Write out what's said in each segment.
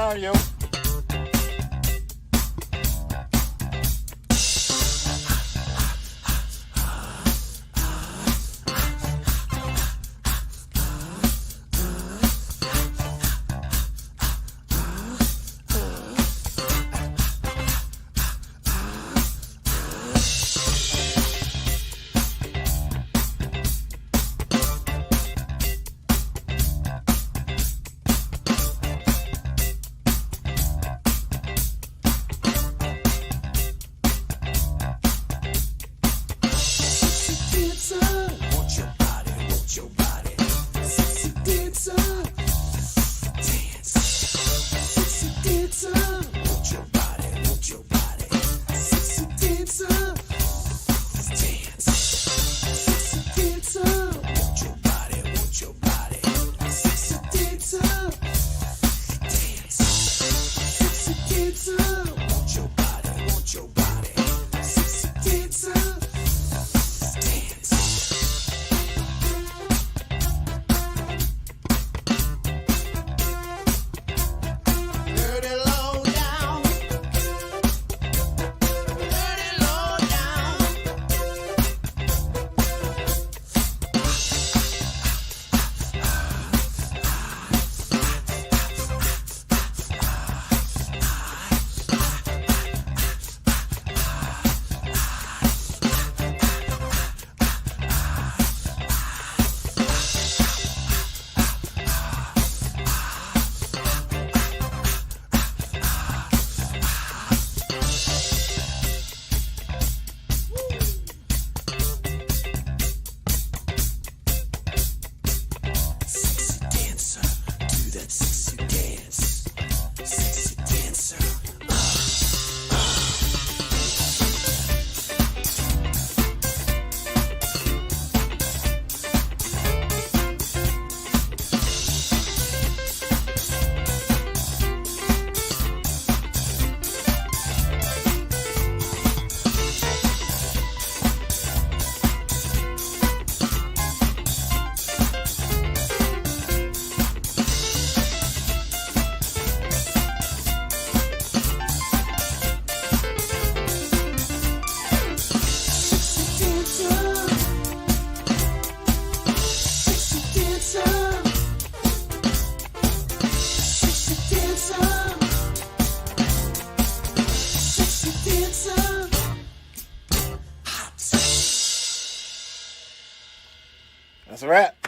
Mario. That's a wrap.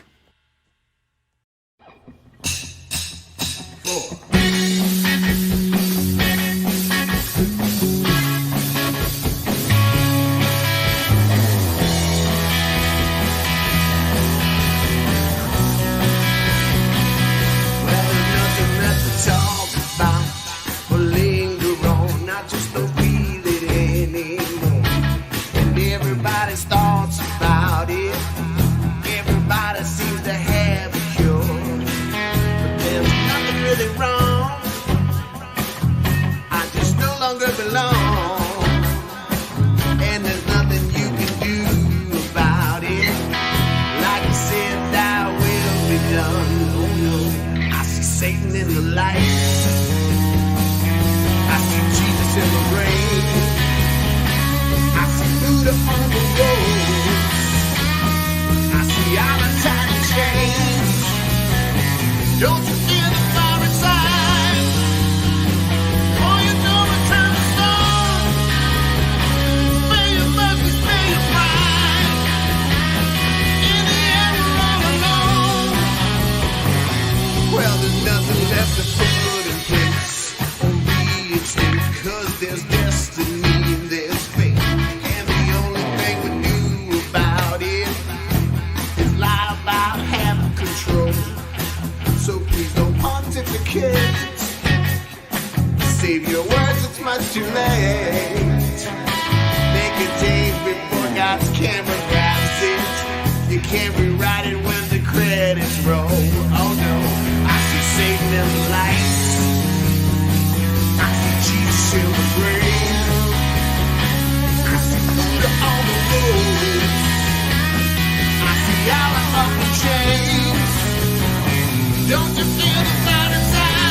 Don't you feel the fire inside?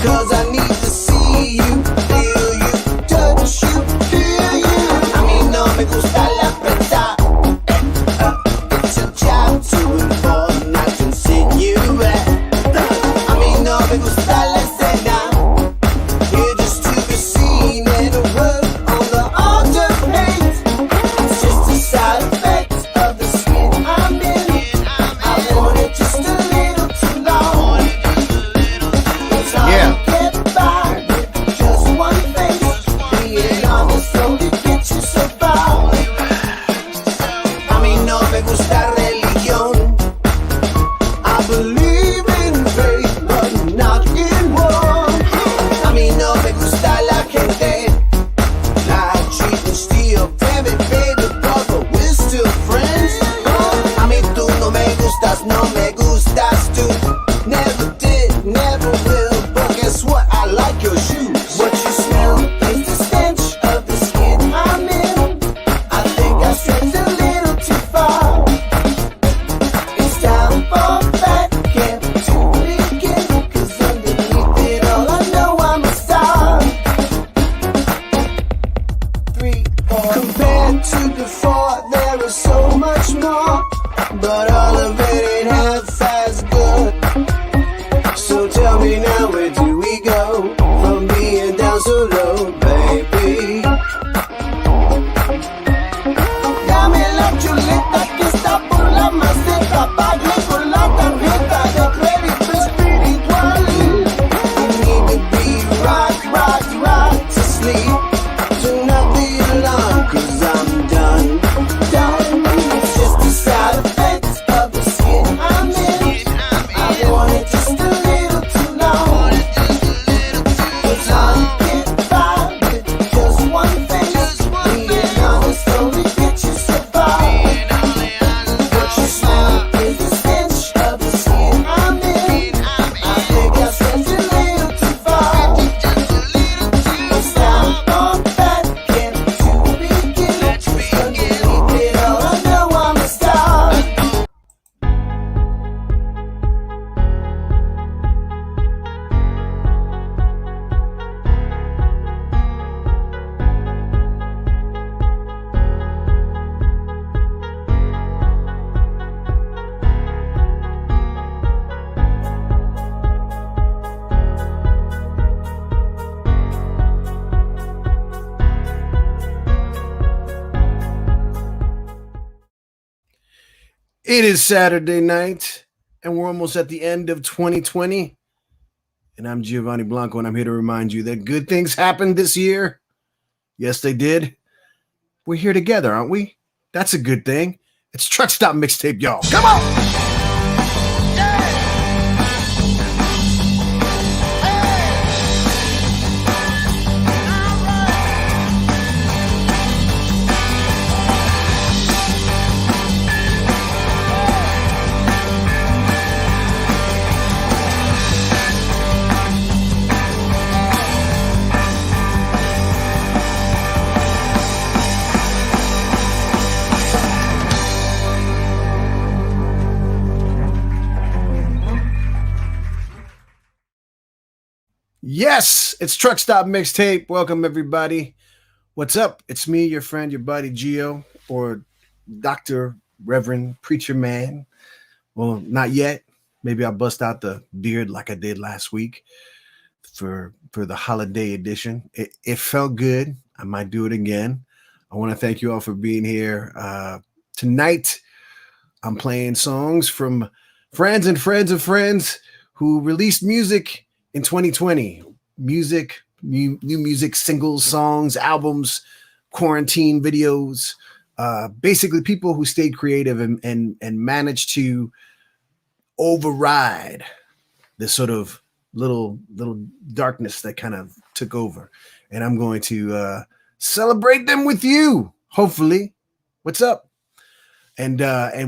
Cause I need to see you, feel you, touch you. It is Saturday night, and we're almost at the end of 2020. And I'm Giovanni Blanco, and I'm here to remind you that good things happened this year. Yes, they did. We're here together, aren't we? That's a good thing. It's Truck Stop Mixtape, y'all. Come on! Yes, it's Truck Stop Mixtape. Welcome, everybody. What's up? It's me, your friend, your buddy, Gio, or Dr. Reverend Preacher Man. Well, not yet. Maybe I'll bust out the beard like I did last week for the holiday edition. It felt good. I might do it again. I want to thank you all for being here. Tonight, I'm playing songs from friends and friends of friends who released music in 2020, new music, singles, songs, albums, quarantine videos, basically people who stayed creative and managed to override this sort of little darkness that kind of took over. And I'm going to celebrate them with you, hopefully. What's up? And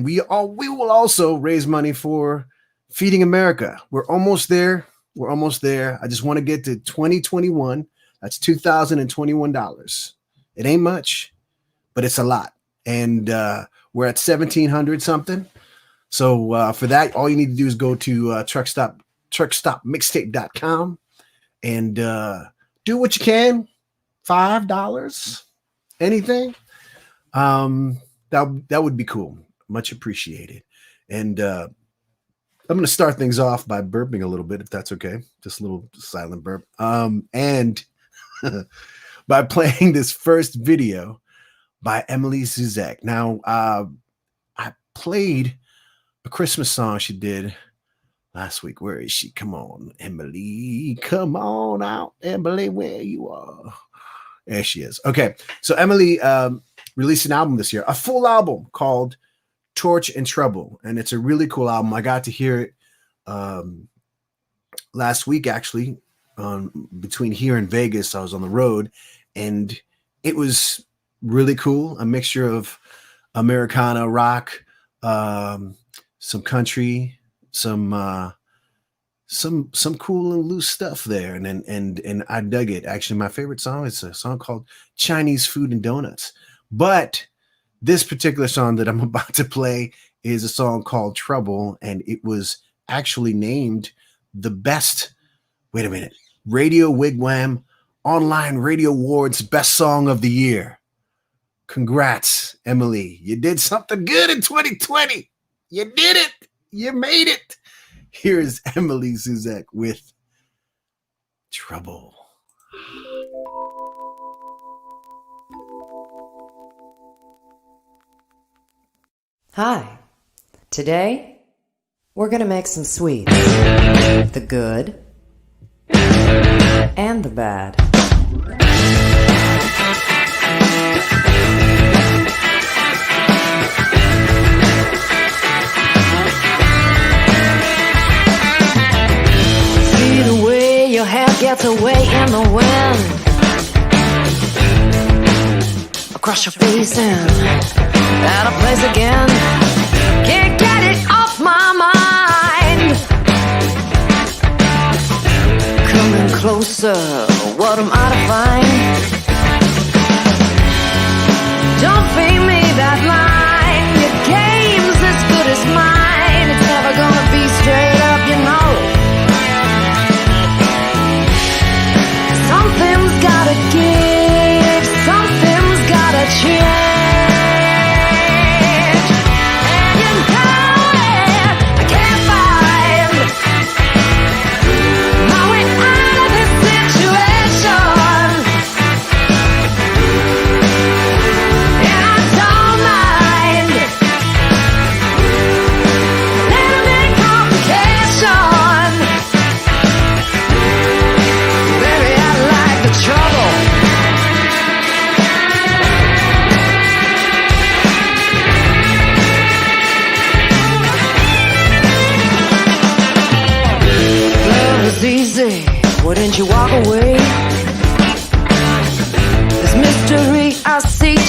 we will also raise money for Feeding America. We're almost there. I just want to get to 2021. That's $2,021. It ain't much, but it's a lot. And we're at 1,700 something. So for that, all you need to do is go to truckstopmixtape.com and do what you can. $5, anything. That would be cool. Much appreciated. And I'm going to start things off by burping a little bit, if that's okay. Just a little silent burp. And by playing this first video by Emily Zuzek. Now, I played a Christmas song she did last week. Where is she? Come on, Emily. Come on out, Emily, where you are. There she is. Okay, so Emily released an album this year, a full album called Torch and Trouble, and it's a really cool album. I got to hear it last week, actually, between here and Vegas. I was on the road, and it was really cool. A mixture of Americana rock, some country, some cool and loose stuff there, and I dug it. Actually, my favorite song is a song called Chinese Food and Donuts, but this particular song that I'm about to play is a song called Trouble, and it was actually named the best, Radio Wigwam Online Radio Awards Best Song of the Year. Congrats, Emily. You did something good in 2020. You did it. You made it. Here's Emily Zuzek with Trouble. Hi, today we're going to make some sweets, the good and the bad. See the way your hair gets away in the wind, across your face and out of place again. Can't get it off my mind. Coming closer, what am I to find? Don't pay me that line. Your game's as good as mine. It's never gonna be straight up, you know. Something's gotta give, something's gotta change.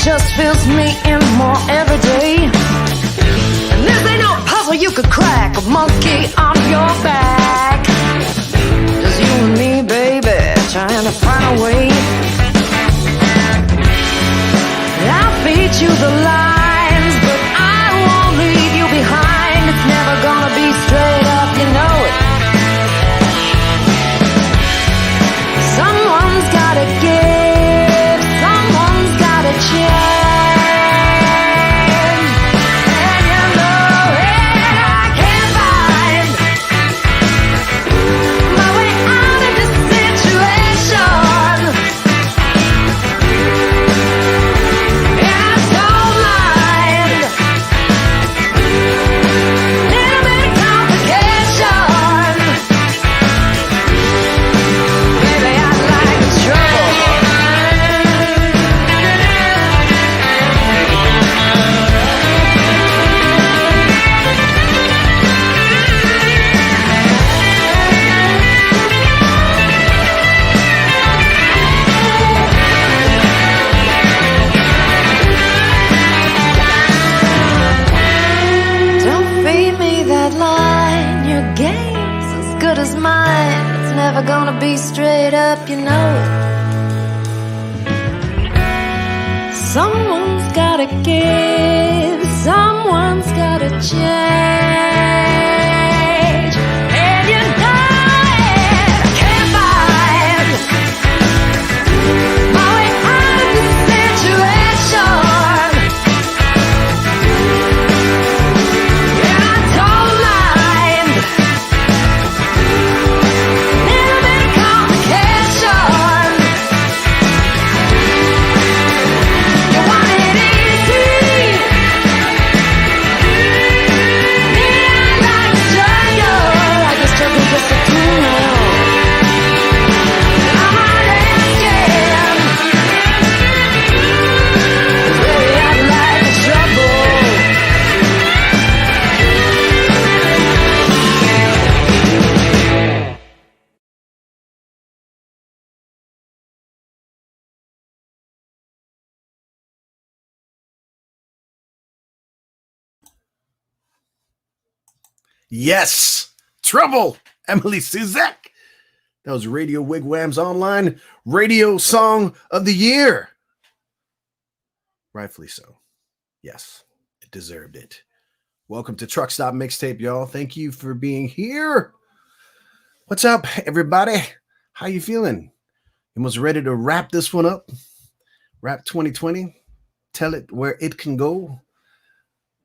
just fills me in more every day. And this ain't no puzzle you could crack, a monkey on your back. Just you and me, baby, trying to find a way. I'll feed you the lines, but I won't leave you behind. It's never gonna be straight up, you know it. Someone's gotta give, someone's gotta change. And you know it, I can't find my way out of this situation. And I don't mind little bit of complication. Baby, I like the trouble. Don't feed me that line. Your game's as good as mine. It's never gonna be straight up, you know it. Someone's gotta give, someone's gotta change. And you know it, I can't find my way out of this situation. And I don't mind little bit of complication. You want it easy? Me, I like to struggle. I guess struggle's just a tool now. And I'm not asking, 'cause baby, I like the trouble. Yes, Trouble, Emily Suzak. That was Radio Wigwam's online radio song of the year. Rightfully so. Yes, it deserved it. Welcome to Truck Stop Mixtape, y'all. Thank you for being here. What's up, everybody? How you feeling? Almost ready to wrap this one up? Wrap 2020. Tell it where it can go.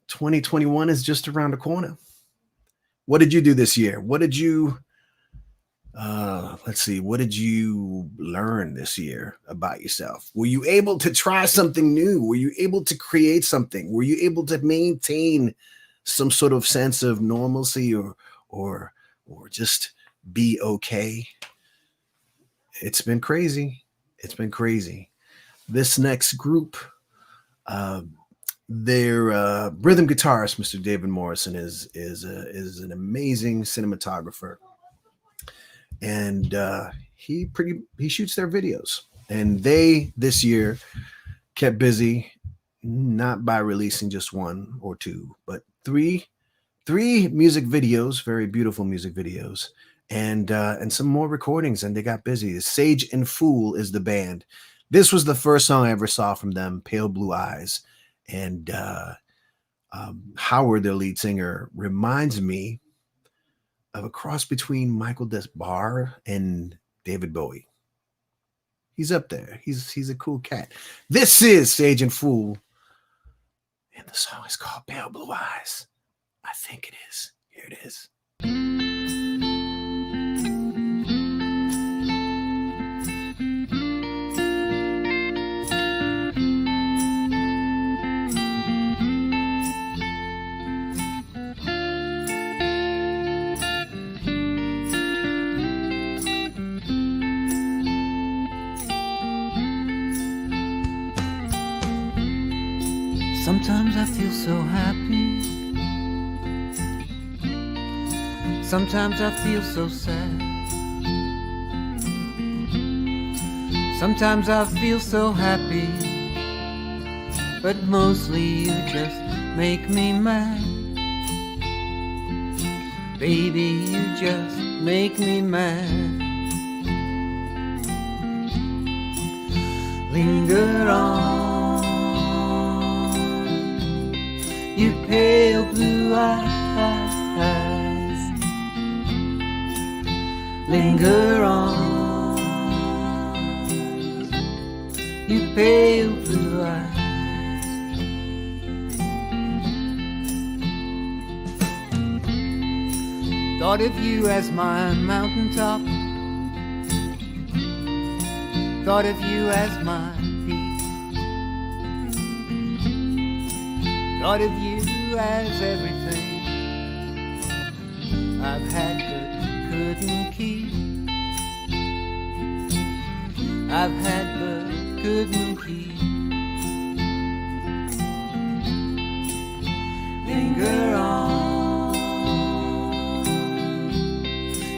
2021 is just around the corner. What did you do this year? What did you let's see, what did you learn this year about yourself? Were you able to try something new? Were you able to create something? Were you able to maintain some sort of sense of normalcy or just be okay? It's been crazy. It's been crazy. This next group, their rhythm guitarist, Mr. David Morrison, is an amazing cinematographer, and he shoots their videos. And they this year kept busy, not by releasing just one or two, but three music videos, very beautiful music videos, and some more recordings. And they got busy. Sage and Fool is the band. This was the first song I ever saw from them, Pale Blue Eyes. And Howard, their lead singer, reminds me of a cross between Michael Desbar and David Bowie. He's up there. He's a cool cat. This is Sage and Fool, and the song is called Pale Blue Eyes. I think it is. Here it is. Sometimes I feel so happy. Sometimes I feel so sad. Sometimes I feel so happy. but mostly you just make me mad. Baby, you just make me mad. Linger on, you pale blue eyes. Linger on, you pale blue eyes. Thought of you as my mountaintop, thought of you as my peace, thought of you as everything I've had but couldn't keep. I've had but couldn't keep. Linger on,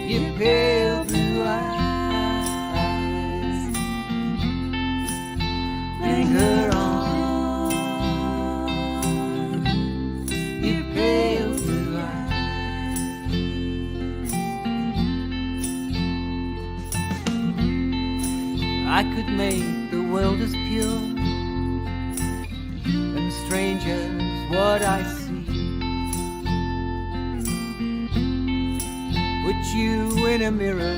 you pale blue eyes. Linger on, you pale blue eyes. I could make the world as pure and strange as what I see. Put you in a mirror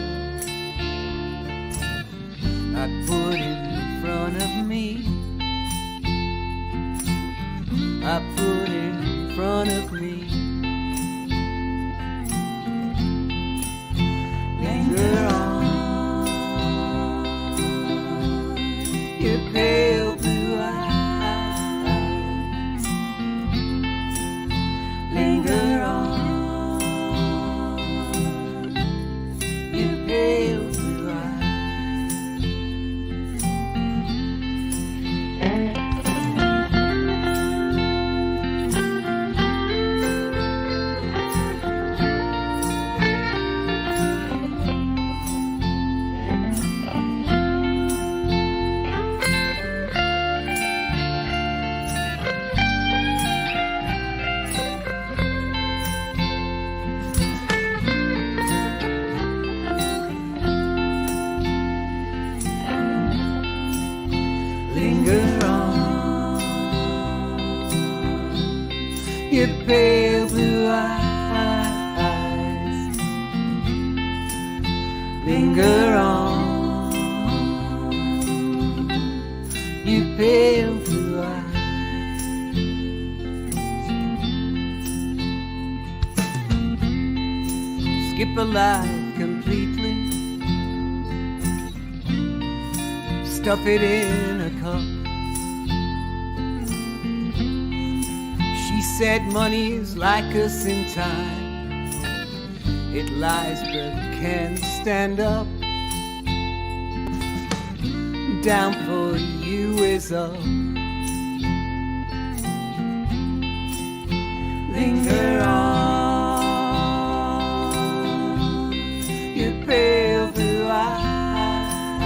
I put in front of me. I put in front of me. Linger on, you pale blue eyes. Linger on, you pale blue eyes. Linger on, your pale blue eyes. Linger on, you pale blue eyes. Skip a life completely, stuff it in a cup. She said money is like us in time, it lies but can't stand up. Down for you is up. Linger on, your pale blue eyes.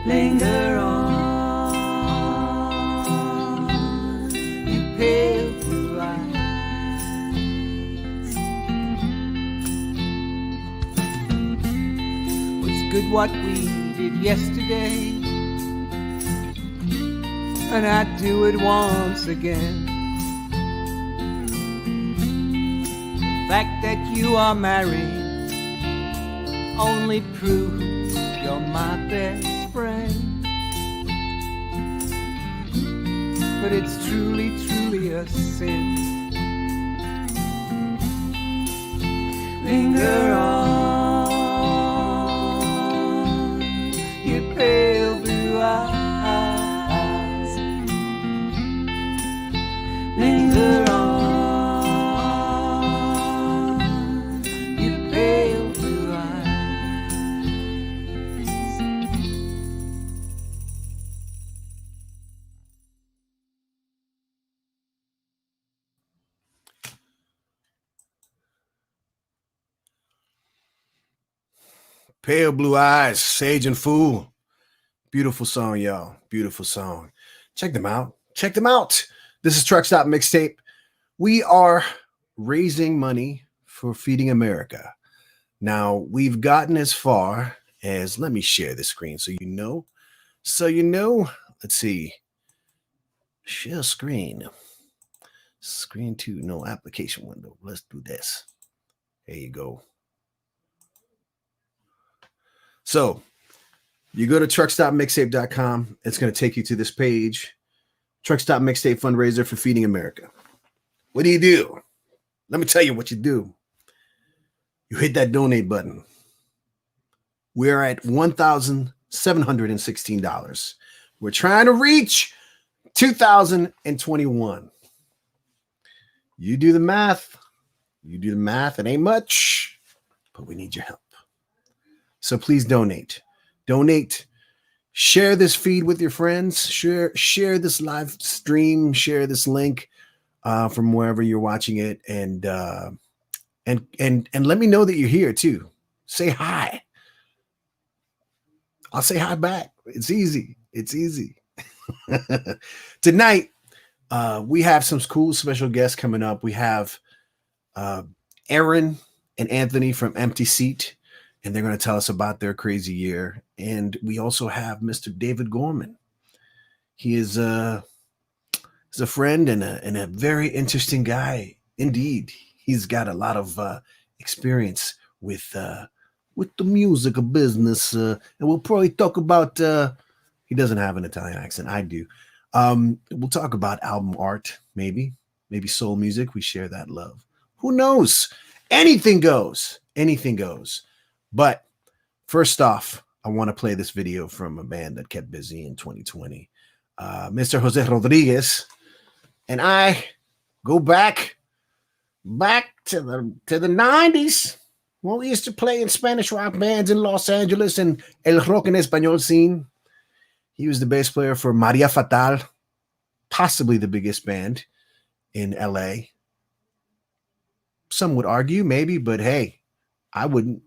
Linger on, you pale blue eyes. Was good what we did yesterday, and I'd do it once again. The fact that you are married only proves you're my best friend. But it's truly, truly a sin. Linger on, your pale blue eyes. Linger on, your pale blue eyes. Pale blue eyes, sage and fool. Beautiful song, y'all. Beautiful song. Check them out. Check them out. This is Truck Stop Mixtape. We are raising money for Feeding America. Now, we've gotten as far as, let me share the screen so you know. Let's see. Share screen. Screen 2, no application window. Let's do this. There you go. So, you go to truckstopmixtape.com. It's going to take you to this page. Truck Stop Mixtape fundraiser for Feeding America. What do? Let me tell you what you do. You hit that donate button. We're at $1,716. We're trying to reach 2021. You do the math. It ain't much, but we need your help. So please donate. Share this feed with your friends. Share this live stream. Share this link from wherever you're watching it, and let me know that you're here too. Say hi. I'll say hi back. It's easy. Tonight, we have some cool special guests coming up. We have Aaron and Anthony from Empty Seat, and they're going to tell us about their crazy year. And we also have Mr. David Gorman. He is a friend and a very interesting guy indeed. He's got a lot of experience with the music business, and we'll probably talk about. He doesn't have an Italian accent. I do. We'll talk about album art, maybe soul music. We share that love. Who knows? Anything goes. But first off, I want to play this video from a band that kept busy in 2020. Mr. Jose Rodriguez and I go back to the 90s when we used to play in Spanish rock bands in Los Angeles and El Rock en Español scene. He was the bass player for Maria Fatal, possibly the biggest band in LA. Some would argue maybe, but hey, I wouldn't.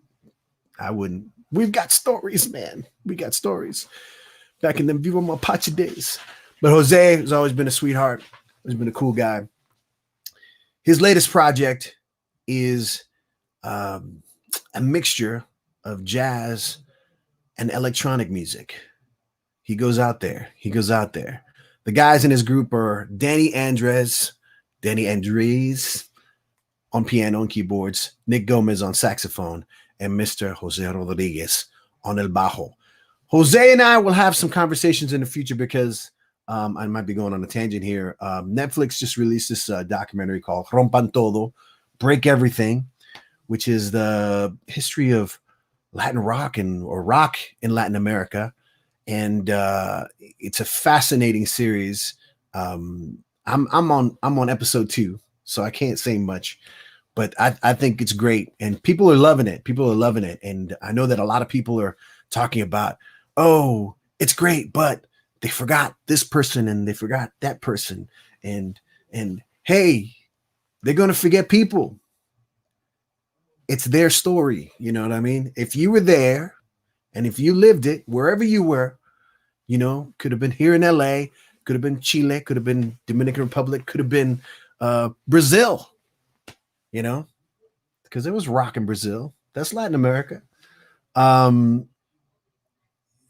We've got stories, man. We got stories back in the Viva Mapache days. But Jose has always been a sweetheart. He's been a cool guy. His latest project is a mixture of jazz and electronic music. He goes out there. The guys in his group are Danny Andres on piano and keyboards, Nick Gomez on saxophone, and Mr. Jose Rodriguez on el bajo. Jose and I will have some conversations in the future because I might be going on a tangent here. Netflix just released this documentary called Rompan Todo, Break Everything, which is the history of Latin rock or rock in Latin America. And it's a fascinating series. I'm on episode 2, so I can't say much. But I think it's great, and people are loving it. And I know that a lot of people are talking about, oh, it's great, but they forgot this person and they forgot that person. And hey, they're going to forget people. It's their story. You know what I mean? If you were there and if you lived it, wherever you were, could have been here in LA, could have been Chile, could have been Dominican Republic, could have been Brazil. Because there was rock in Brazil. That's Latin America.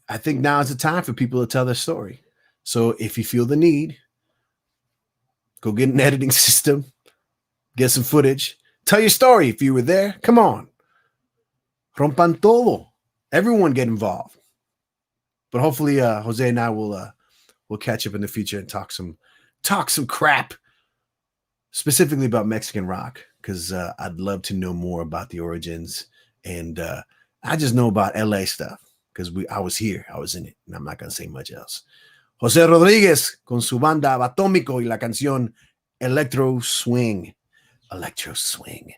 I think now is the time for people to tell their story. So if you feel the need, go get an editing system, get some footage, tell your story. If you were there, come on. Rompan todo. Everyone get involved. But hopefully Jose and I will catch up in the future and talk some crap, specifically about Mexican rock, because I'd love to know more about the origins. And I just know about LA stuff because I was here. I was in it. And I'm not going to say much else. Jose Rodriguez con su banda Atómico y la canción Electro Swing. Electro Swing.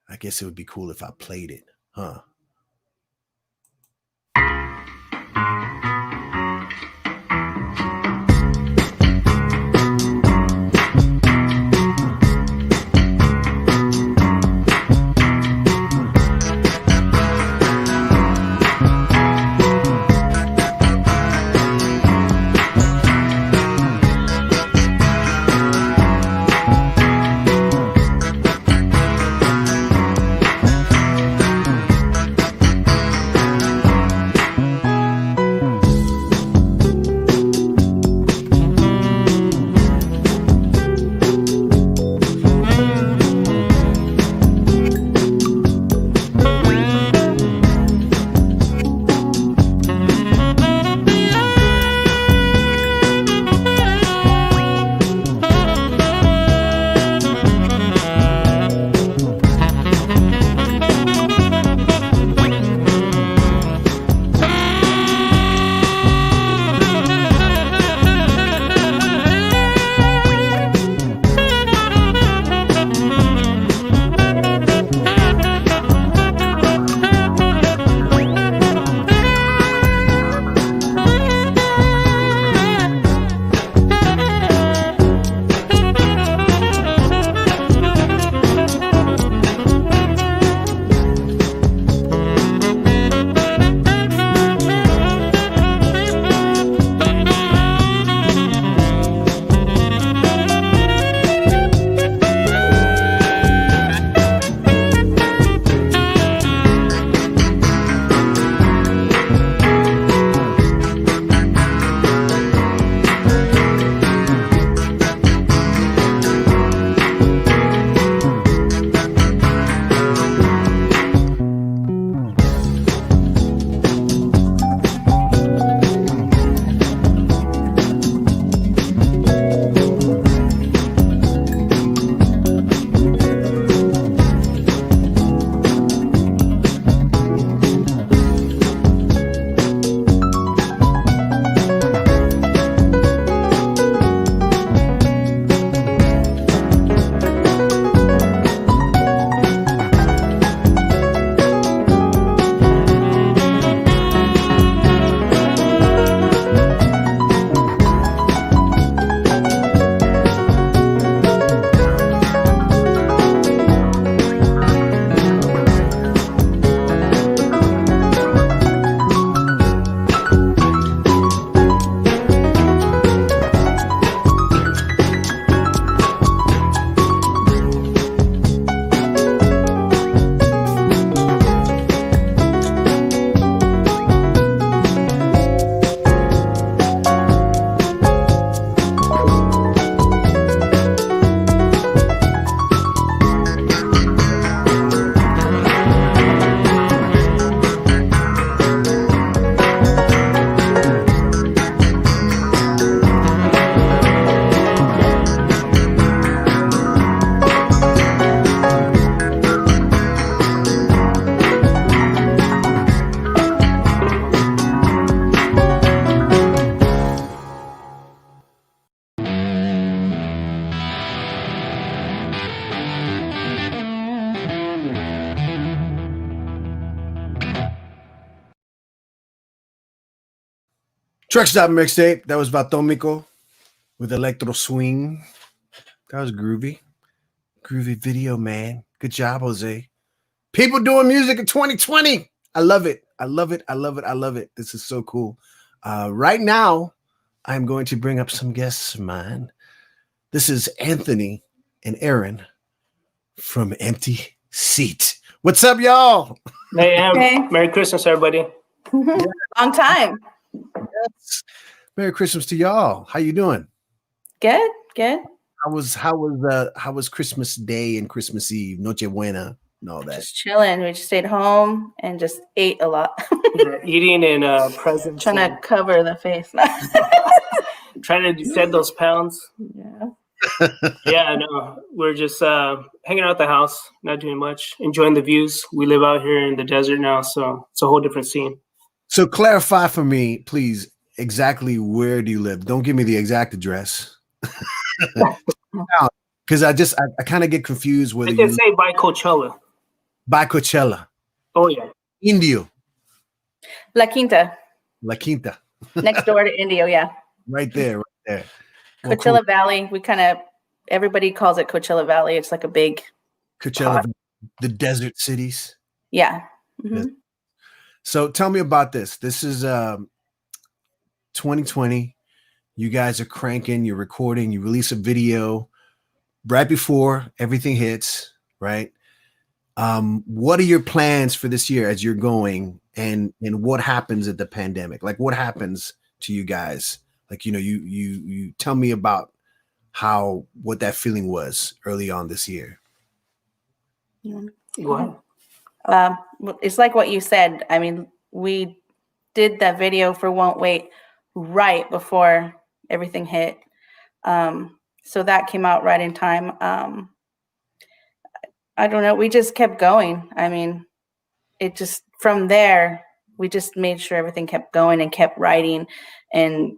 I guess it would be cool if I played it, huh? Truck Stop Mixtape. That was Vatómico with Electro Swing. That was groovy. Groovy video, man. Good job, Jose. People doing music in 2020. I love it. I love it. I love it. I love it. This is so cool. Right now, I'm going to bring up some guests of mine. This is Anthony and Aaron from Empty Seat. What's up, y'all? Hey, Hey. Merry Christmas, everybody. Long time. Yes. Merry Christmas to y'all. How you doing? Good, good. How was Christmas Day and Christmas Eve, Noche Buena, and all that? Just chilling. We just stayed home and just ate a lot. Yeah, eating and presents. Trying to cover the face. Trying to shed those pounds. Yeah. Yeah, no, we're just hanging out at the house, not doing much, enjoying the views. We live out here in the desert now, so it's a whole different scene. So clarify for me, please, exactly where do you live? Don't give me the exact address. Because I kind of get confused whether I can you say by Coachella. by Coachella, Oh, yeah. Indio, La Quinta, La Quinta, next door to Indio, yeah. right there. Well, Coachella cool. Valley, everybody calls it Coachella Valley. It's like a big, Coachella, the desert cities. yeah. Mhm. So tell me about this. This is 2020. You guys are cranking, you're recording, you release a video right before everything hits, right? What are your plans for this year as you're going, and what happens at the pandemic? Like, what happens to you guys? Like, you tell me about what that feeling was early on this year. Go ahead. It's like what you said. I mean, we did that video for Won't Wait right before everything hit. So that came out right in time. I don't know. We just kept going. I mean, from there, we just made sure everything kept going and kept writing, and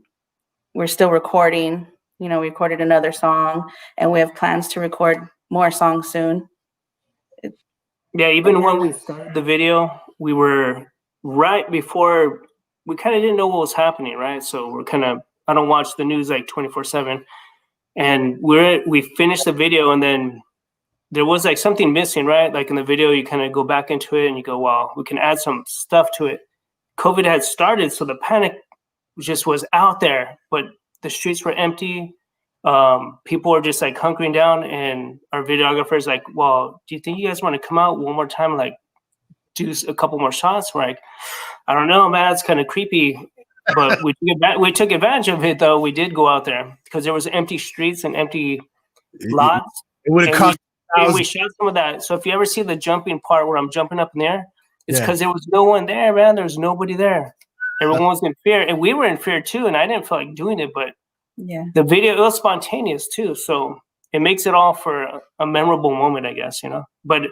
we're still recording. We recorded another song, and we have plans to record more songs soon. Yeah, even when we started the video, we were right before, we kind of didn't know what was happening, right? So we're I don't watch the news like 24/7. And we finished the video, and then there was like something missing, right? Like in the video, you kind of go back into it and you go, wow, we can add some stuff to it. COVID had started, so the panic just was out there, but the streets were empty. People were just like hunkering down, and our videographer is like, well, do you think you guys want to come out one more time and like do a couple more shots? We're like, I don't know, man, it's kind of creepy. But we took advantage of it, though. We did go out there because there was empty streets and empty lots. It would have cost. We shot some of that. So if you ever see the jumping part where I'm jumping up in the air, it's Yeah. because there was no one there, man. There was nobody there. Everyone was in fear, and we were in fear too. And I didn't feel like doing it, but Yeah. the video, it was spontaneous too. So it makes it all for a memorable moment, I guess, But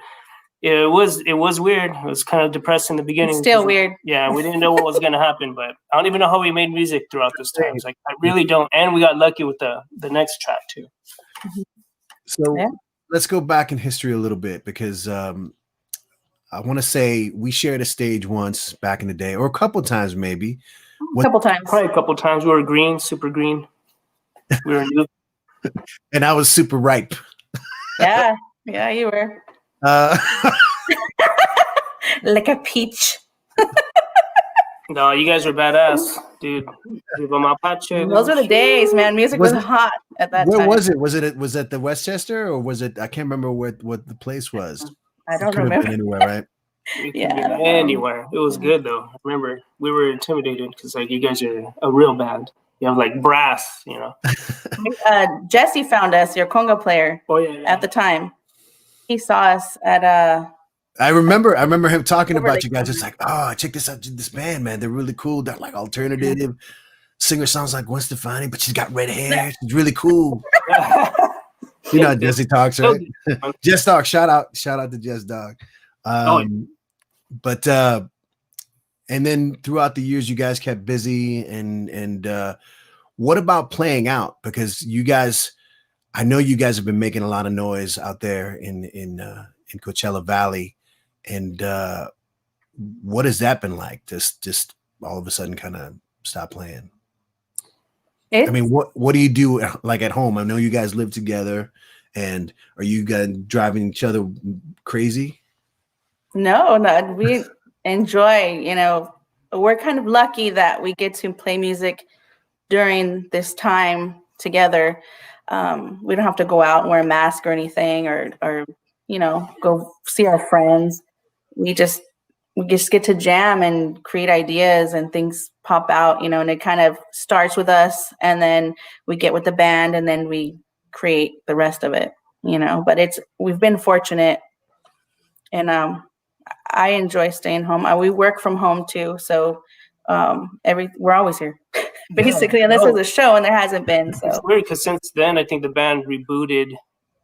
it was weird. It was kind of depressing in the beginning. It's still weird. Yeah, we didn't know what was going to happen, but I don't even know how we made music throughout this time. Like, I really don't. And we got lucky with the next track too. So Yeah. let's go back in history a little bit, because I want to say we shared a stage once back in the day, or a couple times maybe. A couple times. Probably a couple times. We were green, super green. We were new. And I was super ripe. Yeah. Yeah, you were. Like a peach. No, you guys were badass, dude. Those were the days, man. Music was hot at that Where time. was it? Was it the Westchester, or was it? I can't remember what the place was. I don't It could have remember. been anywhere, right? Yeah. Anywhere. It was good though. I remember we were intimidated because like you guys are a real band. You have like brass, Jesse found us, your conga player, Oh yeah. at the time. He saw us at I remember him talking Beverly about you guys. It's like, oh, check this out, this band, man. They're really cool. They're like alternative. Singer sounds like Gwen Stefani, but she's got red hair. She's really cool. You know how Jesse talks, right? Jess Dog, shout out to Jess Dog. But and then throughout the years, you guys kept busy, and what about playing out? Because you guys, I know you guys have been making a lot of noise out there in Coachella Valley, and what has that been like? Just all of a sudden, kind of stop playing. I mean, what do you do like at home? I know you guys live together, and are you guys driving each other crazy? No, we enjoy, we're kind of lucky that we get to play music during this time together. We don't have to go out and wear a mask or anything or go see our friends. We just get to jam and create ideas and things pop out, and it kind of starts with us and then we get with the band and then we create the rest of it, but we've been fortunate and I enjoy staying home. We work from home too. So we're always here basically, unless there's a show and there hasn't been. So it's weird because since then I think the band rebooted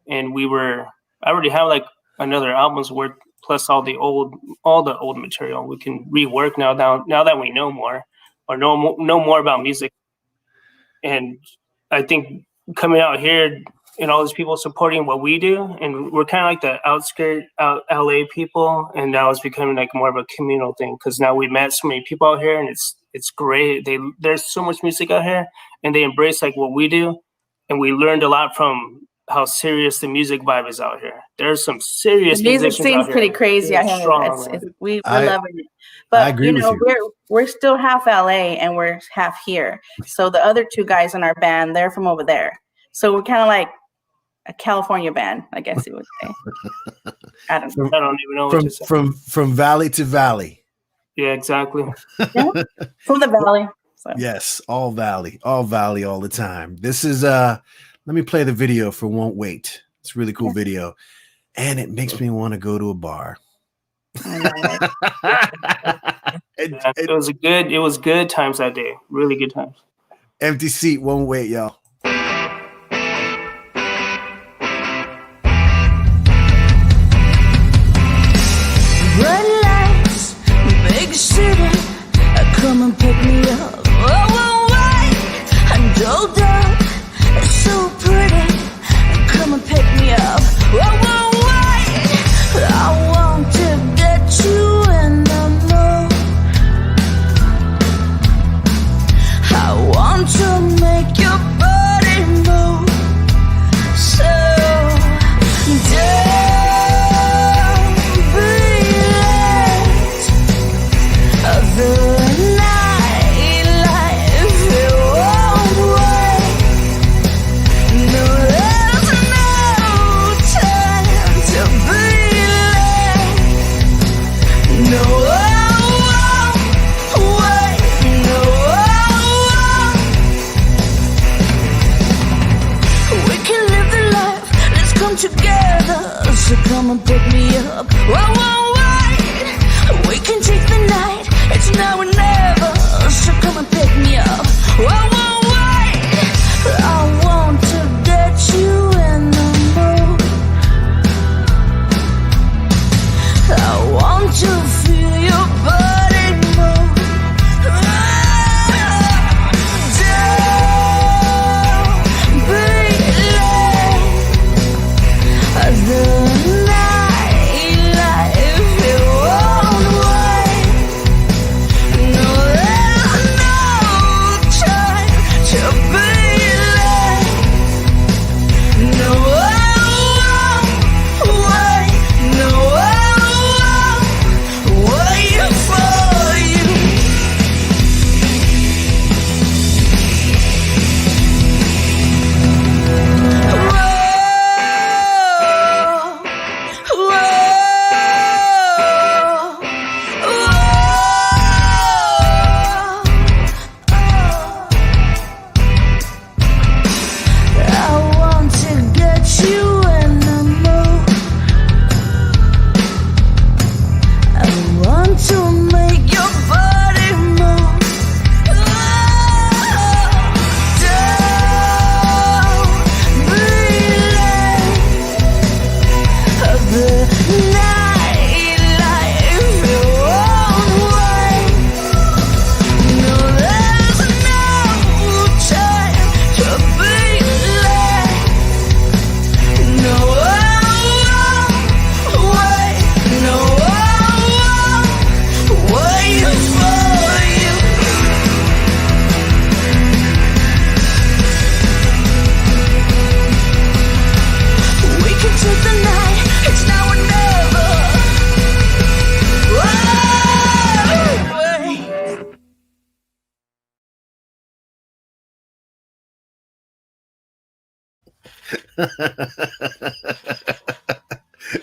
and I already have like another album's worth plus all the old material we can rework now that we know more or know more about music. And I think coming out here and all these people supporting what we do, and we're kind of like the outskirt LA people, and now it's becoming like more of a communal thing because now we met so many people out here and it's great. There's so much music out here and they embrace like what we do, and we learned a lot from how serious the music vibe is out here. There's some serious music seems pretty crazy out here. We're loving it. But I agree with you. We're still half LA and we're half here. So the other two guys in our band, they're from over there. So we're kind of like a California band, I guess you would say. I don't even know what to say. From valley to valley. Yeah, exactly. Yeah, from the valley. So. Yes, all valley all the time. This is let me play the video for Won't Wait. It's a really cool video. And it makes me want to go to a bar. I know. It was good times that day. Really good times. Empty Seat, Won't Wait, y'all. Red lights, big city, come and pick me up. Oh, wait, I'm doled up, it's so pretty, come and pick me up. Oh, wait, I want to get you in the mood. I want to make your body move. So, together, so come and pick me up. Whoa, whoa, wait, we can take the night, it's now.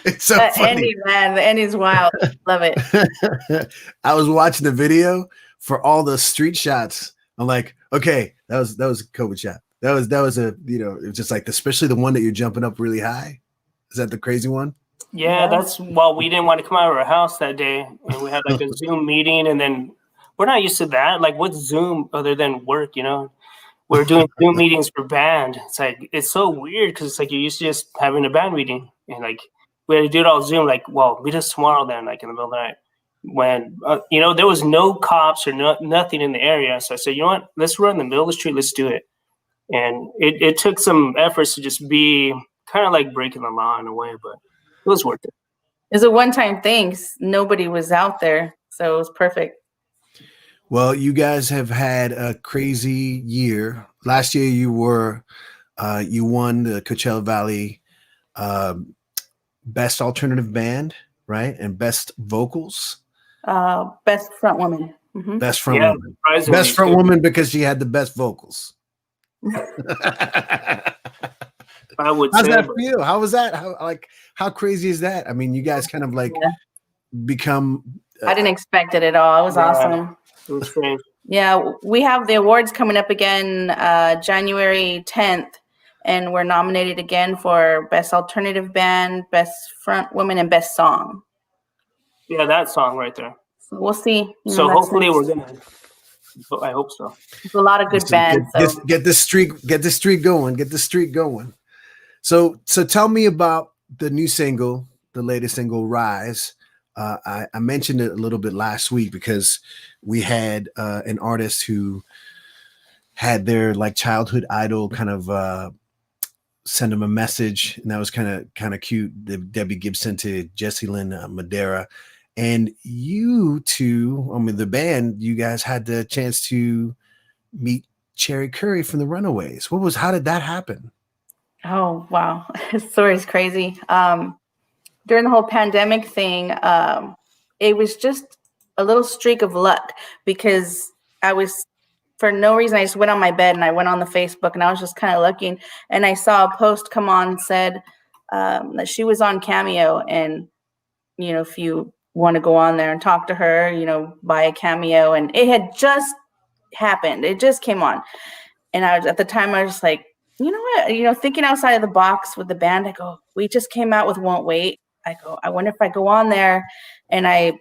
It's so The funny. ending, man. The ending's wild. Love it. I was watching the video for all the street shots. I'm like, okay, that was a COVID shot. That was a, you know, it was just like, especially the one that you're jumping up really high. Is that the crazy one? Yeah, that's well, we didn't want to come out of our house that day, and we had like a Zoom meeting, and then we're not used to that. Like, what's Zoom other than work? You know, we're doing Zoom meetings for band. It's like it's so weird because it's like you're used to just having a band meeting, and like we had to do it all Zoom. Like, well, meet us tomorrow then, like in the middle of the night. When you know there was no cops or nothing in the area, so I said, you know what, let's run in the middle of the street, let's do it. And it took some efforts to just be kind of like breaking the law in a way, but it was worth it. It was a one-time thing. Nobody was out there, so it was perfect. Well, you guys have had a crazy year. Last year, you won the Coachella Valley Best Alternative Band, right, and Best Vocals. Best front woman. Mm-hmm. Best front woman. Best front woman because she had the best vocals. I would How's say, that for you? How was that? How crazy is that? I mean, you guys kind of like become. I didn't expect it at all. It was awesome. It was strange. Yeah, we have the awards coming up again January 10th, and we're nominated again for Best Alternative Band, Best Front Woman, and Best Song. Yeah, that song right there. So we'll see. So hopefully we're gonna. I hope so. There's a lot of good bands. Get the streak going. Get the streak going. So tell me about the new single, the latest single, Rise. I mentioned it a little bit last week because we had an artist who had their like childhood idol kind of send him a message, and that was kind of cute. Debbie Gibson to Jessie Lynn Madera, and you two, I mean the band, you guys had the chance to meet Cherry Curry from the Runaways. How did that happen? Oh wow, his story's crazy. During the whole pandemic thing, it was just a little streak of luck because I was, for no reason, I just went on my bed and I went on the Facebook and I was just kind of looking, and I saw a post come on said that she was on Cameo, and you know, if you want to go on there and talk to her, you know, buy a Cameo, and it had just happened. It just came on, and I was at the time I was just like, you know what, you know, thinking outside of the box with the band. I go, we just came out with Won't Wait. I go, I wonder if I go on there and I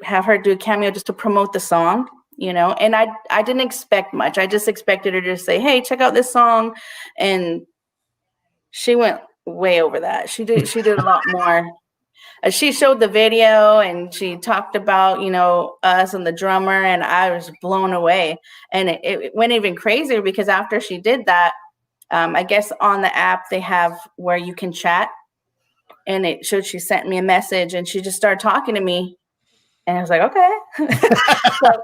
have her do a cameo just to promote the song, you know. And I didn't expect much. I just expected her to say, hey, check out this song. And she went way over that. She did a lot more. She showed the video and she talked about, you know, us and the drummer, and I was blown away. And it went even crazier because after she did that, I guess on the app they have where you can chat. And it showed she sent me a message and she just started talking to me. And I was like, okay. So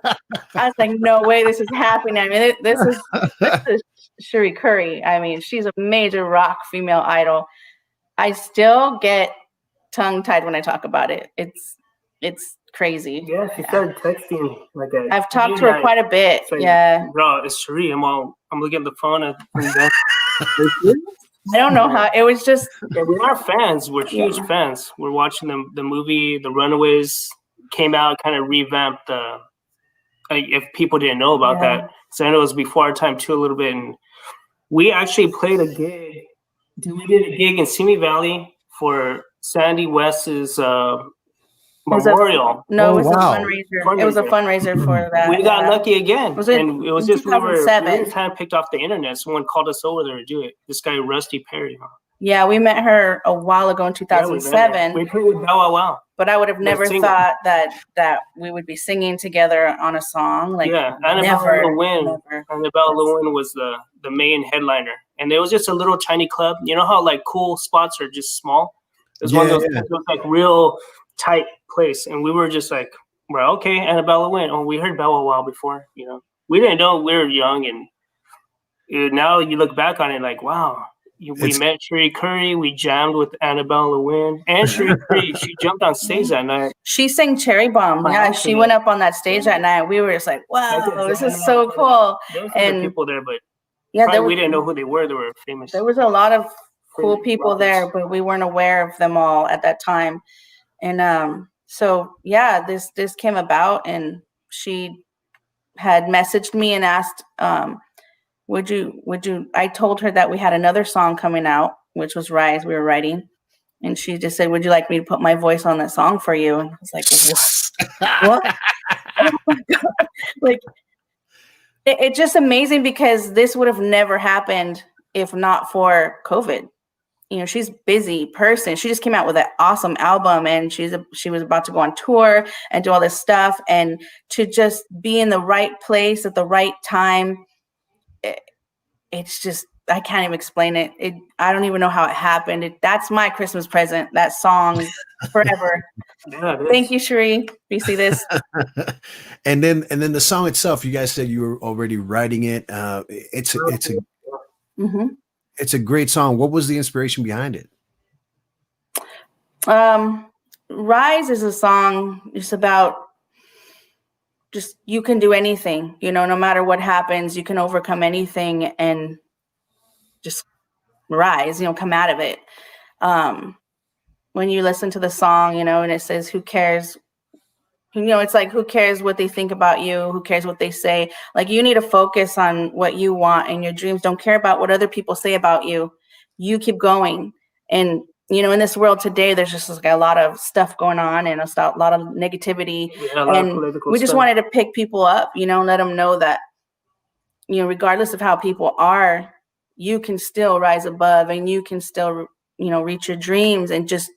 I was like, no way this is happening. I mean, this is Cherry Curry. I mean, she's a major rock female idol. I still get tongue-tied when I talk about it. It's crazy. Yeah, she started texting like that. I've talked to her quite a bit. Like, yeah. Bro, it's Cherry. I'm looking at the phone and I don't know how it was just. Yeah, we are fans. We're huge fans. We're watching the movie. The Runaways came out, kind of revamped the. If people didn't know about that, because I know it was before our time too a little bit. And we actually played a gig. We did a gig in Simi Valley for Sandy West's memorial. It was a fundraiser. It was a fundraiser for that. We got lucky again. And it was just we were kind of picked off the internet. Someone called us over there to do it. This guy Rusty Perry. Yeah, we met her a while ago in 2007. We played with Bow Wow. But I would have never thought that we would be singing together on a song. Like, Annabelle Lewin was the main headliner, and it was just a little tiny club. You know how like cool spots are just small. It was one of those like real tight place, and we were just like, well, okay, Annabelle Lewin. Oh, we heard Bow Wow before. You know, we didn't know, we were young, and now you look back on it like, wow. We met Cherry Curry. We jammed with Annabelle Lewin and Cherry Curry. She jumped on stage that night. She sang Cherry Bomb. Yeah, she went up on that stage that night. We were just like, wow, this is so cool. There was some people there, but Yeah, we didn't know who they were. They were famous. There was a lot of cool famous people rappers. there, but we weren't aware of them all at that time. And so yeah, this came about, and she had messaged me and asked, would you, I told her that we had another song coming out, which was Rise, we were writing. And she just said, would you like me to put my voice on that song for you? And I was like, what? Oh my God. Like, it's just amazing because this would have never happened if not for COVID. You know, she's a busy person. She just came out with an awesome album, and she was about to go on tour and do all this stuff. And to just be in the right place at the right time, it's just, I can't even explain it. I don't even know how it happened. That's my Christmas present, that song forever. Yeah, Thank you, Cherie. You see this? And then the song itself, you guys said you were already writing it. Mm-hmm. It's a great song. What was the inspiration behind it? Rise is a song just about just, you can do anything, you know, no matter what happens, you can overcome anything and just rise, you know, come out of it. When you listen to the song, you know, and it says, who cares? You know, it's like, who cares what they think about you? Who cares what they say? Like, you need to focus on what you want and your dreams. Don't care about what other people say about you. You keep going. And, you know, in this world today, there's just like a lot of stuff going on and a lot of negativity. Yeah, a lot of political we just stuff. wanted to pick people up, you know, and let them know that, you know, regardless of how people are, you can still rise above and you can still, you know, reach your dreams, and just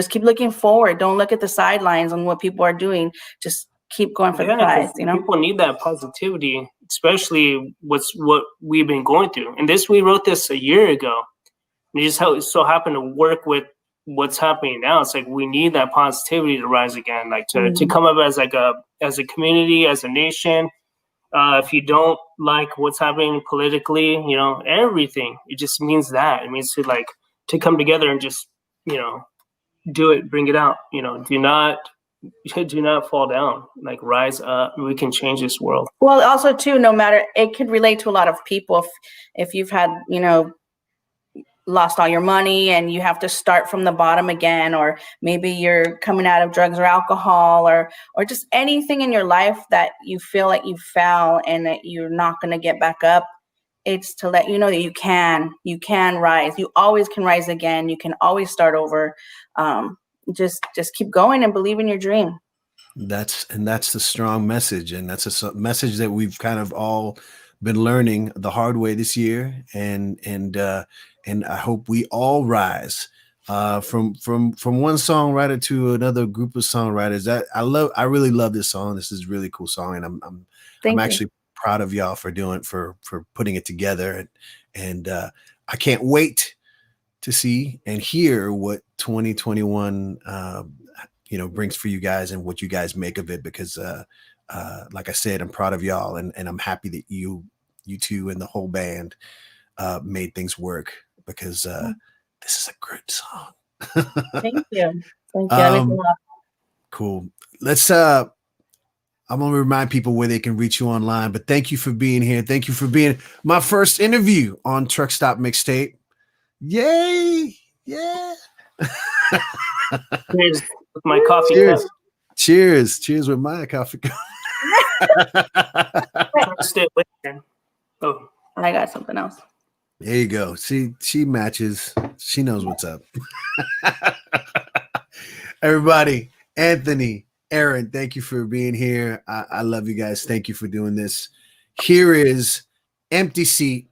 keep looking forward. Don't look at the sidelines on what people are doing. Just keep going for the prize, you know? People need that positivity, especially what we've been going through. And we wrote this a year ago. And it just so happened to work with what's happening now. It's like, we need that positivity to rise again, like to come up as a community, as a nation. If you don't like what's happening politically, you know, everything, it just means that. It means to come together and just, you know, do it, bring it out, you know, do not fall down, like, rise up. We can change this world. Well, also too, no matter, it could relate to a lot of people. If you've had, you know, lost all your money and you have to start from the bottom again, or maybe you're coming out of drugs or alcohol, or just anything in your life that you feel like you fell and that you're not going to get back up. It's to let you know that you can rise. You always can rise again. You can always start over. Just keep going and believe in your dream. That's the strong message. And that's a message that we've kind of all been learning the hard way this year. And I hope we all rise from one songwriter to another group of songwriters. That I really love this song. This is a really cool song. And I'm actually proud of y'all for putting it together. And I can't wait to see and hear what 2021 you know, brings for you guys and what you guys make of it, because like I said, I'm proud of y'all, and I'm happy that you two and the whole band made things work, because this is a good song. Thank you. Cool. Let's I'm gonna remind people where they can reach you online, but thank you for being here. Thank you for being my first interview on Truck Stop Mixtape. Yay! Yeah. Cheers with my coffee Cheers. cup. Cheers with my coffee cup. Stay away, man. Oh, I got something else. There you go. See, she matches. She knows what's up. Everybody, Anthony, Aaron, thank you for being here. I love you guys. Thank you for doing this. Here is Empty Seat,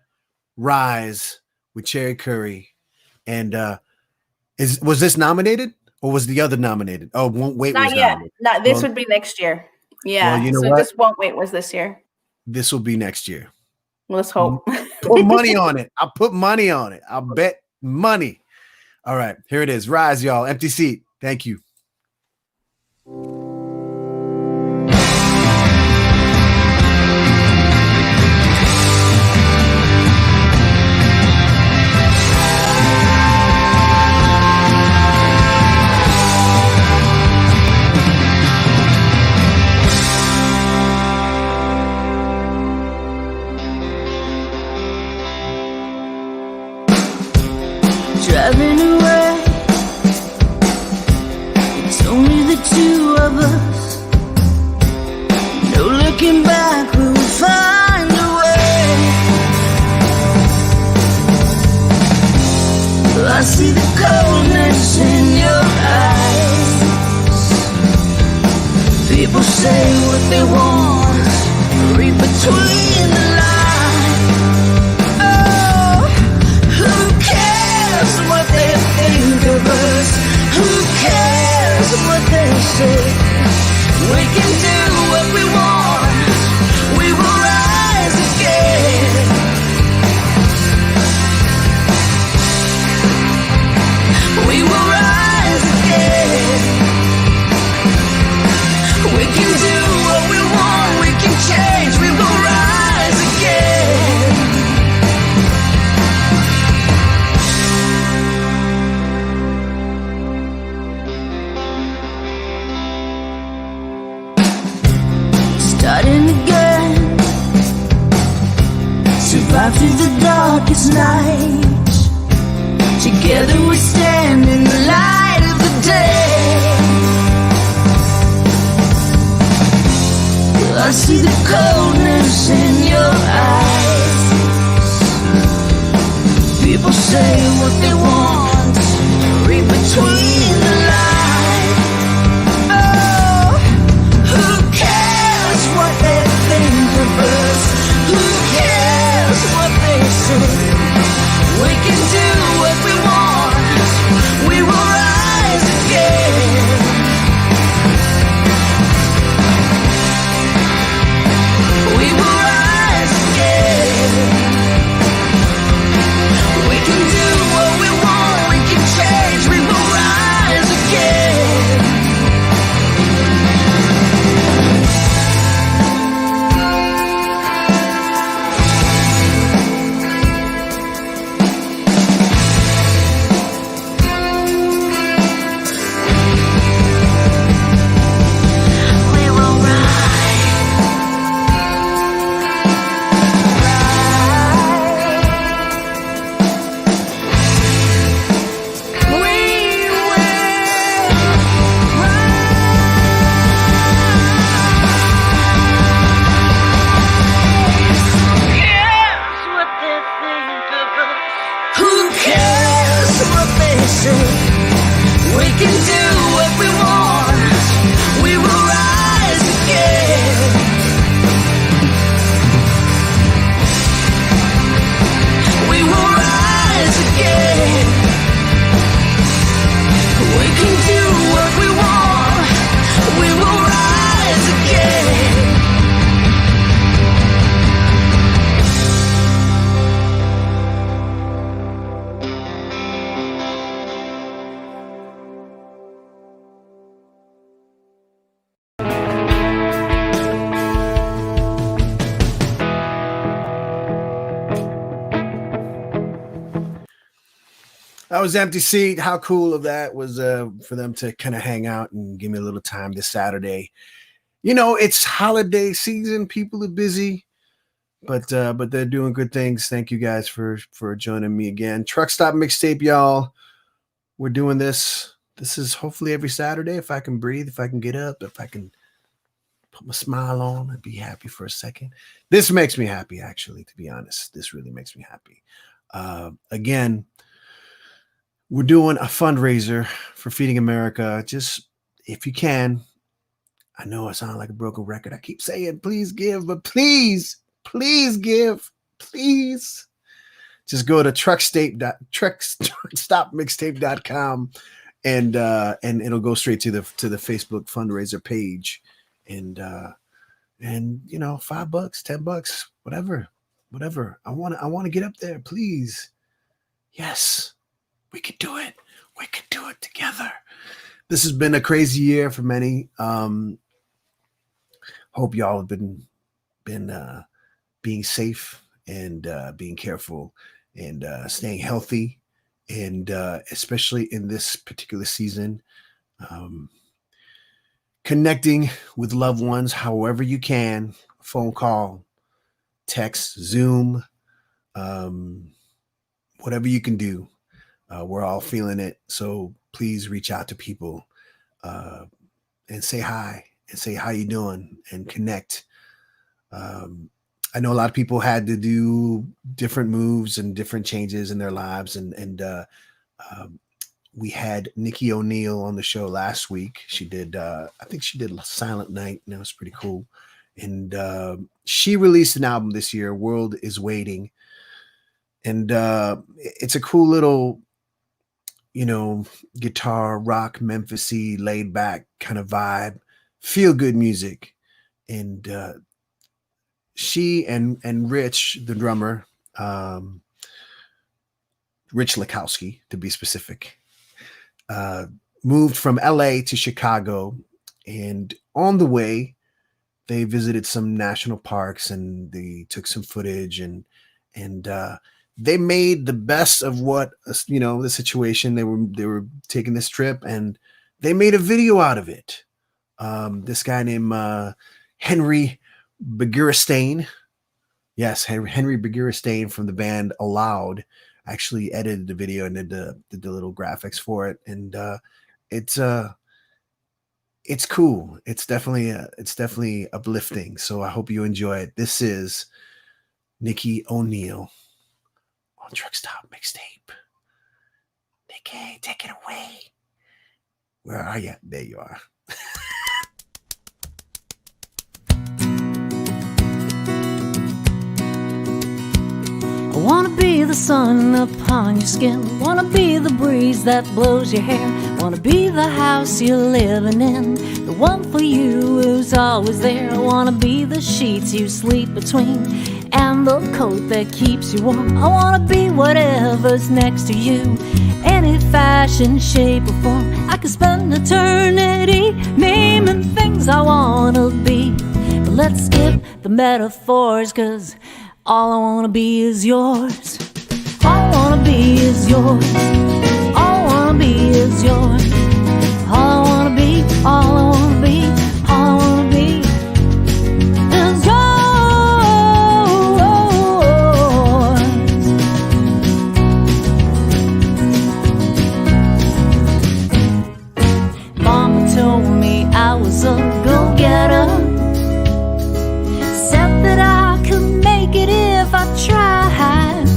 Rise with Cherry Curry. And was this nominated, or was the other nominated? Oh, Won't Wait was Not yet. nominated. This would be next year. Yeah. Well, you know so what? this Won't Wait was this year. This will be next year. Let's hope. Put money on it. I'll put money on it. I'll bet money. All right, here it is. Rise, y'all. Empty Seat. Thank you. Looking back, we'll find a way. I see the coldness in your eyes. People say what they want, read between the lines. Oh, who cares what they think of us? Who cares what they say? We can do what we want. We will rise again. We will rise again. We can do what we want. We can change. We will rise again. Starting again. Survive through the darkest night. Together we stand in the light of the day. I see the coldness in your eyes. People say what they want, read between the lines. Oh, who cares what they think of us? Who cares what they say? We can do what we want. We will rise again. We will rise again. We can do what we want. We can change. We will rise again. We will Who cares what they say? We can do what we want. We will rise again. We will rise again. We can do what we want. We will rise again. That was Empty Seat. How cool of that was for them to kind of hang out and give me a little time this Saturday. You know, it's holiday season. People are busy, but they're doing good things. Thank you guys for joining me again. Truck Stop Mixtape, y'all. We're doing this. This is hopefully every Saturday. If I can breathe, if I can get up, if I can put my smile on, I'd be happy for a second. This makes me happy, actually, to be honest. This really makes me happy. Again, we're doing a fundraiser for Feeding America. Just if you can, I know I sound like a broken record. I keep saying, please give, but please give, please. Just go to truckstopmixtape.com and it'll go straight to the Facebook fundraiser page. And you know, $5, $10, whatever. I want to get up there, please. Yes. We can do it. We can do it together. This has been a crazy year for many. Hope y'all have been being safe and being careful and staying healthy, and especially in this particular season, connecting with loved ones however you can. Phone call, text, Zoom, whatever you can do. We're all feeling it. So please reach out to people and say hi and say how you doing and connect. I know a lot of people had to do different moves and different changes in their lives, and um, we had Nikki O'Neill on the show last week. She did, I think she did Silent Night, and that was pretty cool. And she released an album this year, World is Waiting, and it's a cool little, guitar rock, Memphis-y, laid back kind of vibe, feel good music. And she and Rich, the drummer, um, Rich Lakowski to be specific, uh, moved from LA to Chicago. And on the way, they visited some national parks and they took some footage, and they made the best of what, the situation. They were taking this trip, and they made a video out of it. This guy named Henry Begirstein. Yes, Henry Begirstein from the band Aloud actually edited the video and did the little graphics for it, and it's it's cool. It's definitely uplifting. So I hope you enjoy it. This is Nikki O'Neill on Truck Stop Mixtape. Nikki, take it away. Where are you? There you are. I wanna be the sun upon your skin. Wanna be the breeze that blows your hair. Wanna be the house you're living in, the one for you who's always there. I wanna be the sheets you sleep between and the coat that keeps you warm. I wanna be whatever's next to you, any fashion, shape, or form. I could spend eternity naming things I wanna be. But let's skip the metaphors, 'cause all I wanna be is yours. All I wanna be is yours. All I wanna be is yours. All I wanna be, all I wanna be, all I wanna be is yours. Mama told me I was a go-getter, said that I could make it if I tried.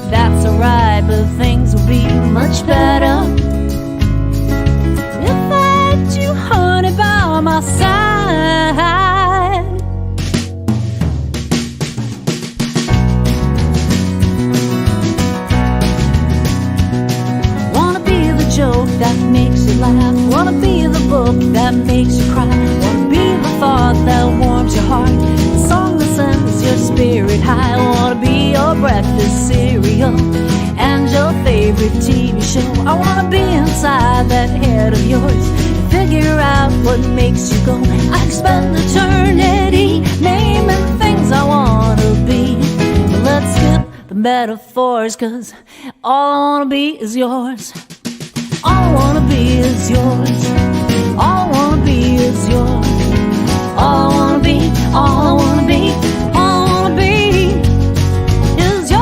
That's alright, but things will be much better if I had you, honey, by my side. Wanna be the joke that makes you laugh. Wanna be the book that makes you cry. Wanna be the thought that warms your heart, the song that sends your spirit high. I wanna be your breakfast cereal and your favorite TV show. I wanna be inside that head of yours, figure out what makes you go. I can spend eternity naming things I wanna be. But let's skip the metaphors, 'cause all I wanna be is yours. All I wanna be is yours. All I wanna be is yours. All I wanna be, all I wanna be, all I wanna be is yours.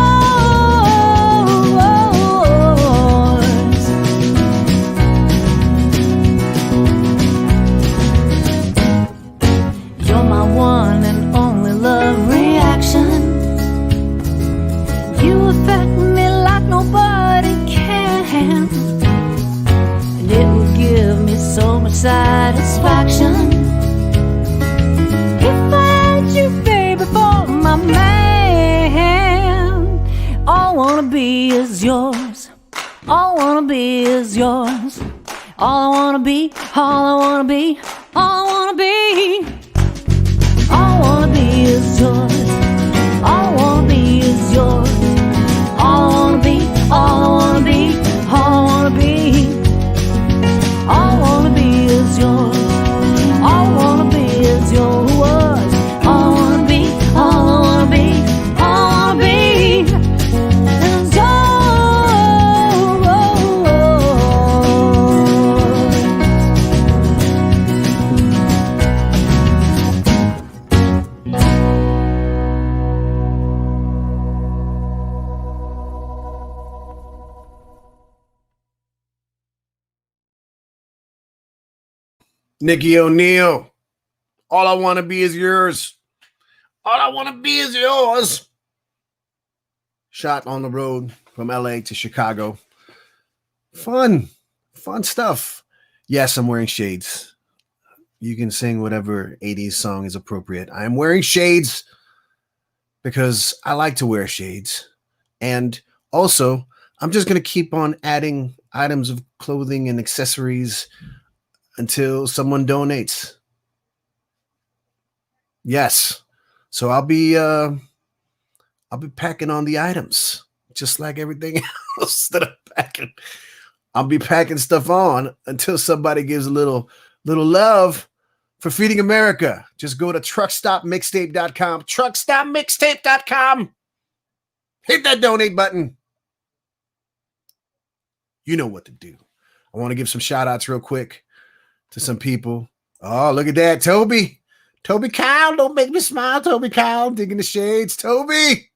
You're my one and only love reaction. You affect me like nobody can, and it will give me so much satisfaction if I had you, baby, for my man. All I wanna be is yours. All I wanna be is yours. All I wanna be, all I wanna be, all I wanna be. All I wanna be is yours. All I wanna be is yours. All I wanna be, all I wanna be, all I wanna be. All I wanna be is yours. All I wanna be is yours. All I wanna be, all I wanna be, all I wanna be is Nikki O'Neill, all I want to be is yours. All I want to be is yours. Shot on the road from LA to Chicago. Fun stuff. Yes, I'm wearing shades. You can sing whatever 80s song is appropriate. I'm wearing shades because I like to wear shades. And also, I'm just going to keep on adding items of clothing and accessories until someone donates. Yes. So I'll be packing on the items just like everything else that I'm packing. I'll be packing stuff on until somebody gives a little love for Feeding America. Just go to truckstopmixtape.com, truckstopmixtape.com. Hit that donate button. You know what to do. I want to give some shout outs real quick to some people. Oh, look at that. Toby Kyle, don't make me smile. Toby Kyle, digging the shades. Toby,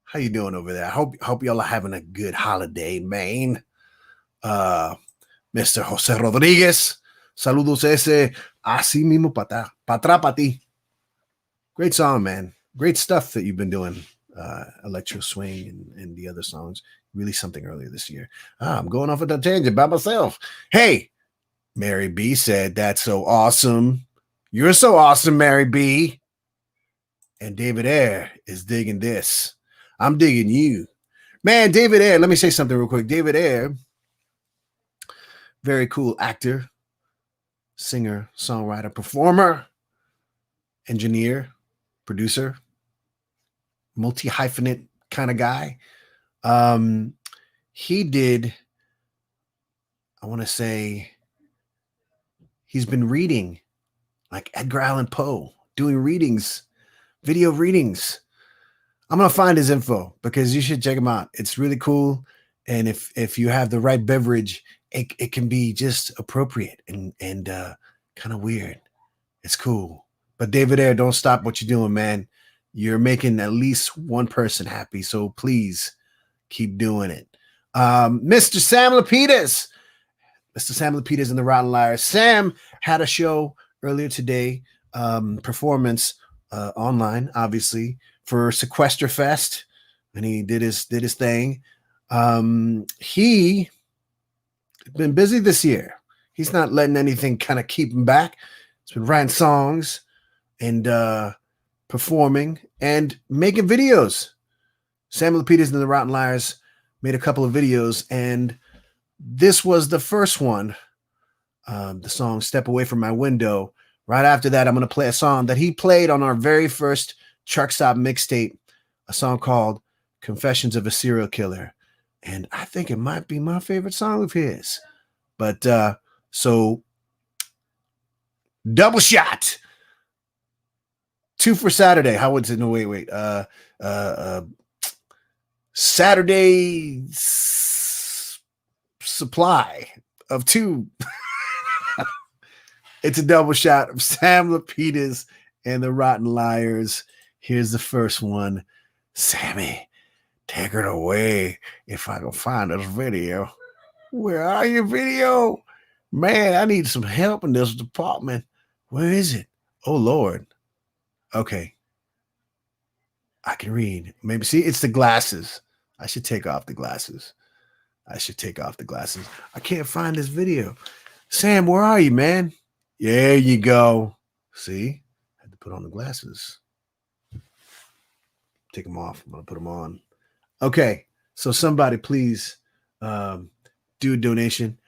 how you doing over there? I hope y'all are having a good holiday, man. Mr. Jose Rodriguez, saludos ese, así mismo para atrás para ti. Great song, man. Great stuff that you've been doing. Electro Swing and the other songs. Really something earlier this year. I'm going off at a tangent by myself. Hey, Mary B said, that's so awesome. You're so awesome, Mary B. And David Ayer is digging this. I'm digging you. Man, David Ayer, let me say something real quick. David Ayer, very cool actor, singer, songwriter, performer, engineer, producer, multi-hyphenate kind of guy. He did, I want to say, he's been reading like Edgar Allan Poe, doing readings, video readings. I'm going to find his info because you should check him out. It's really cool. And if you have the right beverage, it can be just appropriate and kind of weird. It's cool. But David Ayer, don't stop what you're doing, man. You're making at least one person happy. So please keep doing it. Mr. Sam Lapidus. Mr. Sam Lapidus and the Rotten Liars. Sam had a show earlier today, performance online, obviously, for Sequester Fest. And he did his thing. He been busy this year. He's not letting anything kind of keep him back. He's been writing songs and performing and making videos. Sam Lapidus and the Rotten Liars made a couple of videos, and this was the first one, the song Step Away From My Window. Right after that, I'm going to play a song that he played on our very first Truck Stop Mixtape, a song called Confessions of a Serial Killer. And I think it might be my favorite song of his. But so double shot. 2 for Saturday. How was it? No, wait. Saturday supply of 2. It's a double shot of Sam Lapidus and the Rotten Liars. Here's the first one. Sammy, take it away if I can find this video. Where are you, video? Man, I need some help in this department. Where is it? Oh, Lord. Okay. I can read. Maybe, see, it's the glasses. I should take off the glasses. I can't find this video. Sam, where are you, man? There you go. See? I had to put on the glasses. Take them off. I'm going to put them on. Okay. So somebody please do a donation.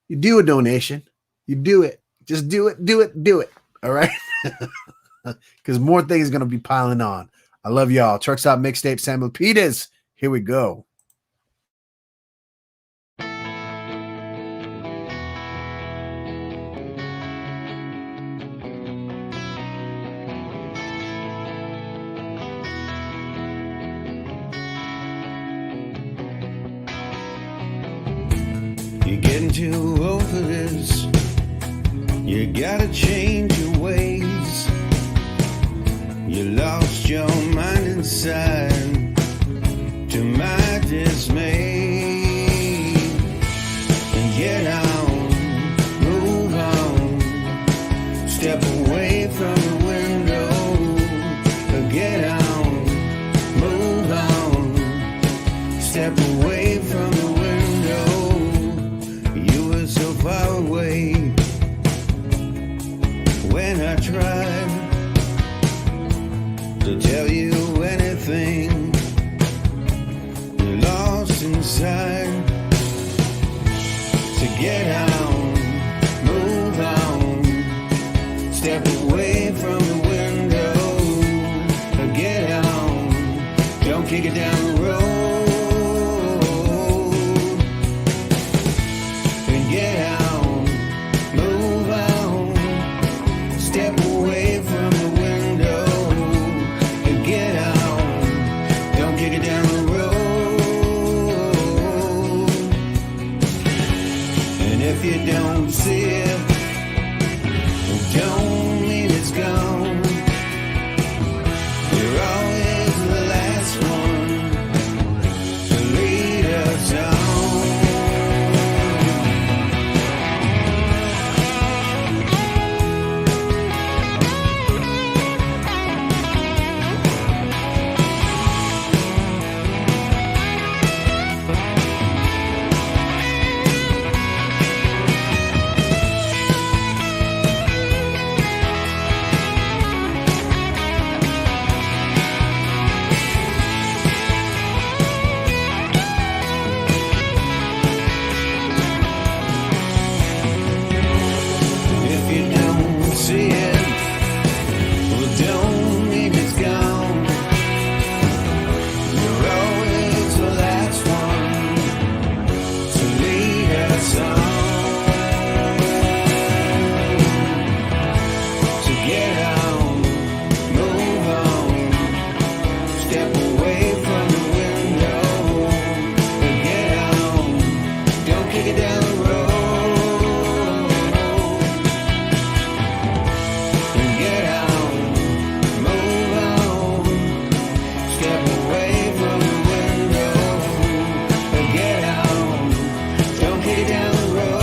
You do a donation. You do it. Just do it. All right? Because more things are going to be piling on. I love y'all. Truck Stop Mixtape, Sam Lapidus. Here we go. You're getting too old for this. You gotta change your ways. You lost your mind inside, to my dismay. And get on, move on, step away from the window. to tell you anything. You're lost inside. So get out, move on, step away from the window. Get out, don't kick it down the road. And get out, move on, step away from the window. And get out, don't kick it down the road. And if you don't see it, don't mean it's gone. You're always the last one to lead us on. If you don't see it, well, don't mean it's gone. You're always the last one to lead us on. So get out, move on, step away from the window. Get out, don't kick it down the road. And get out, move on, step away from the window. And get out, don't kick it down the road.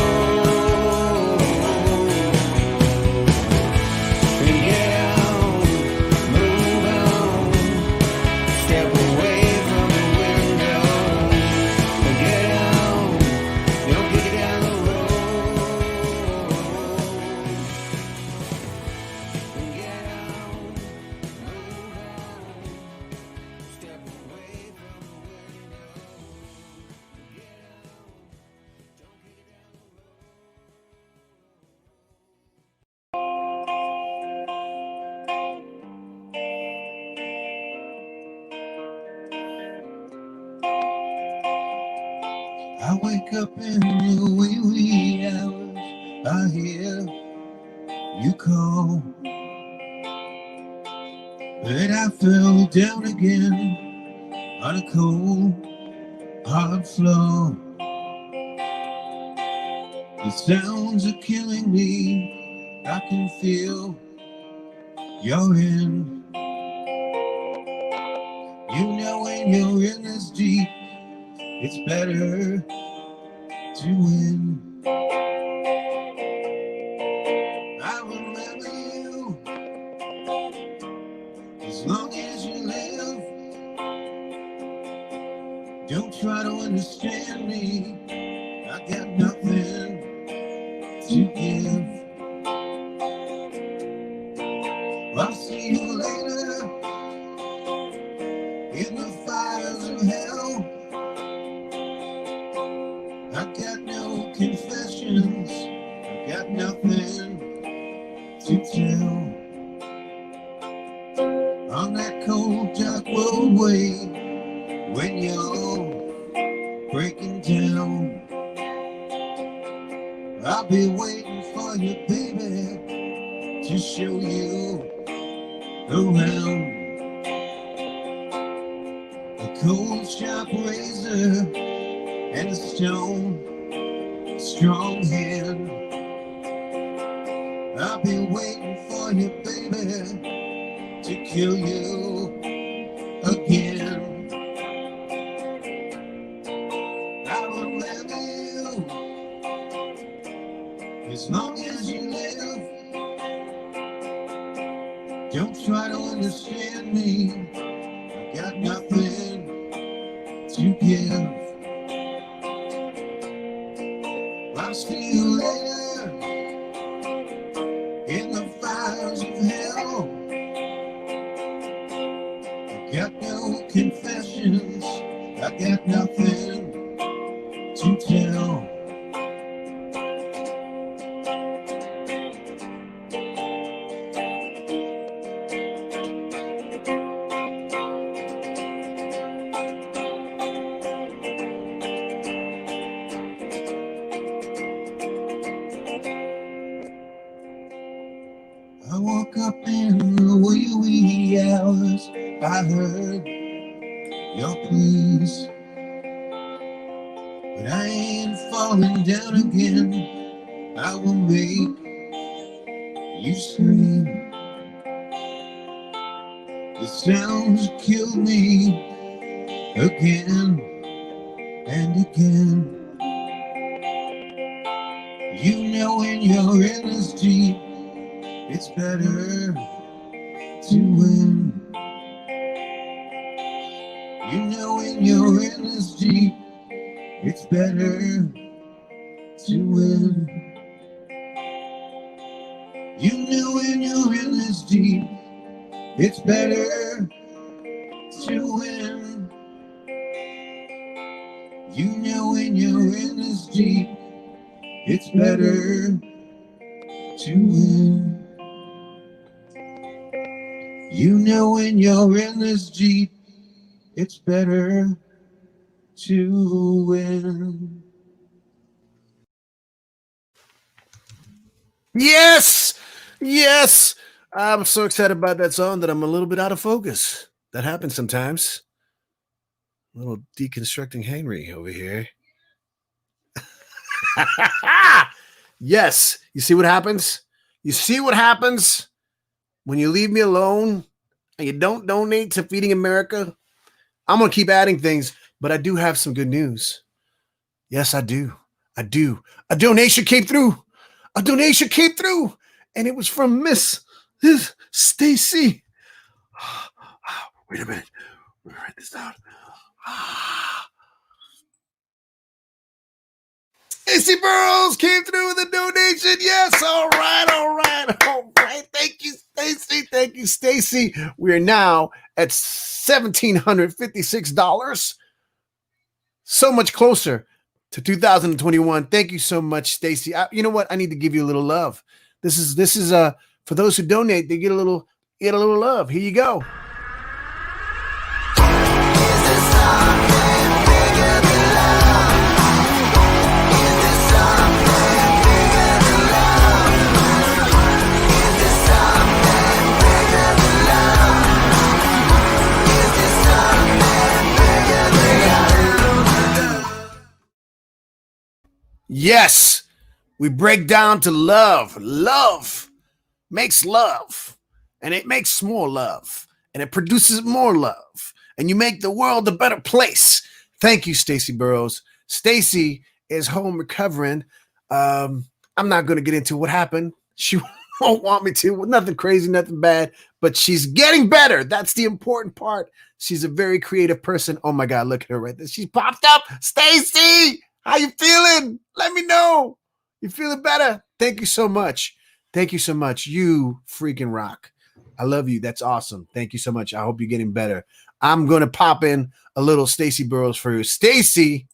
And get out, move on, step away from the window. And get out, don't kick it down the road. And get out, move on, step away from the window. And get out, don't kick it down the road. I wake up in the wee wee hours. I hear you call, but I fell down again on a cold, hard floor. The sounds are killing me. I can feel you're in. You know when you're in this deep, it's better to win. I remember you as long as you live. Don't try to understand me. I got nothing to give. I'll see you later in the fires of hell. I got no confessions, I got nothing to tell. On that cold dark roadway, when you're breaking down, I'll be waiting for you, baby, to show you around. A cold sharp razor and a strong hand. I'll be waiting for you, baby, to kill you again. I remember you as long as you live. Don't try to understand me. I got nothing to give. I'll see you later in the fires of hell. Got no confessions, I got nothing to tell. I woke up in the wee wee hours. I heard your pleas, but I ain't falling down again. I will make you scream. The sounds kill me again and again. You know when you're in this deep, it's better to win. You know when you're in this deep, it's better to win. You know when you're in this deep, it's better to win. You know when you're in this deep, it's better to win. You know when you're in this deep, it's better to win. Yes, yes. I'm so excited about that song that I'm a little bit out of focus. That happens sometimes. A little deconstructing Henry over here. Yes. You see what happens? You see what happens when you leave me alone and you don't donate to Feeding America? I'm going to keep adding things, but I do have some good news. Yes, I do. I do. A donation came through. A donation came through, and it was from Miss Stacy. Wait a minute. Let me write this down. Stacy Burrows came through with a donation. Yes, all right, all right, all right. Thank you, Stacy. Thank you, Stacy. We are now at $1,756. So much closer to 2021. Thank you so much, Stacy. You know what? I need to give you a little love. This is for those who donate, they get a little love. Here you go. Yes, we break down to love. Love makes love, and it makes more love, and it produces more love, and you make the world a better place. Thank you, Stacy Burrows. Stacy is home recovering. I'm not going to get into what happened. She won't want me to. Nothing crazy, nothing bad, but she's getting better. That's the important part. She's a very creative person. Oh my God, look at her right there. She's popped up. Stacy, how you feeling? Let me know. You feeling better? Thank you so much. Thank you so much. You freaking rock. I love you. That's awesome. Thank you so much. I hope you're getting better. I'm going to pop in a little Stacy Burrows for you. Stacy.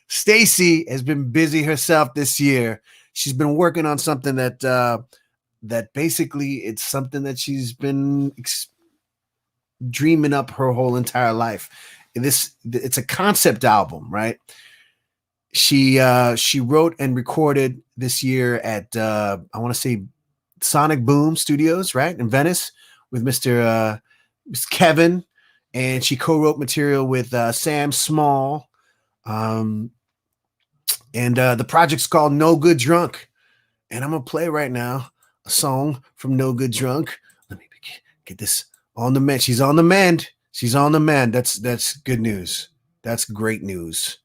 Stacy has been busy herself this year. She's been working on something that basically it's something that she's been dreaming up her whole entire life. It's a concept album, right? She wrote and recorded this year at I want to say Sonic Boom Studios, right, in Venice, with Mr. Kevin, and she co-wrote material with Sam Small, and the project's called No Good Drunk, and I'm gonna play right now a song from No Good Drunk. Let me get this on the mend. She's on the mend. She's on the mend. That's good news. That's great news.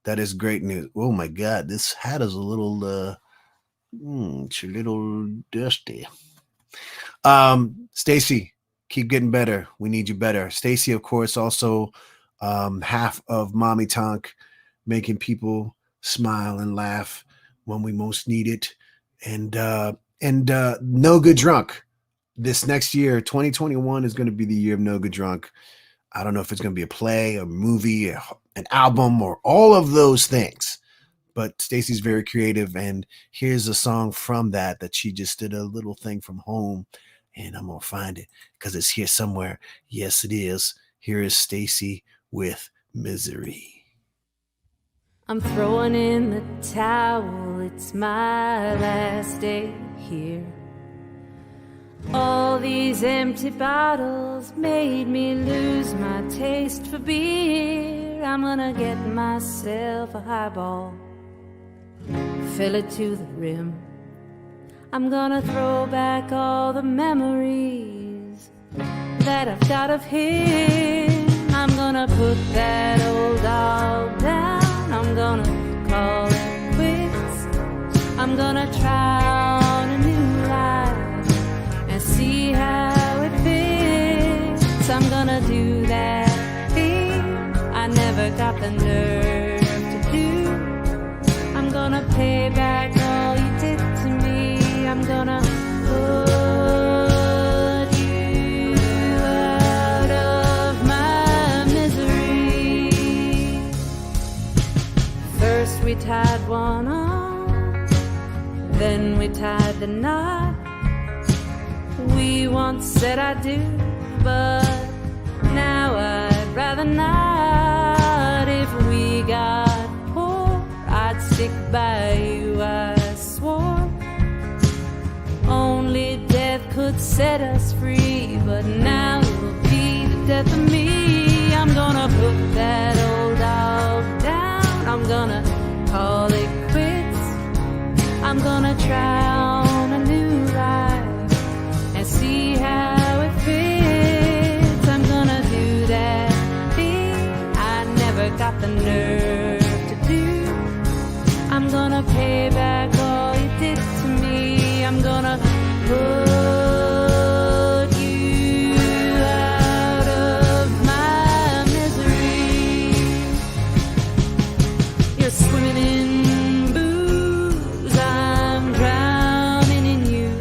That is great news. Oh my God, this hat is a little it's a little dusty. Stacy, keep getting better. We need you better. Stacy, of course, also half of Mommy Tonk, making people smile and laugh when we most need it. And No Good Drunk. this next year, 2021, is going to be the year of No Good Drunk. I don't know if it's going to be a play, a movie, an album, or all of those things. But Stacy's very creative, and here's a song from that she just did a little thing from home, and I'm going to find it because it's here somewhere. Yes, it is. Here is Stacy with Misery. I'm throwing in the towel, it's my last day here. All these empty bottles made me lose my taste for beer. I'm gonna get myself a highball, fill it to the rim. I'm gonna throw back all the memories that I've got of him. I'm gonna put that old dog down. I'm gonna call it quits. I'm gonna try on a new life and see how it fits. I'm gonna do that thing I never got the nerve to do. I'm gonna pay back all you did to me. I'm gonna put you out of my misery. First we tied one on, then we tied the knot. We once said I do, but now I'd rather not. If we got poor, I'd stick by you, I swore. Only death could set us free, but now it'll be the death of me. I'm gonna put that old dog down. I'm gonna call it quits. I'm gonna try on a new life and see how it fits. I'm gonna do that thing I never got the nerve to do. I'm gonna pay back all you did to me. I'm gonna put you out of my misery. You're swimming in booze, I'm drowning in you.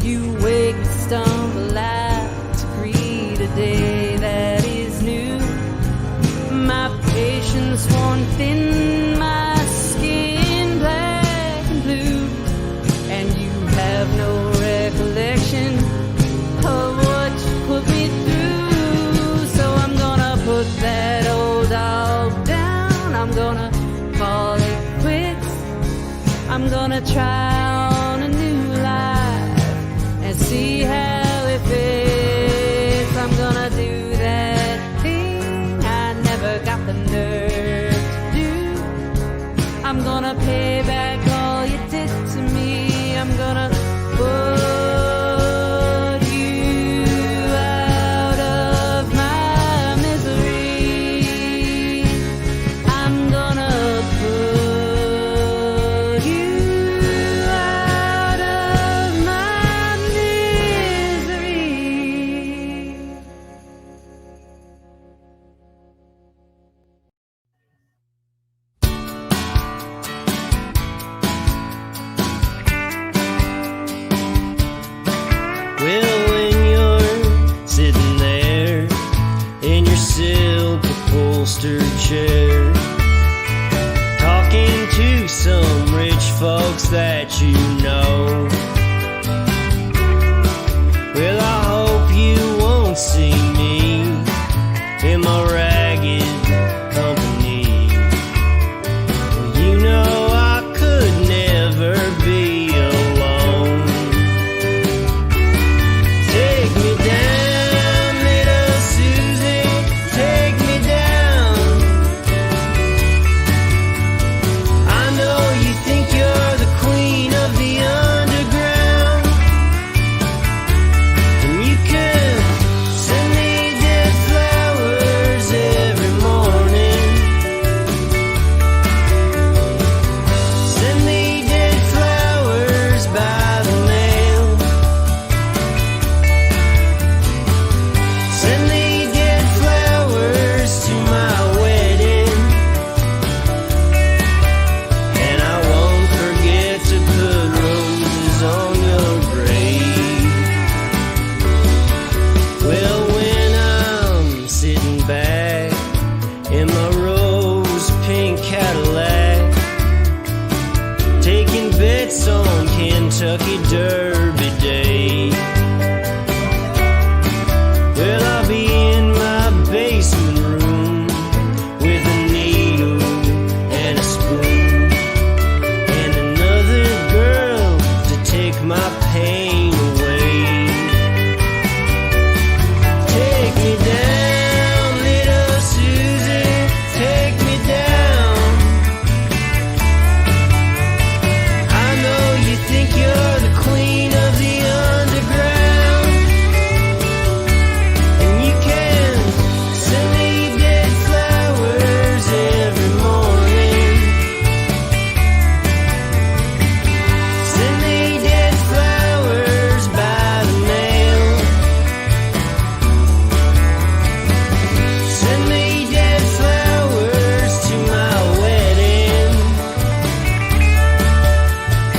You wake and stumble out to greet a day that is new. My patience worn thin, my skin black and blue, and you have no recollection of what you put me through. So I'm gonna put that old dog down. I'm gonna call it quits. I'm gonna try on a new life and see how it fits. I'm gonna do that thing I never got the nerve to do. I'm gonna pay back all you did to me. I'm gonna put you out of my misery. I'm gonna put you out of my misery. Well, when you're sitting there in your silk upholstered chair, talking to some rich folks that you know, well, I hope you won't see me in my ragged company. Well, you know I could never be alone. Take me down, little Susie, take me down. I know you think you're the queen of the Kentucky Derby Day. Well, I'll be in my basement room with a needle and a spoon and another girl to take my pain away. Take me down, little Susie, take me down. I know you think you're the queen of the underground, and you can send me dead flowers every morning. Send me dead flowers by the mail. Send me dead flowers to my wedding,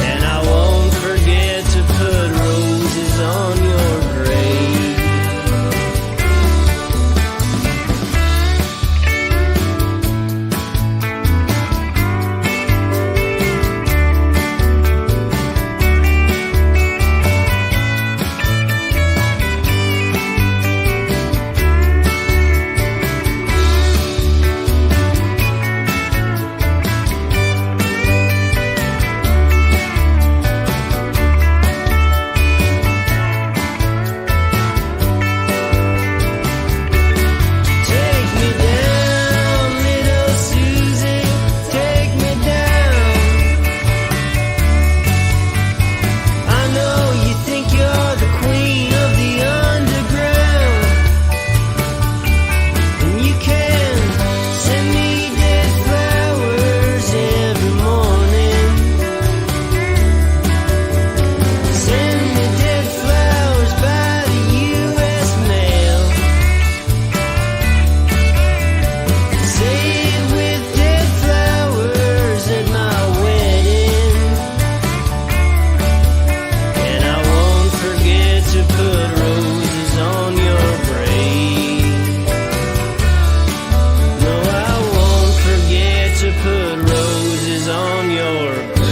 and I won't forget to put roses on your grave. Take me down, little Susie, take me down. I know you think you're the queen of the underground, and you can send me dead flowers every morning. Send me dead flowers by the U.S. mail. Say it with dead flowers at my wedding, and I won't forget to put roses on your grave. No, I won't forget to put roses on your grave.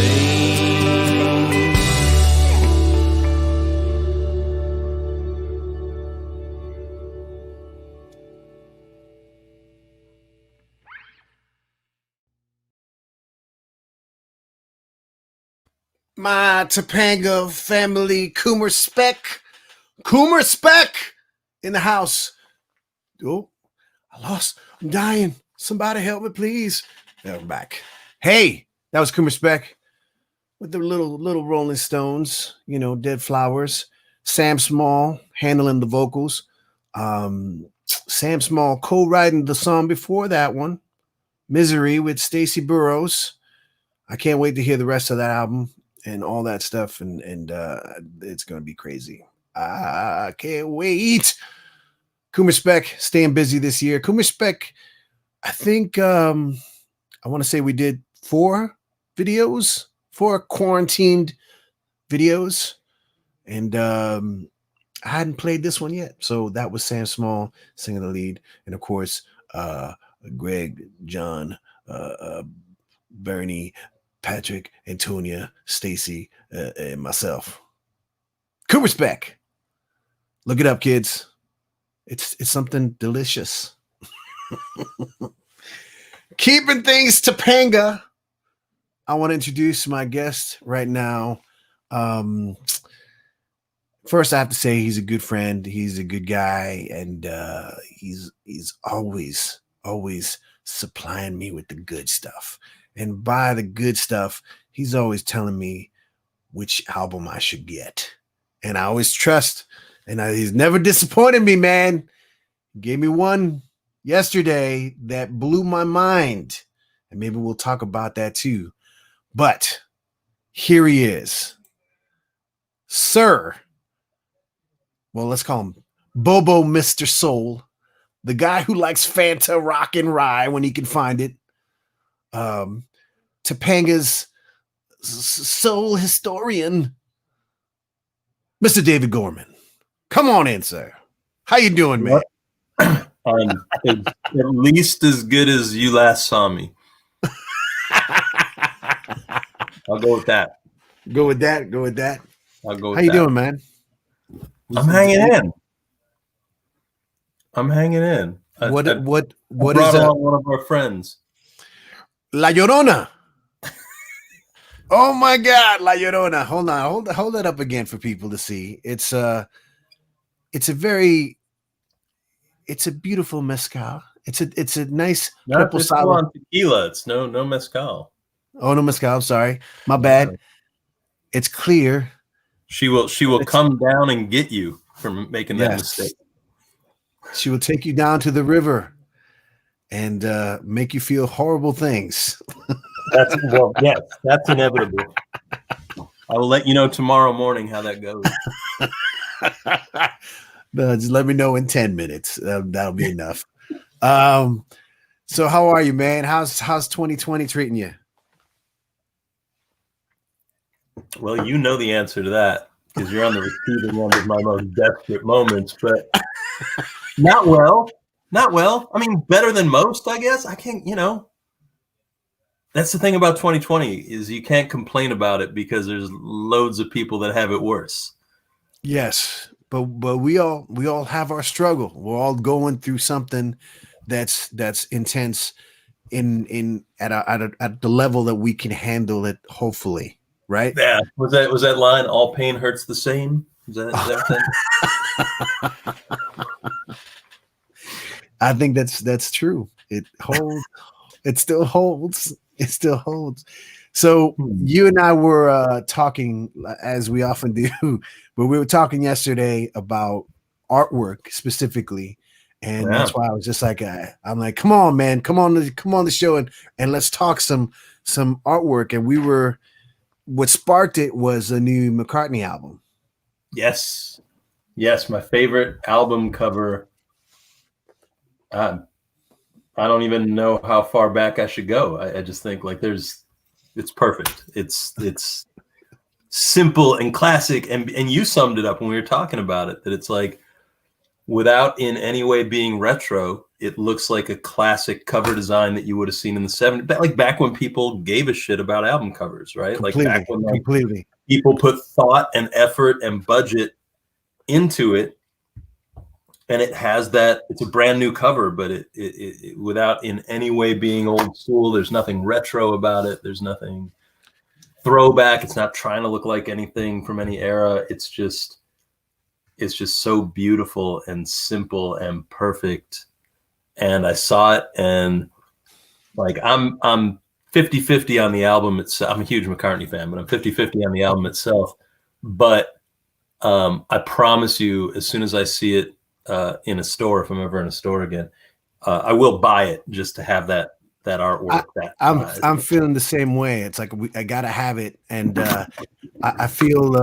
My Topanga family, Coomer Speck in the house. Oh, I'm dying. Somebody help me, please. Now we're back. Hey, that was Coomer Speck with the little Rolling Stones, Dead Flowers. Sam Small handling the vocals. Sam Small co-writing the song before that one, Misery, with Stacey Burrows. I can't wait to hear the rest of that album and all that stuff, and it's gonna be crazy. I can't wait. Coomer Speck staying busy this year. Coomer Speck, I think I want to say we did 4 quarantined videos, and I hadn't played this one yet. So that was Sam Small singing the lead, and of course Greg, John, Bernie, Patrick, Antonia, Stacy, and myself. Coomer Speck. Look it up, kids. It's something delicious. Keeping things Topanga. I want to introduce my guest right now. First, I have to say he's a good friend. He's a good guy, and he's always supplying me with the good stuff. And by the good stuff, he's always telling me which album I should get. And I always trust. And he's never disappointed me, man. He gave me one yesterday that blew my mind. And maybe we'll talk about that too. But here he is. Sir. Well, let's call him Bobo Mr. Soul. The guy who likes Fanta, rock, and rye when he can find it. Topanga's soul historian, Mr. David Gorman. Come on in, sir. How you doing, man? At least as good as you last saw me. I'll go with that. Go with that. Go with that. I'll go with How you that. doing, man? I'm hanging in. I'm hanging in. What I is brought along one of our friends. La Llorona? Oh my God, La Llorona! Hold on, hold that up again for people to see. It's a beautiful mezcal. It's a nice purple It's sour. on tequila. It's no mezcal. Oh no, mezcal. Sorry, my bad. It's clear. She will come down and get you for making that Yes. mistake. She will take you down to the river and make you feel horrible things. That's inevitable. I will let you know tomorrow morning how that goes. Just let me know in 10 minutes. That'll be enough. So how are you, man? How's 2020 treating you? Well, you know the answer to that because you're on the receiving end of my most desperate moments, but not well. Not well. I mean, better than most, I guess. I can't, that's the thing about 2020 is you can't complain about it because there's loads of people that have it worse. Yes, but we all have our struggle. We're all going through something that's intense at the level that we can handle it, hopefully. Right? Yeah. Was that line? All pain hurts the same. Is that I think that's true. It holds. It still holds. It still holds. So you and I were talking, as we often do, but we were talking yesterday about artwork specifically, and that's why I was just like, I'm like, come on, man, come on the show and let's talk some artwork. And what sparked it was a new McCartney album. Yes, my favorite album cover. I don't even know how far back I should go. I just think like it's perfect. It's simple and classic. And you summed it up when we were talking about it, that it's like, without in any way being retro, it looks like a classic cover design that you would have seen in the 70s, like back when people gave a shit about album covers, right? Completely, like back when completely. People put thought and effort and budget into it. And it has that, it's a brand new cover, but it without in any way being old school. There's nothing retro about it. There's nothing throwback. It's not trying to look like anything from any era. It's just so beautiful and simple and perfect. And I saw it, and like I'm 50-50 on the album itself. I'm a huge McCartney fan, but I'm 50-50 on the album itself. But I promise you, as soon as I see it in a store, if I'm ever in a store again, I will buy it just to have that artwork. I'm feeling the same way. It's like I gotta have it, and I feel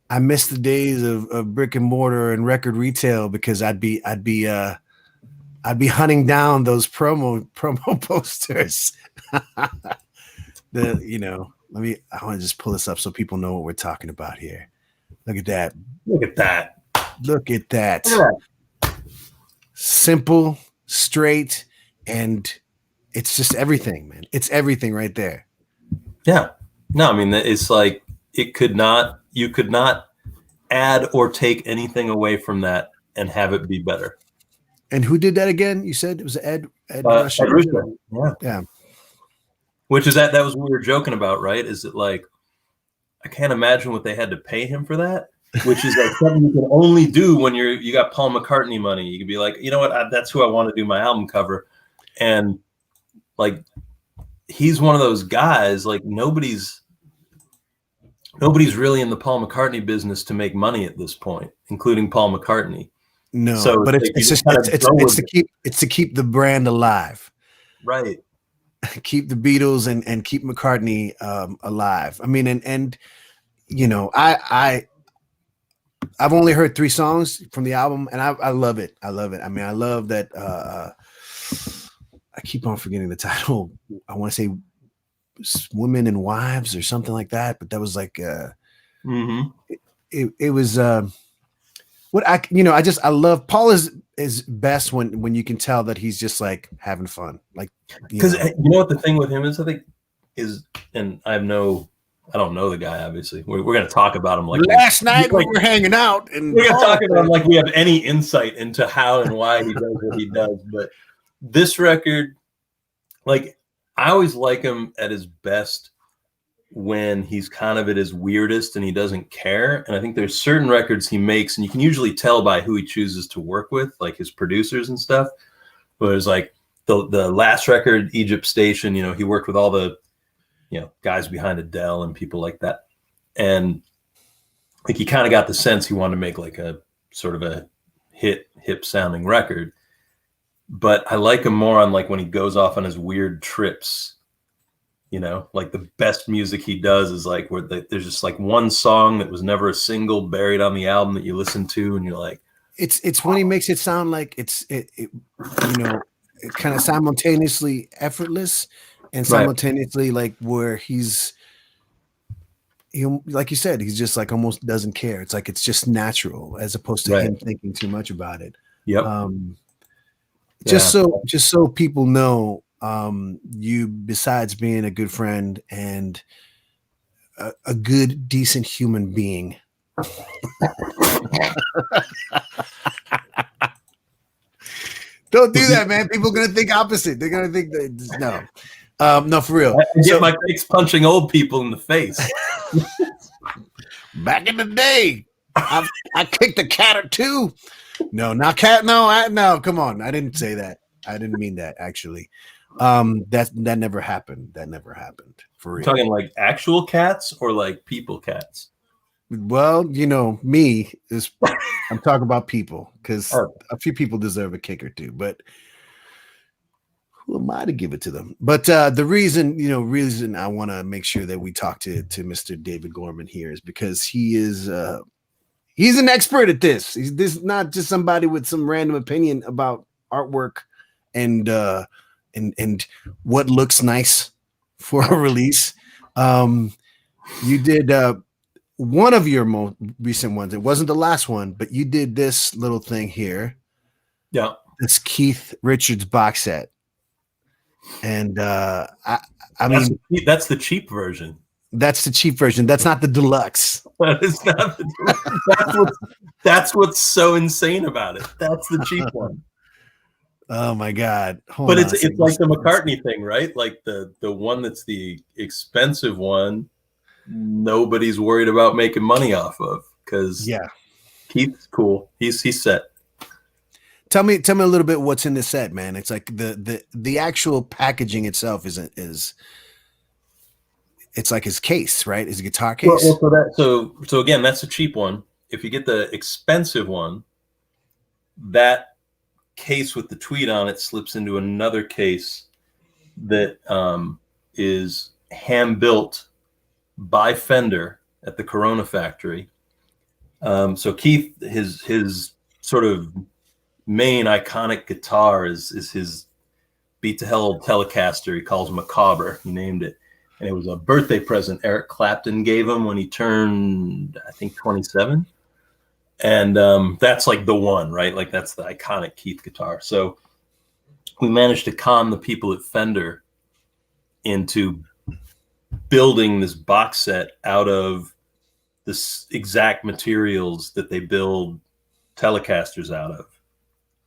I miss the days of brick and mortar and record retail, because I'd be hunting down those promo posters. I want to just pull this up so people know what we're talking about here. Look at that. Look at that. Look at that. Simple, straight, and it's just everything, man. It's everything right there. Yeah. No, I mean, it's like you could not add or take anything away from that and have it be better. And who did that again? You said it was Ed Ruscha. Yeah. Which is that was what we were joking about, right? Is it like, I can't imagine what they had to pay him for that. Which is like something you can only do when you got Paul McCartney money. You could be like, you know what, that's who I want to do my album cover. And like, he's one of those guys, like nobody's really in the Paul McCartney business to make money at this point, including Paul McCartney. No, so but it's to keep the brand alive. Right. Keep the Beatles and keep McCartney alive. I mean, and I've only heard 3 songs from the album, and I love it. I love it. I mean, I love that. I keep on forgetting the title. I want to say Women and Wives or something like that, but that was like it was what I love. Paul is best when you can tell that he's just like having fun, like, because you know what the thing with him is, I think, and I have no I don't know the guy. Obviously, we're going to talk about him like Last night we were hanging out, and we're going to talk about him like we have any insight into how and why he does what he does. But this record, like, I always like him at his best when he's kind of at his weirdest and he doesn't care. And I think there's certain records he makes, and you can usually tell by who he chooses to work with, like his producers and stuff. But it's like the last record, Egypt Station, you know, he worked with all the, you know, guys behind Adele and people like that. And like he kind of got the sense he wanted to make like a sort of a hip sounding record. But I like him more on like when he goes off on his weird trips. You know, like the best music he does is like where there's just like one song that was never a single buried on the album that you listen to, and you're like, it's when he makes it sound like it you know, it kind of simultaneously effortless and simultaneously like where he, like you said, he's just like almost doesn't care. It's like it's just natural as opposed to him thinking too much about it. Yep. Just so people know, you, besides being a good friend and a good, decent human being. Don't do that, man. People are gonna think opposite. They're gonna think that no, for real. I get my kicks punching old people in the face. Back in the day, I kicked a cat or two. No, not cat. No, come on. I didn't say that. I didn't mean that, actually. That never happened. That never happened, for real. You're talking like actual cats or like people cats? Well, you know, I'm talking about people, because a few people deserve a kick or two, but who am I to give it to them? But the reason I want to make sure that we talk to Mr. David Gorman here is because he is he's an expert at this. This is not just somebody with some random opinion about artwork and what looks nice for a release. You did one of your most recent ones. It wasn't the last one, but you did this little thing here. Yeah. This Keith Richards box set. And I mean, that's the cheap version. That's the cheap version. That's not the deluxe. That is not that's what's so insane about it. That's the cheap one. Oh my God. But it's like the McCartney thing, right? Like the one that's the expensive one, nobody's worried about making money off of, because Keith's cool. He's set. Tell me a little bit what's in the set, man. It's like the actual packaging itself is it's like his case, right? His guitar case. So again, that's a cheap one. If you get the expensive one, that case with the tweed on it slips into another case that is hand built by Fender at the Corona factory. So Keith, his sort of main iconic guitar is his Beat to Hell Telecaster. He calls Macabre. He named it. And it was a birthday present Eric Clapton gave him when he turned, I think, 27. And that's like the one, right? Like that's the iconic Keith guitar. So we managed to con the people at Fender into building this box set out of this exact materials that they build Telecasters out of,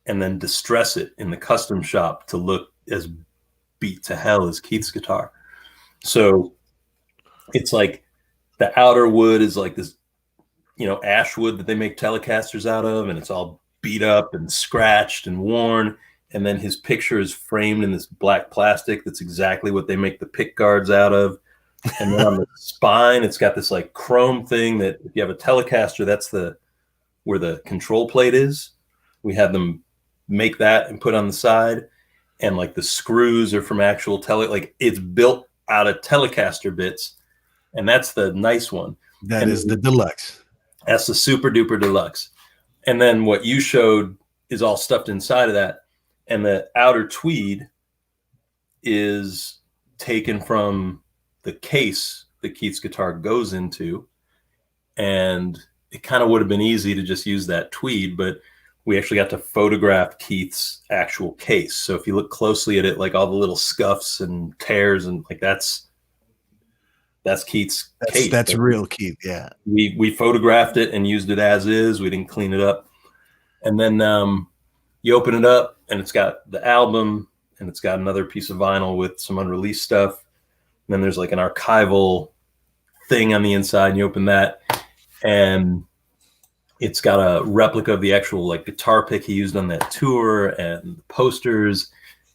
and then distress it in the custom shop to look as beat to hell as Keith's guitar. So it's like the outer wood is like this, ash wood that they make Telecasters out of, and it's all beat up and scratched and worn. And then his picture is framed in this black plastic that's exactly what they make the pick guards out of. And then on the spine, it's got this like chrome thing that if you have a Telecaster, that's where the control plate is. We had them make that and put on the side. And like the screws are from actual like it's built out of Telecaster bits. And that's the nice one. That is the deluxe. That's the super duper deluxe. And then what you showed is all stuffed inside of that. And the outer tweed is taken from the case that Keith's guitar goes into. And it kind of would have been easy to just use that tweed, but we actually got to photograph Keith's actual case. So if you look closely at it, like all the little scuffs and tears and like that's that's Keith's That's case. that's real Keith. Yeah. We photographed it and used it as is. We didn't clean it up. And then you open it up and it's got the album and it's got another piece of vinyl with some unreleased stuff. And then there's like an archival thing on the inside, and you open that and it's got a replica of the actual like guitar pick he used on that tour, and posters,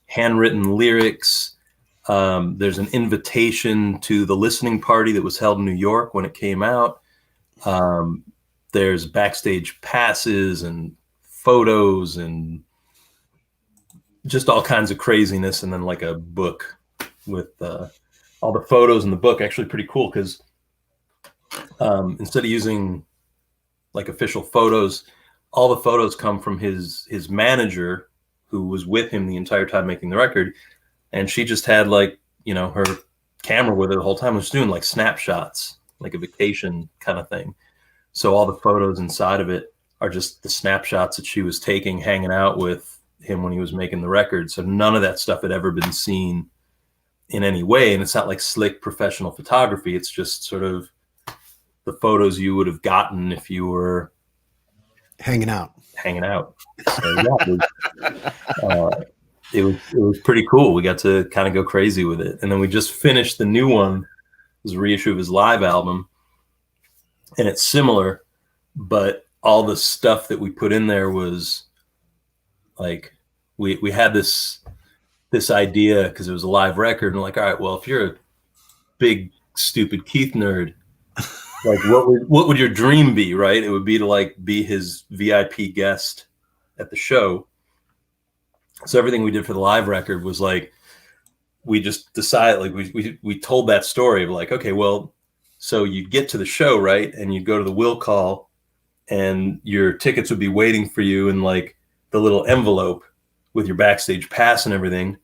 handwritten lyrics. There's an invitation to the listening party that was held in New York when it came out. There's backstage passes and photos and just all kinds of craziness. And then like a book with all the photos in the book. Actually pretty cool because instead of using like official photos, all the photos come from his manager, who was with him the entire time making the record. And she just had like, you know, her camera with her the whole time, was doing like snapshots, like a vacation kind of thing. So all the photos inside of it are just the snapshots that she was taking, hanging out with him when he was making the record. So none of that stuff had ever been seen in any way. And it's not like slick professional photography. It's just sort of the photos you would have gotten if you were hanging out. So, yeah, it was pretty cool. We got to kind of go crazy with it. And then we just finished the new one. It was a reissue of his live album. And it's similar, but all the stuff that we put in there was like, we had this idea because it was a live record, and like, all right, well, if you're a big stupid Keith nerd, like what would your dream be, right? It would be to like be his VIP guest at the show. So everything we did for the live record was like, we just decided, like we told that story of like, okay, well, so you'd get to the show, right? And you'd go to the will call and your tickets would be waiting for you in like the little envelope with your backstage pass and everything.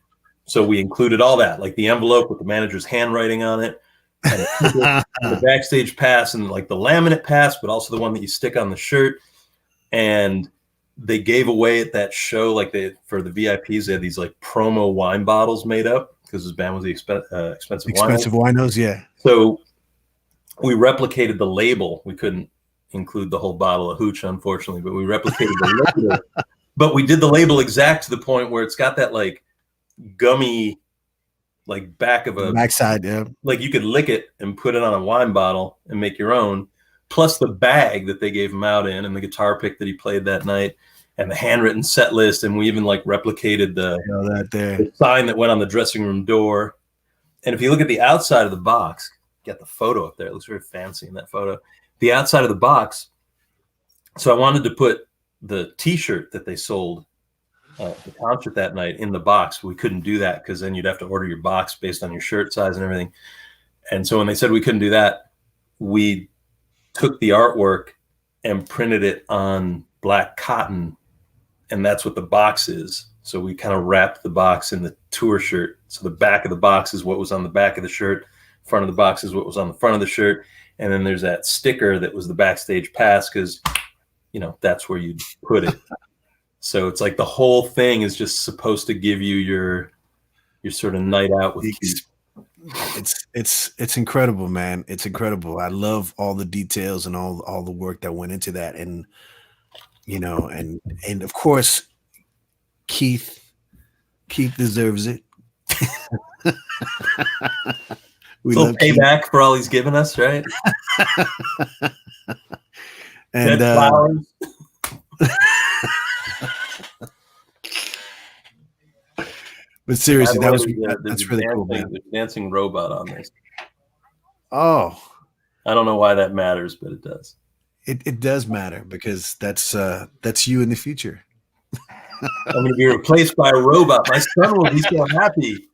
So we included all that, like the envelope with the manager's handwriting on it, and the backstage pass, and like the laminate pass, but also the one that you stick on the shirt. And they gave away at that show, like for the VIPs, they had these like promo wine bottles made up because his band was the expensive winos. Yeah. So we replicated the label. We couldn't include the whole bottle of hooch, unfortunately, but we replicated the label. But we did the label exact to the point where it's got that like gummy, like back of a backside, yeah. Like you could lick it and put it on a wine bottle and make your own. Plus the bag that they gave him out in, and the guitar pick that he played that night, and the handwritten set list. And we even like replicated the sign that went on the dressing room door. And if you look at the outside of the box, get the photo up there. It looks very fancy in that photo. The outside of the box. So I wanted to put the t-shirt that they sold at the concert that night in the box. We couldn't do that because then you'd have to order your box based on your shirt size and everything. And so when they said we couldn't do that, we took the artwork and printed it on black cotton, and that's what the box is. So we kind of wrapped the box in the tour shirt. So the back of the box is what was on the back of the shirt, front of the box is what was on the front of the shirt, and then there's that sticker that was the backstage pass, because you know that's where you put it. So it's like the whole thing is just supposed to give you your sort of night out with Keith. It's incredible, man. It's incredible. I love all the details and all the work that went into that. And you know, and of course Keith deserves it. We love payback for all he's given us, right? And flowers. But seriously, that's really cool, man. There's a dancing robot on this. Oh, I don't know why that matters, but it does. It does matter because that's you in the future. I'm going to be replaced by a robot. My son will be so happy.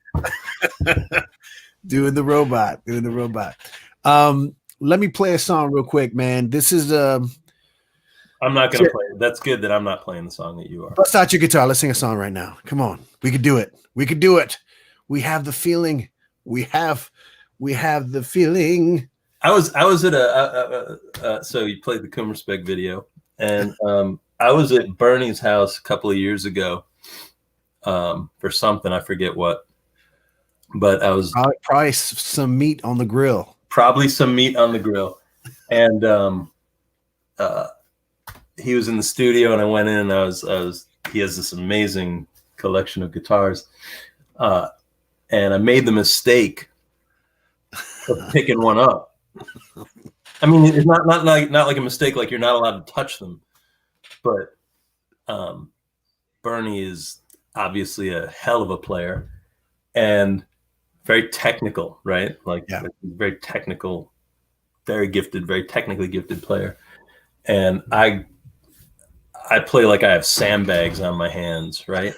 Doing the robot. Let me play a song real quick, man. This is I'm not going to play it. That's good that I'm not playing the song that you are. Bust out your guitar. Let's sing a song right now. Come on. We could do it. We could do it. We have the feeling. We have the feeling. I was at a so you played the Kummerspec video, and I was at Bernie's house a couple of years ago for something, I forget what, but I was probably some meat on the grill. probably some meat on the grill. And he was in the studio, and I went in, and he has this amazing collection of guitars. And I made the mistake of picking one up. I mean, it's not like a mistake, like you're not allowed to touch them, but Bernie is obviously a hell of a player and very technical, right? Like, yeah. Very technical, very gifted, very technically gifted player. And I play like I have sandbags on my hands, right?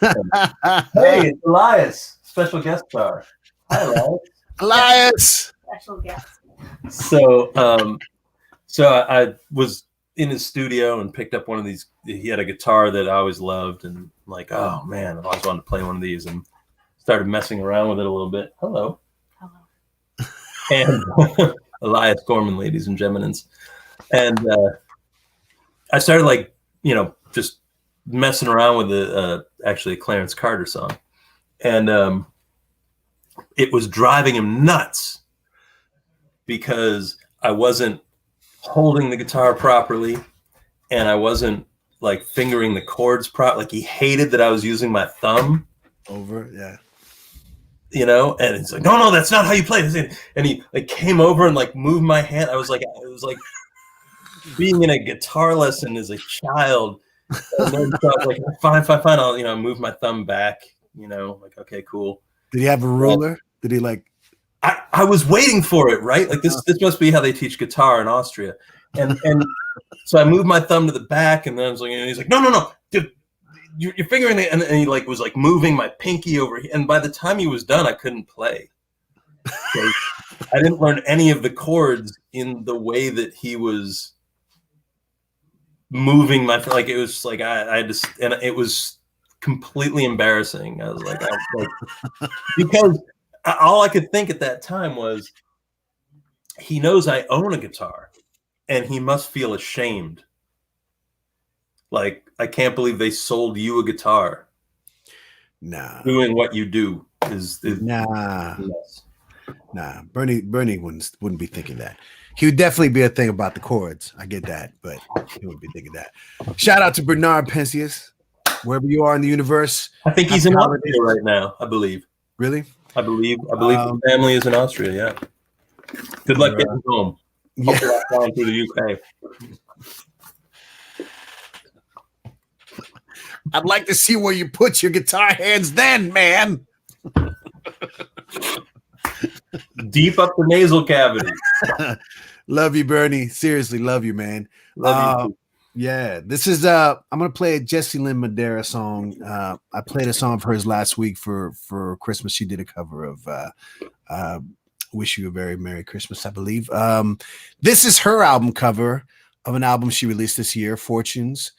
Hey, it's Elias, special guest star. Hi, Elias. Elias. Special guest. So I was in his studio and picked up one of these. He had a guitar that I always loved, and I'm like, oh man, I've always wanted to play one of these, and started messing around with it a little bit. Hello. And Elias Gorman, ladies and gentlemen. And I started like, just messing around with actually a Clarence Carter song. And it was driving him nuts because I wasn't holding the guitar properly and I wasn't like fingering the chords properly. Like he hated that I was using my thumb over. Yeah. And it's like, no, that's not how you play this. And he like came over and like moved my hand. It was like being in a guitar lesson as a child. And then so I was like, fine. I'll, move my thumb back, like, okay, cool. Did he have a ruler? Did he like? I was waiting for it, right? Like this must be how they teach guitar in Austria. And so I moved my thumb to the back, and then I was like, and he's like, no, dude, you're fingering it. And he like was like moving my pinky over here. And by the time he was done, I couldn't play. So I didn't learn any of the chords in the way that he was moving my, like, it was like, I just, and it was completely embarrassing. I was like, because all I could think at that time was, he knows I own a guitar and he must feel ashamed. Like, I can't believe they sold you a guitar. Nah. Doing what you do is nah. Nah. Bernie wouldn't be thinking that. He would definitely be a thing about the chords. I get that, but he wouldn't be thinking that. Shout out to Bernard Pensius, wherever you are in the universe. I think he's in Austria right now, I believe. Really? I believe the family is in Austria, yeah. Good luck getting home. Yeah. Hope you're not flying through the UK. I'd like to see where you put your guitar hands then, man. Deep up the nasal cavity. Love you, Bernie. Seriously, love you, man. Love you. Yeah, this is I'm gonna play a Jessie Lynn Madera song. I played a song of hers last week for Christmas. She did a cover of Wish You a Very Merry Christmas, I believe. This is her album cover of an album she released this year, Fortunes.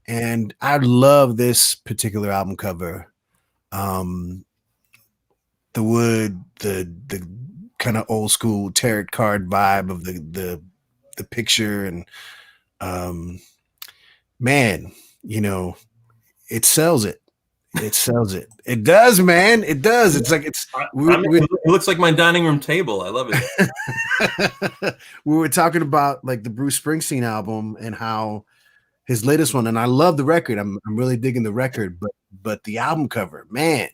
And I love this particular album cover. The wood, the kind of old school tarot card vibe of the picture, and man, it sells it. It sells it. It does, man. It does. It's like it looks like my dining room table. I love it. We were talking about like the Bruce Springsteen album and how his latest one, and I love the record. I'm really digging the record, but the album cover, man,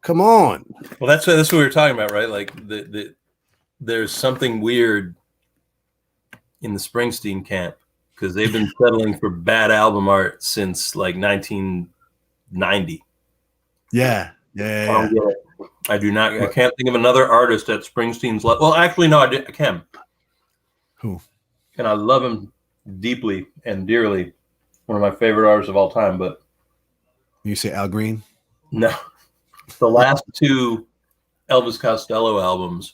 come on. Well, that's what we were talking about, right? Like there's something weird in the Springsteen camp because they've been settling for bad album art since like 1990. Yeah. I do not. I can't think of another artist at Springsteen's level. Well, actually, no, I can. Who? And I love him deeply and dearly. One of my favorite artists of all time. But you say Al Green? No, the last two Elvis Costello albums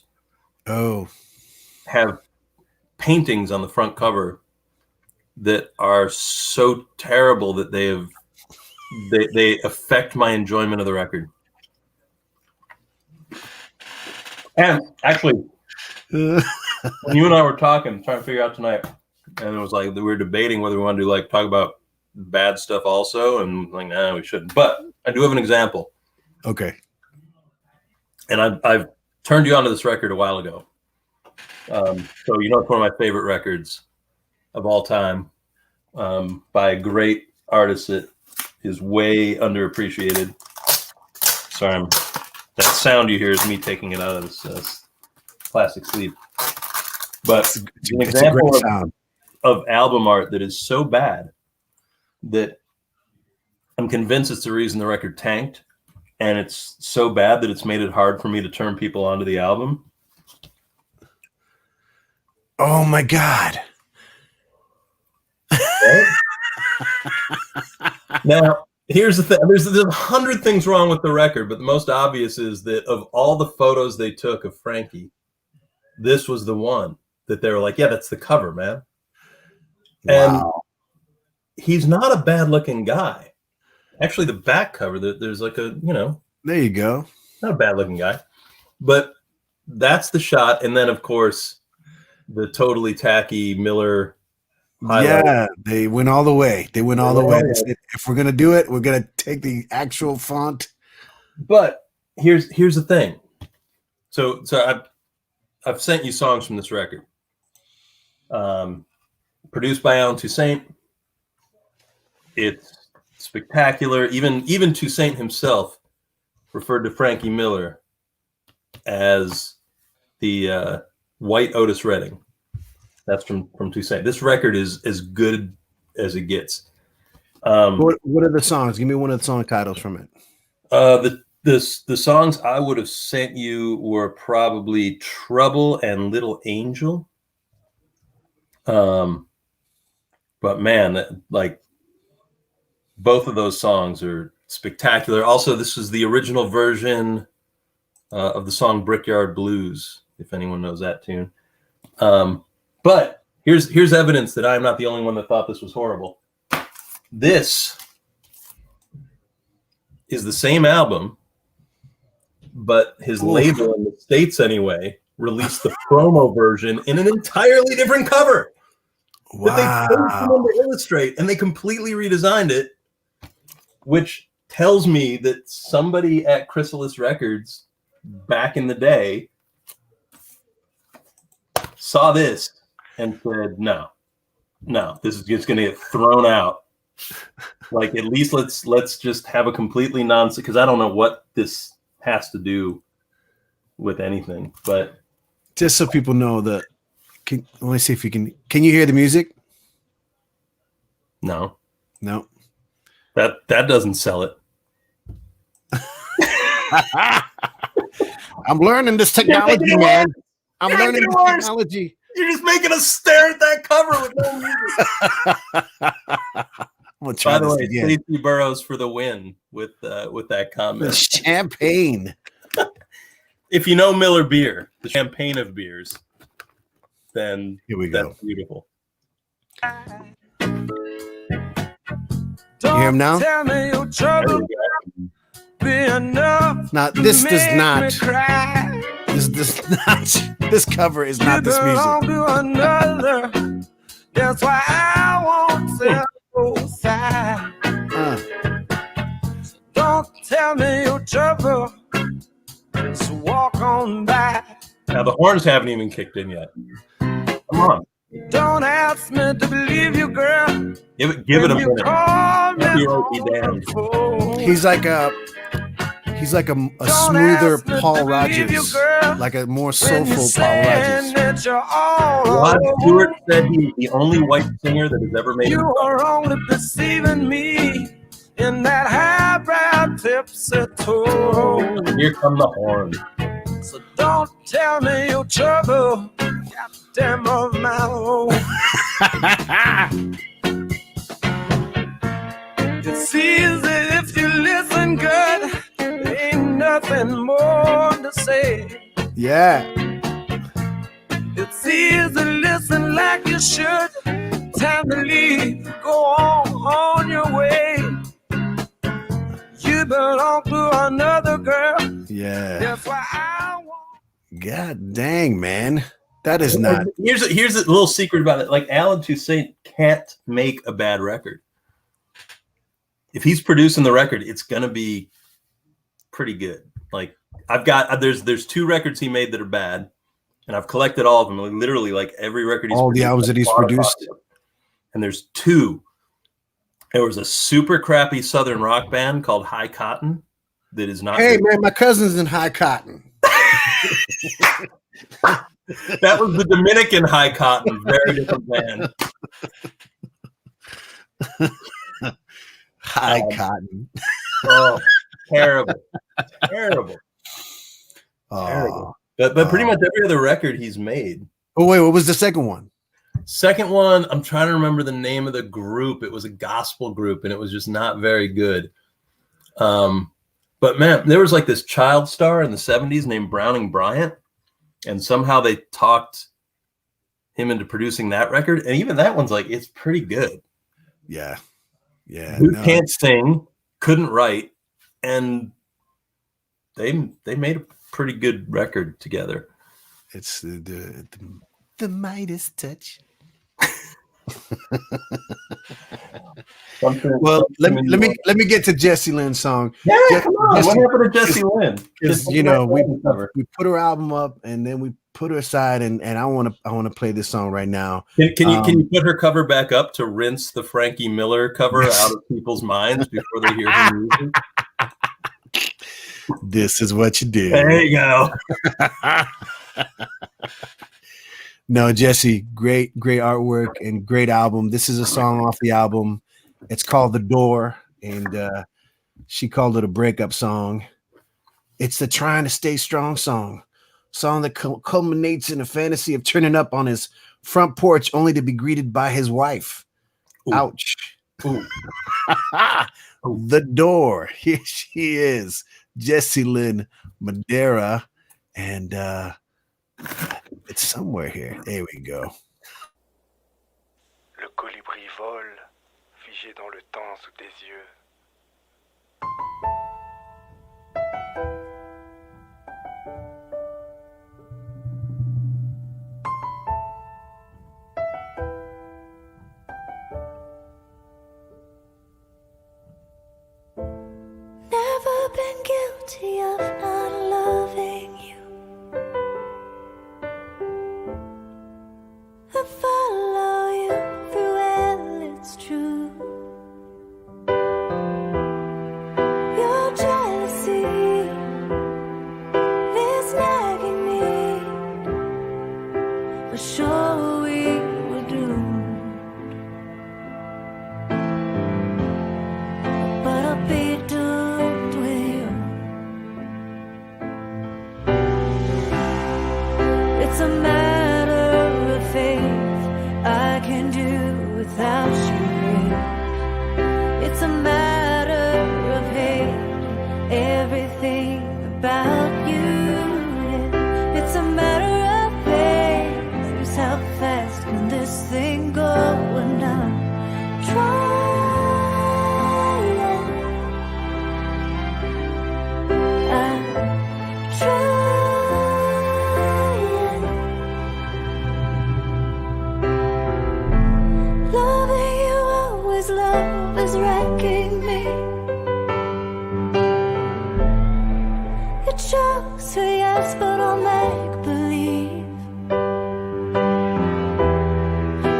have paintings on the front cover that are so terrible that they affect my enjoyment of the record. And actually, when you and I were trying to figure out tonight, and it was like we were debating whether we wanted to like talk about bad stuff also, and like, no, we shouldn't. But I do have an example. Okay. And I've turned you onto this record a while ago, So it's one of my favorite records of all time, by a great artist that is way underappreciated. Sorry, that sound you hear is me taking it out of this plastic sleeve. But it's an example of album art that is so bad that I'm convinced it's the reason the record tanked, and it's so bad that it's made it hard for me to turn people onto the album. Oh my God. Right? Now, here's the thing. There's 100 things wrong with the record, but the most obvious is that of all the photos they took of Frankie, this was the one that they were like, yeah, that's the cover, man. And he's not a bad looking guy. Actually, the back cover, there's like a, there you go. Not a bad looking guy, but that's the shot. And then of course the totally tacky Miller highlight. Yeah, they went all the way. They went all the way. They said, if we're gonna do it, we're gonna take the actual font. But here's the thing. So I've sent you songs from this record. Produced by Alan Toussaint. It's spectacular. Even Toussaint himself referred to Frankie Miller as the white Otis Redding. That's from Toussaint. This record is as good as it gets. What are the songs? Give me one of the song titles from it. The songs I would have sent you were probably Trouble and Little Angel. But man, like both of those songs are spectacular. Also, this is the original version of the song Brickyard Blues, if anyone knows that tune. But here's evidence that I'm not the only one that thought this was horrible. This is the same album, but his label in the States anyway released the promo version in an entirely different cover. That they forced someone to illustrate, and they completely redesigned it, which tells me that somebody at Chrysalis Records back in the day saw this and said, no, this is just going to get thrown out. Like, at least let's just have a completely nonsense, because I don't know what this has to do with anything, but just so people know that. Let me see if you can you hear the music? No. That doesn't sell it. I'm learning this technology, man. I'm learning this technology. You're just making us stare at that cover with no music. I'm gonna try this again. Stacey Burrows for the win with that comment. The champagne. If you know Miller beer, the champagne of beers, then here we go. That's beautiful. You hear him now? Now this does not. This cover is not this music. That's why I won't sell no side. Don't tell me your trouble. Just walk on by. Now the horns haven't even kicked in yet. Come on. Don't ask me to believe you, girl. Give it a minute. He's like a smoother Paul Rogers, like a more soulful Paul Rogers. Rod Stewart said he's the only white singer that has ever made it. You are only perceiving me in that highbrow tipsy tone. Here come the horn. So don't tell me your trouble. Goddamn of my own. It's easy if you listen good. Ain't nothing more to say. Yeah. It's easy to listen like you should. Time to leave. Go on your way. You belong to another girl. Yeah. That's why I want. God dang, man. That is not. Here's a little secret about it. Like, Alan Toussaint can't make a bad record. If he's producing the record, it's gonna be pretty good. Like, there's 2 records he made that are bad, and I've collected all of them. Literally, like every record he's all produced, the albums that he's produced. And there's two. There was a super crappy Southern rock band called High Cotton that is not. Hey good. man, my cousin's in High Cotton. That was the Dominican High Cotton, very different band. High Cotton. Oh, terrible. Terrible. Oh. But pretty much every other record he's made. Oh, wait, what was the second one? Second one, I'm trying to remember the name of the group. It was a gospel group, and it was just not very good. But man, there was like this child star in the 70s named Browning Bryant, and somehow they talked him into producing that record. And even that one's like, it's pretty good. Yeah. Yeah. Who can't sing, couldn't write, and they made a pretty good record together. It's the Midas touch. Well, let me get to Jessie Lynn's song. Yeah, come on. What happened to Jessie Lynn? Because you know we put her album up and then we put her aside, and I want to play this song right now. Can you put her cover back up to rinse the Frankie Miller cover out of people's minds before they hear her music? This is what you do. There you go. No, Jessie, great artwork and great album. This is a song off the album. It's called The Door, and she called it a breakup song. It's the trying to stay strong song that culminates in a fantasy of turning up on his front porch only to be greeted by his wife. Ooh. Ouch. Ooh. The Door. Here she is, Jessie Lynn Madera, and it's somewhere here. There we go. Le colibri vole, figé dans le temps sous tes yeux. Never been guilty of not loving you. I follow you through hell, it's true. Your jealousy is nagging me. For sure we were doomed, but I'll be doomed with you. It's a matter of faith, I can do without you. It's a matter of hate, everything about you. It's a matter of pace, how fast can this thing go? And I'm trying. I'm trying. Loving you always, love is wrecking me. It chokes for yes, but I'll make believe.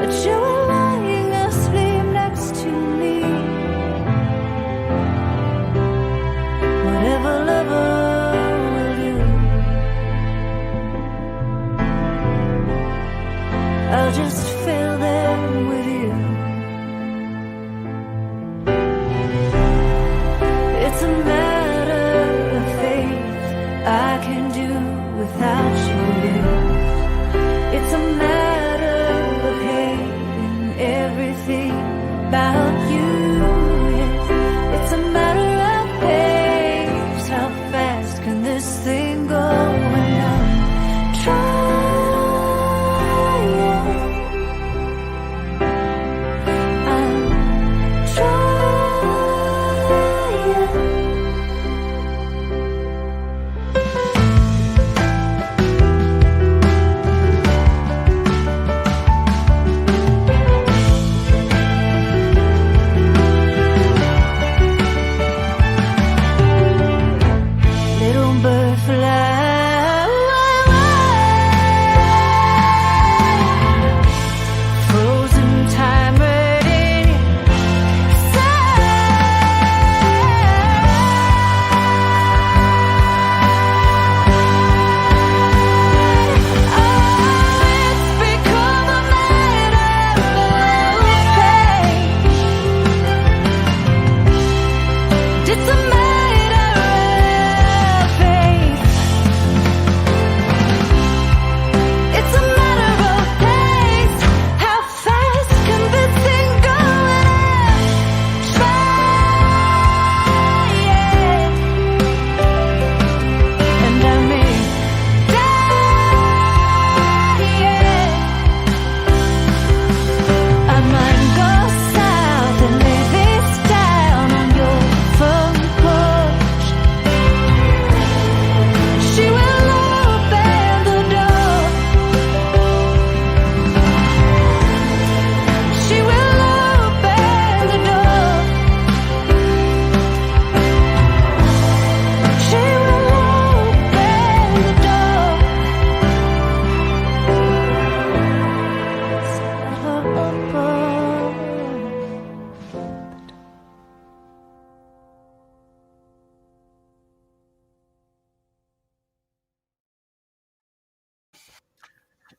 It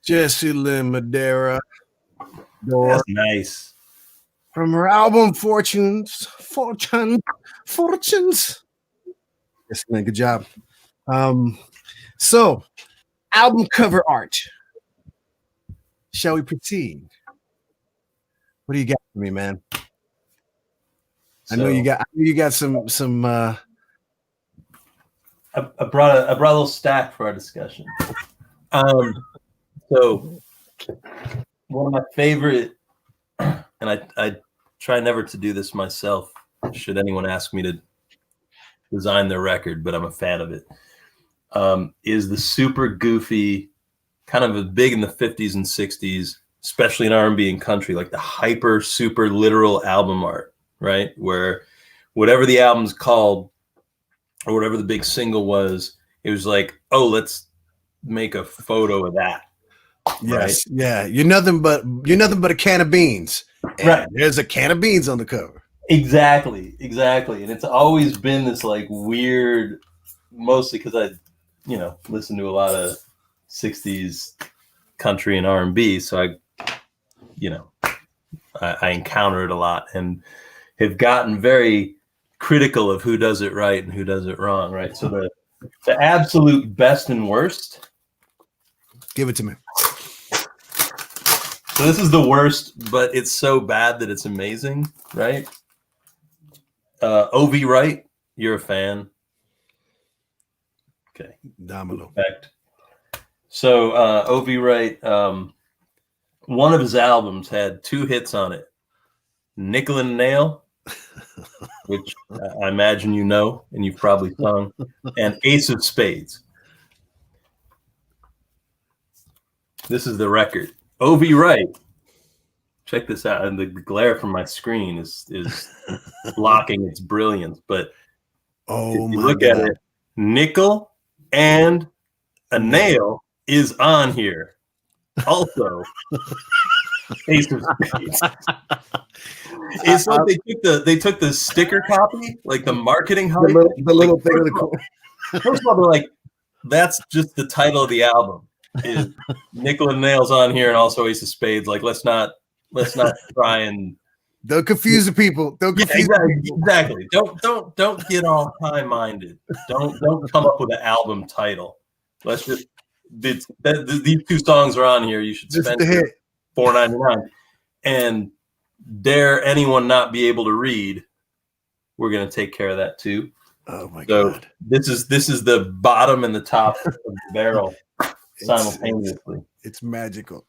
Jesse Lynn Madera. Door. That's nice. From her album Fortunes. Yes, man, good job. So, album cover art. Shall we proceed? What do you got for me, man? I know you got some I brought a little stack for our discussion. So one of my favorite, and I try never to do this myself, should anyone ask me to design their record, but I'm a fan of it, is the super goofy, kind of big in the 50s and 60s, especially in R&B and country, like the hyper super literal album art, right? Where whatever the album's called or whatever the big single was, it was like, oh, let's make a photo of that. Yes, right? Yeah. You're nothing but a can of beans. And right. There's a can of beans on the cover. Exactly. And it's always been this like weird, mostly because I, listen to a lot of 60s country and R&B, so I encounter it a lot and have gotten very critical of who does it right and who does it wrong, right? So the absolute best and worst. Give it to me. So this is the worst, but it's so bad that it's amazing, right? O.V. Wright, you're a fan. Okay. Domino. Perfect. So O.V. Wright, one of his albums had 2 hits on it. Nickel and Nail, which I imagine you know, and you've probably sung, and Ace of Spades. This is the record. O.V. Wright. Check this out. And the glare from my screen is blocking its brilliance. But if you look at it, Nickel and a Nail is on here. Also, Ace of Spades. It's like they took the sticker copy, like the marketing hype, the little thing of the corner. First of all, they're like, that's just the title of the album. Is Nickel and Nails on here, and also Ace of Spades. Like, let's not try and don't confuse the people. Don't confuse exactly. Don't get all high-minded. Don't come up with an album title. Let's just these 2 songs are on here. You should spend $4.99. And dare anyone not be able to read, we're going to take care of that too. Oh my God. This is the bottom and the top of the barrel simultaneously. It's magical.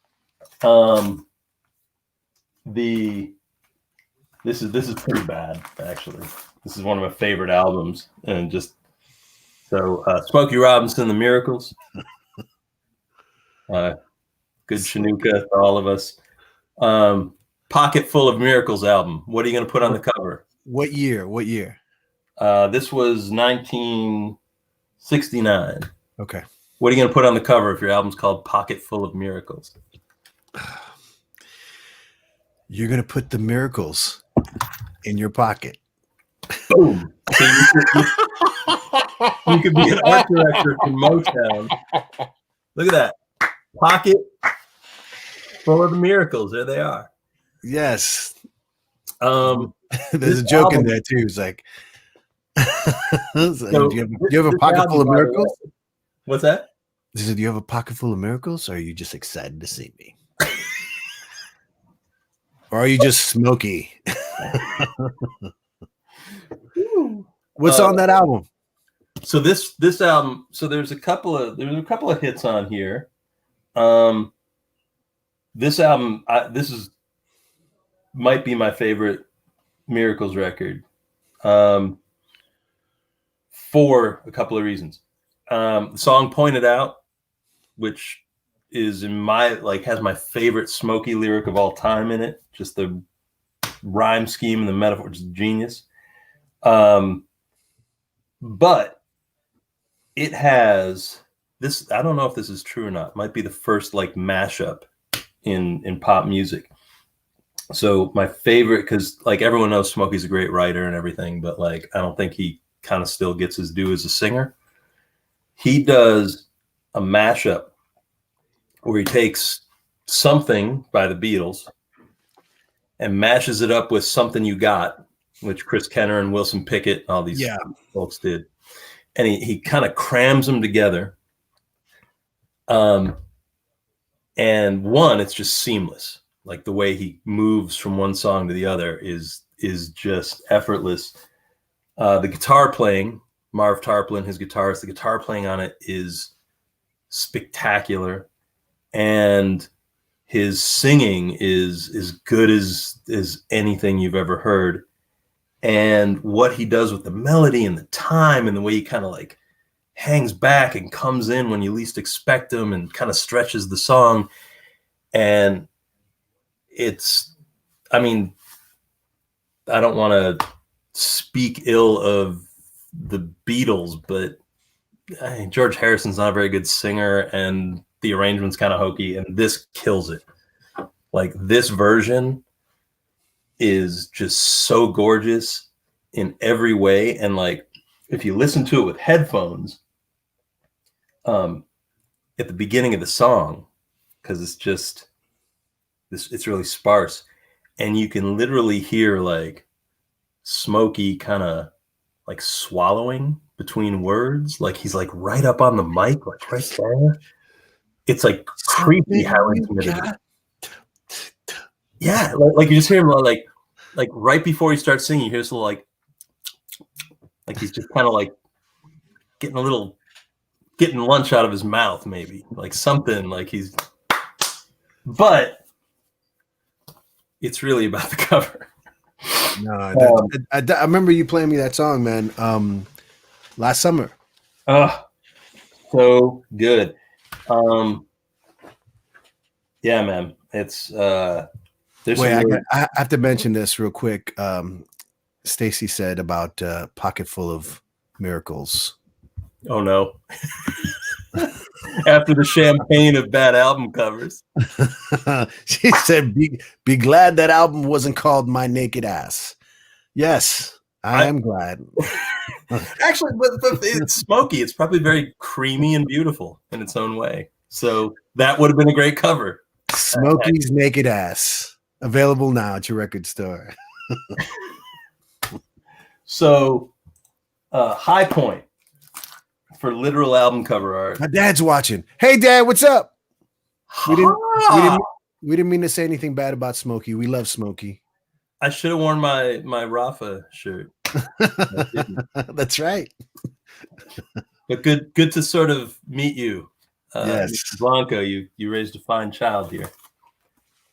This is pretty bad, actually. This is one of my favorite albums, and just so Smokey Robinson, The Miracles. Good Chinooka for all of us. Pocket Full of Miracles album. What are you going to put on the cover? What year? This was 1969. Okay. What are you going to put on the cover if your album's called Pocket Full of Miracles? You're going to put the miracles in your pocket. Boom. So you could be an art director from Motown. Look at that. Pocket Full of the Miracles. There they are. Yes. There's a joke in there too. It's like, do you have a pocket full of miracles? What's that? He said, do you have a pocket full of miracles, or are you just excited to see me? Or are you just smoky? What's on that album? So this album, so there's a couple of hits on here. This album, might be my favorite Miracles record, for a couple of reasons. The song "Pointed Out," which is has my favorite Smokey lyric of all time in it. Just the rhyme scheme and the metaphor, just genius. But it has this. I don't know if this is true or not. It might be the first mashup in pop music. So my favorite, because everyone knows Smokey's a great writer and everything, but I don't think he kind of still gets his due as a singer. He does a mashup where he takes Something by the Beatles and mashes it up with Something You Got, which Chris Kenner and Wilson Pickett, all these folks did. And he kind of crams them together. And one, it's just seamless. Like the way he moves from one song to the other is just effortless. The guitar playing, Marv Tarplin, his guitarist, the guitar playing on it is spectacular. And his singing is as good as anything you've ever heard. And what he does with the melody and the time and the way he kind of like hangs back and comes in when you least expect him and kind of stretches the song. And it's, I mean, I don't want to speak ill of the Beatles, but George Harrison's not a very good singer and the arrangement's kind of hokey, and this kills it. Like this version is just so gorgeous in every way. And like, if you listen to it with headphones, at the beginning of the song, because it's just this, it's really sparse, and you can literally hear like Smokey kind of like swallowing between words, like he's like right up on the mic, like right there. It's like creepy how intimate it is. Yeah, like you just hear him like right before he starts singing, you hear this little like he's just kind of like getting lunch out of his mouth, maybe like something like he's. But it's really about the cover. No, I remember you playing me that song, man. Last summer. Oh, so good. Yeah, man. It's wait, I have to mention this real quick. Stacy said about Pocket Full of Miracles. Oh no. After the champagne of bad album covers. She said be glad that album wasn't called My Naked Ass. Yes, I am glad. Actually, but it's Smokey. It's probably very creamy and beautiful in its own way. So that would have been a great cover. Smokey's Naked Ass. Available now at your record store. So, high point for literal album cover art. My dad's watching. Hey, Dad, what's up? We didn't mean to say anything bad about Smokey. We love Smokey. I should have worn my Rafa shirt. That's right. But good to sort of meet you. Yes, Blanco, you raised a fine child here.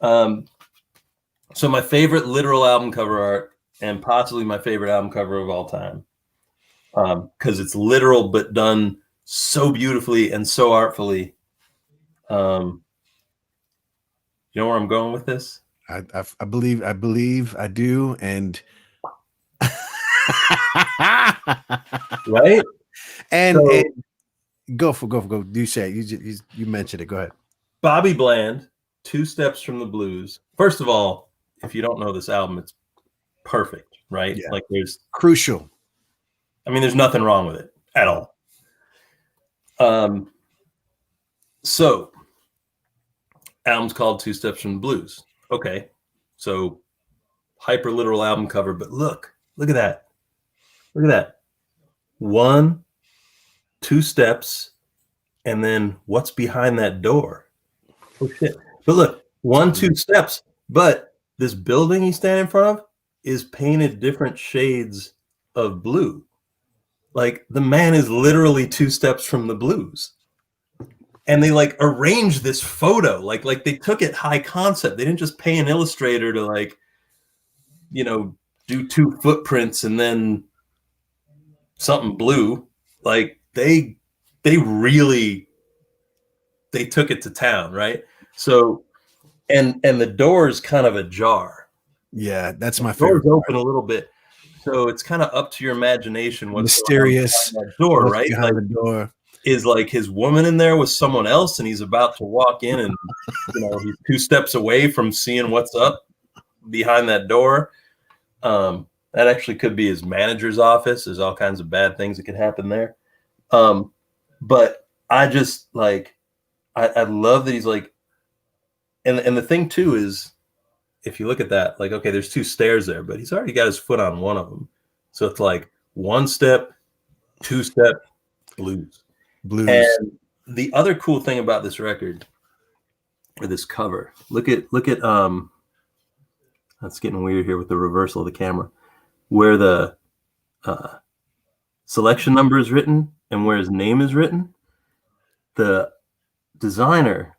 So my favorite literal album cover art, and possibly my favorite album cover of all time, because it's literal but done so beautifully and so artfully. You know where I'm going with this? I believe I do, and right. And go. You say you mentioned it. Go ahead. Bobby Bland, Two Steps from the Blues. First of all, if you don't know this album, it's perfect, right? Yeah. Like there's crucial. I mean, there's nothing wrong with it at all. So album's called Two Steps from the Blues. Okay. So hyper literal album cover, but look at that. Look at that. 1, 2 steps, and then what's behind that door? Oh shit. But look, 1, 2 steps, but this building he's standing in front of is painted different shades of blue. Like the man is literally 2 steps from the blues. And they like arranged this photo, like they took it high concept. They didn't just pay an illustrator to like, do 2 footprints and then something blue. Like they really took it to town, right? So and the door is kind of ajar. Yeah, that's my favorite. Door's open a little bit, so it's kind of up to your imagination. What's mysterious that door, right? Behind like, the door. Is like his woman in there with someone else, and he's about to walk in, and he's 2 steps away from seeing what's up behind that door. That actually could be his manager's office. There's all kinds of bad things that could happen there. But I just like I love that he's like, and the thing too is, if you look at that, like, okay, there's two stairs there, but he's already got his foot on one of them. So it's like one step, two step, blues. And the other cool thing about this record, or this cover, look at that's getting weird here with the reversal of the camera, where the selection number is written and where his name is written. The designer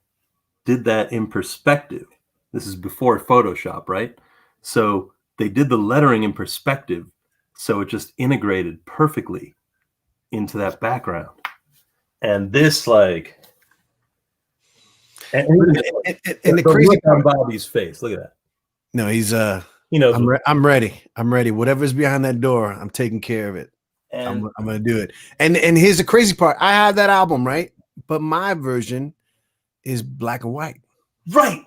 did that in perspective. This is before Photoshop, right? So they did the lettering in perspective, so it just integrated perfectly into that background. And this, like, and the crazy part on Bobby's face. Look at that. No, he's he knows. I'm ready. I'm ready. Whatever's behind that door, I'm taking care of it. And I'm gonna do it. And here's the crazy part. I have that album, right? But my version is black and white. Right.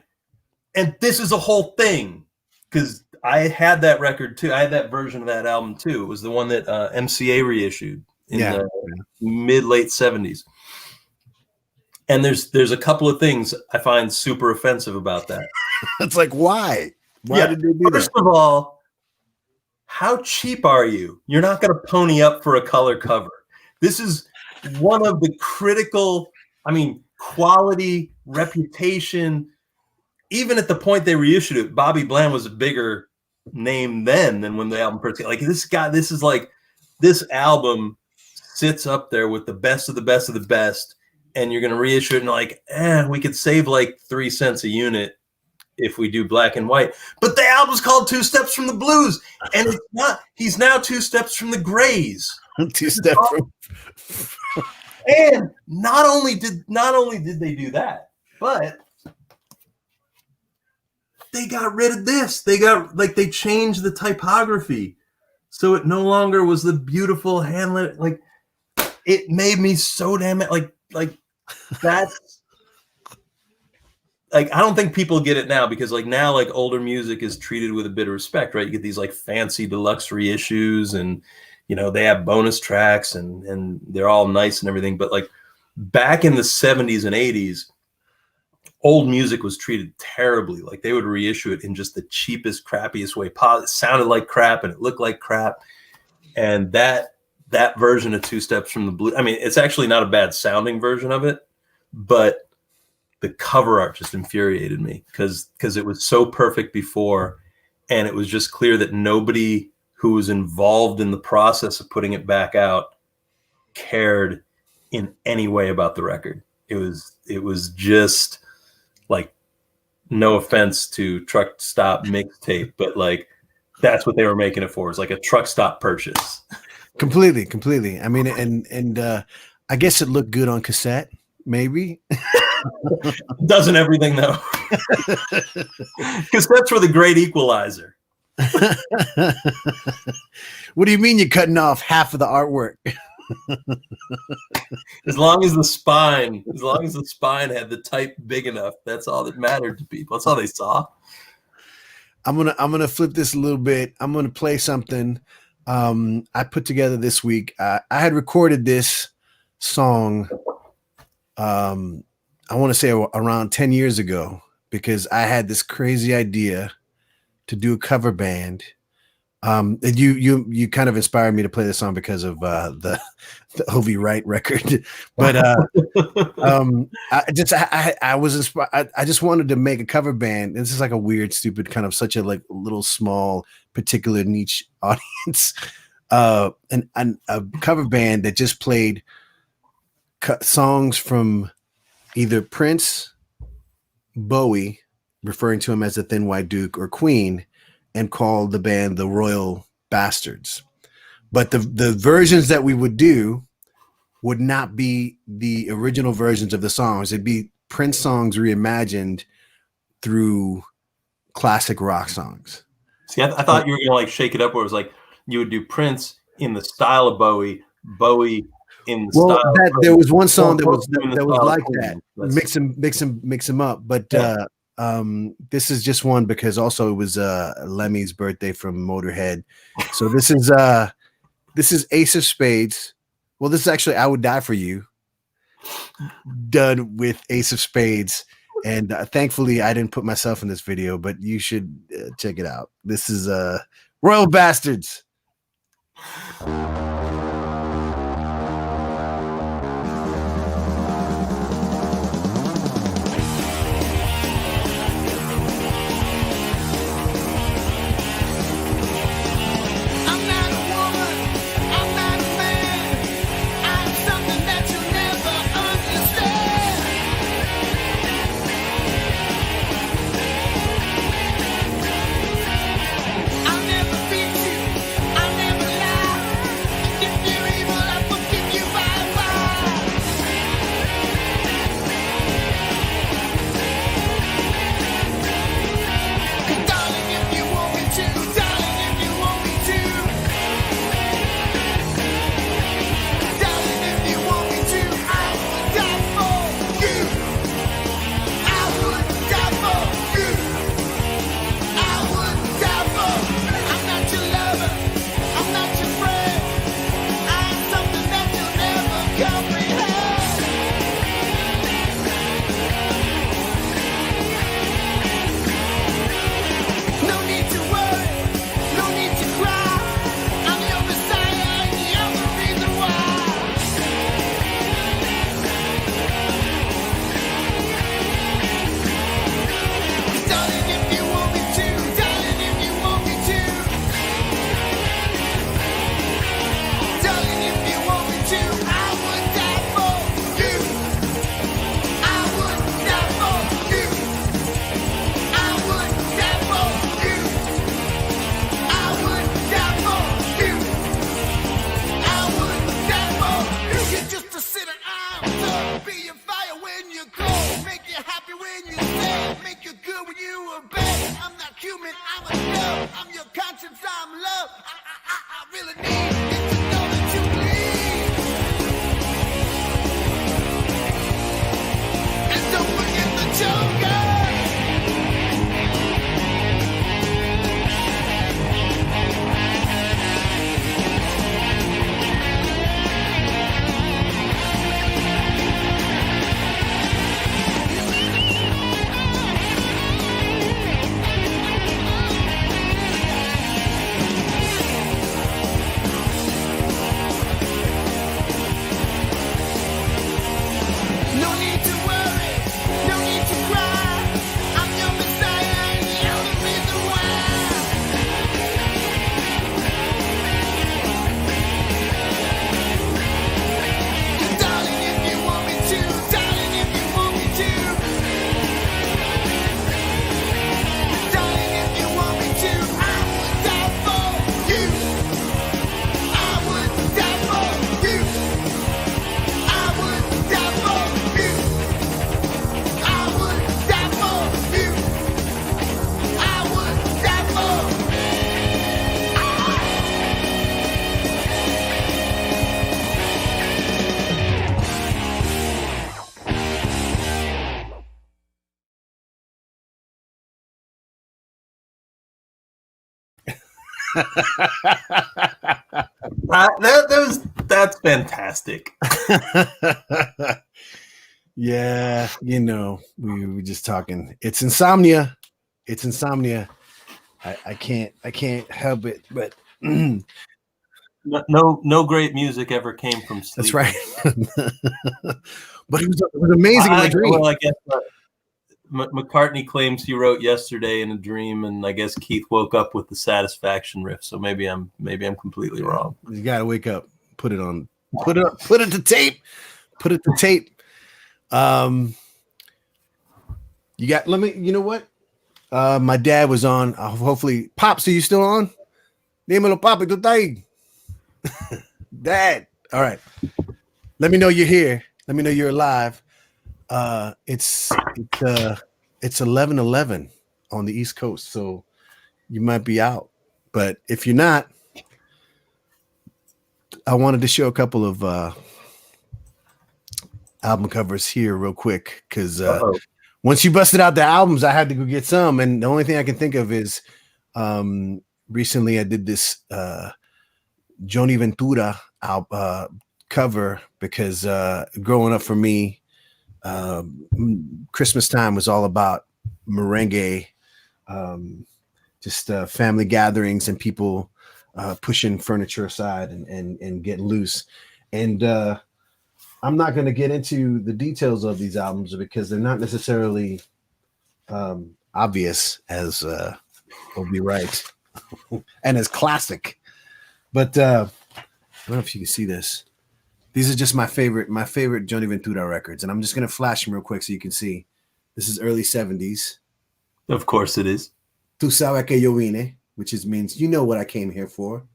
And this is a whole thing, because I had that record too. I had that version of that album too. It was the one that MCA reissued in the mid-late 70s. And there's a couple of things I find super offensive about that. It's like, why? Why did they do First of all, how cheap are you? You're not going to pony up for a color cover. This is one of the critical, quality, reputation. Even at the point they reissued it, Bobby Bland was a bigger name then than when the album first came. Like, this album sits up there with the best of the best of the best, and you're going to reissue it and like, we could save like 3 cents a unit if we do black and white. But the album's called Two Steps from the Blues, and it's not. He's now 2 steps from the grays. 2 steps from. And not only did they do that, but they got rid of this. They changed the typography, so it no longer was the beautiful handlet. Like, it made me so damn it. Like that's like, I don't think people get it now, because like now, like, older music is treated with a bit of respect, right? You get these like fancy deluxe reissues, and they have bonus tracks, and they're all nice and everything. But like back in the 70s and 80s, old music was treated terribly. Like, they would reissue it in just the cheapest, crappiest way possible. It sounded like crap and it looked like crap. And that version of Two Steps from the Blue, it's actually not a bad sounding version of it, but the cover art just infuriated me because it was so perfect before, and it was just clear that nobody who was involved in the process of putting it back out cared in any way about the record. It was just like, no offense to Truck Stop Mixtape, but like, that's what they were making it for. It's like a truck stop purchase. Completely. And I guess it looked good on cassette, maybe. Doesn't everything though? Cassettes were the great equalizer. What do you mean you're cutting off half of the artwork? As long as the spine had the type big enough, that's all that mattered to people. That's all they saw. I'm gonna flip this a little bit. I'm gonna play something I put together this week. I had recorded this song I want to say around 10 years ago, because I had this crazy idea to do a cover band. You kind of inspired me to play this song because of the Ovi Wright record, but I was inspired. I just wanted to make a cover band. This is like a weird, stupid kind of such a like little small, particular niche audience, and a cover band that just played songs from either Prince, Bowie, referring to him as the Thin White Duke, or Queen, and called the band the Royal Bastards. But the versions that we would do would not be the original versions of the songs. It'd be Prince songs reimagined through classic rock songs. See, I thought you were gonna like shake it up, where it was like you would do Prince in the style of Bowie in the style. There was one song that was like that. Mix them up. But this is just one because also it was Lemmy's birthday from Motorhead. So this is Ace of Spades. Well, this is actually I Would Die for You. done with Ace of Spades. And thankfully, I didn't put myself in this video, but you should check it out. This is Royal Bastards. That's fantastic. Yeah, you know, we were just talking. It's insomnia. It's insomnia. I can't help it, but No great music ever came from sleep. that's right. But it was amazing in my dream. Well, I guess McCartney claims he wrote yesterday in a dream, and I guess Keith woke up with the Satisfaction riff. So maybe I'm completely wrong. You gotta wake up, put it on, put it to tape, put it to tape. You got. Let me. You know what? My dad was on. Hopefully, Pops, are you still on? Dímelo, papi, tú estás ahí? Dad. All right. Let me know you're here. Let me know you're alive. It's 11:11 on the East Coast, so you might be out. But if you're not, I wanted to show a couple of album covers here real quick because once you busted out the albums, I had to go get some, and the only thing I can think of is recently I did this Johnny Ventura cover because growing up for me, Christmas time was all about merengue, just family gatherings and people pushing furniture aside and getting loose. And I'm not going to get into the details of these albums because they're not necessarily obvious as will be right and as classic. But I don't know if you can see this. These are just my favorite Johnny Ventura records, and I'm just gonna flash them real quick so you can see. This is early 70s. Of course it is. Tu sabes que yo vine, which means you know what I came here for.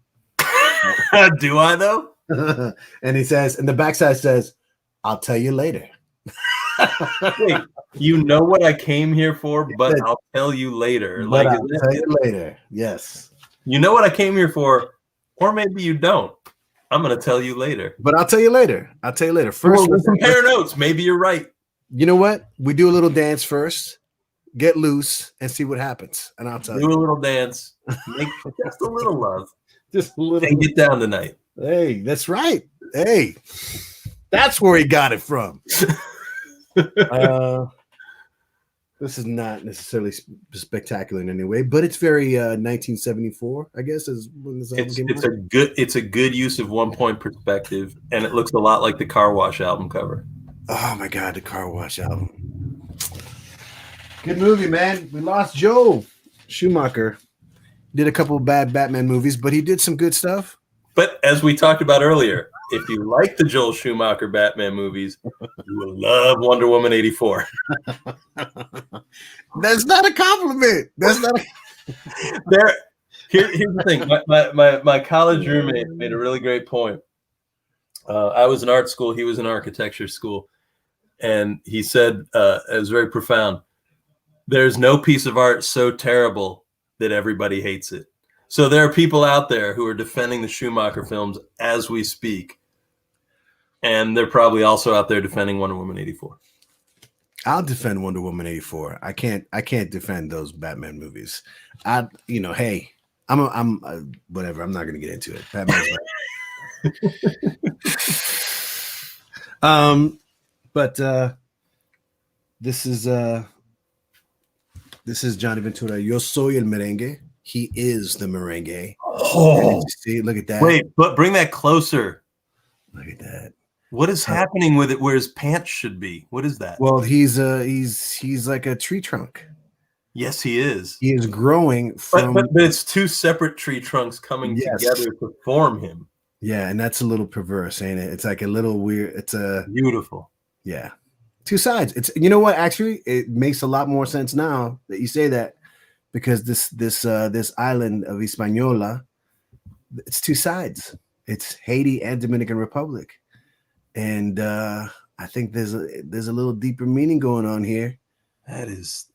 Do I though? And he says, and the backside says, "I'll tell you later." Wait, you know what I came here for, but I'll tell you later. But I'll tell you later. Yes. You know what I came here for, or maybe you don't. I'm going to tell you later. But I'll tell you later. I'll tell you later. First, let's compare notes. Maybe you're right. You know what? We do a little dance first, get loose, and see what happens. And I'll tell you. Do a little dance. Make just a little love. Just a little. And get down tonight. Hey, that's right. Hey, that's where he got it from. This is not necessarily spectacular in any way, but it's very 1974, I guess, is when this album came out. It's a good use of 1 point perspective, and it looks a lot like the Car Wash album cover. Oh my God, the Car Wash album. Good movie, man. We lost Joel Schumacher. Did a couple of bad Batman movies, but he did some good stuff. But as we talked about earlier, if you like the Joel Schumacher Batman movies, you will love Wonder Woman 84. That's not a compliment. That's not Here's the thing. My college roommate made a really great point. I was in art school. He was in architecture school. And he said, it was very profound, there's no piece of art so terrible that everybody hates it. So there are people out there who are defending the Schumacher films as we speak. And they're probably also out there defending Wonder Woman 84. I'll defend Wonder Woman 84. I can't defend those Batman movies. Hey, I'm whatever. I'm not going to get into it. Batman's right. But this is Johnny Ventura. Yo soy el merengue. He is the merengue. Oh, see, look at that. Wait, but bring that closer. Look at that. What is happening with it where his pants should be? What is that? Well, he's like a tree trunk. Yes, he is. He is growing from but it's two separate tree trunks coming together to form him. Yeah, and that's a little perverse, ain't it? It's like a little weird. It's a beautiful. Yeah. Two sides. It's, you know what, actually it makes a lot more sense now that you say that, because this island of Hispaniola, it's two sides. It's Haiti and Dominican Republic. And I think there's a little deeper meaning going on here. That is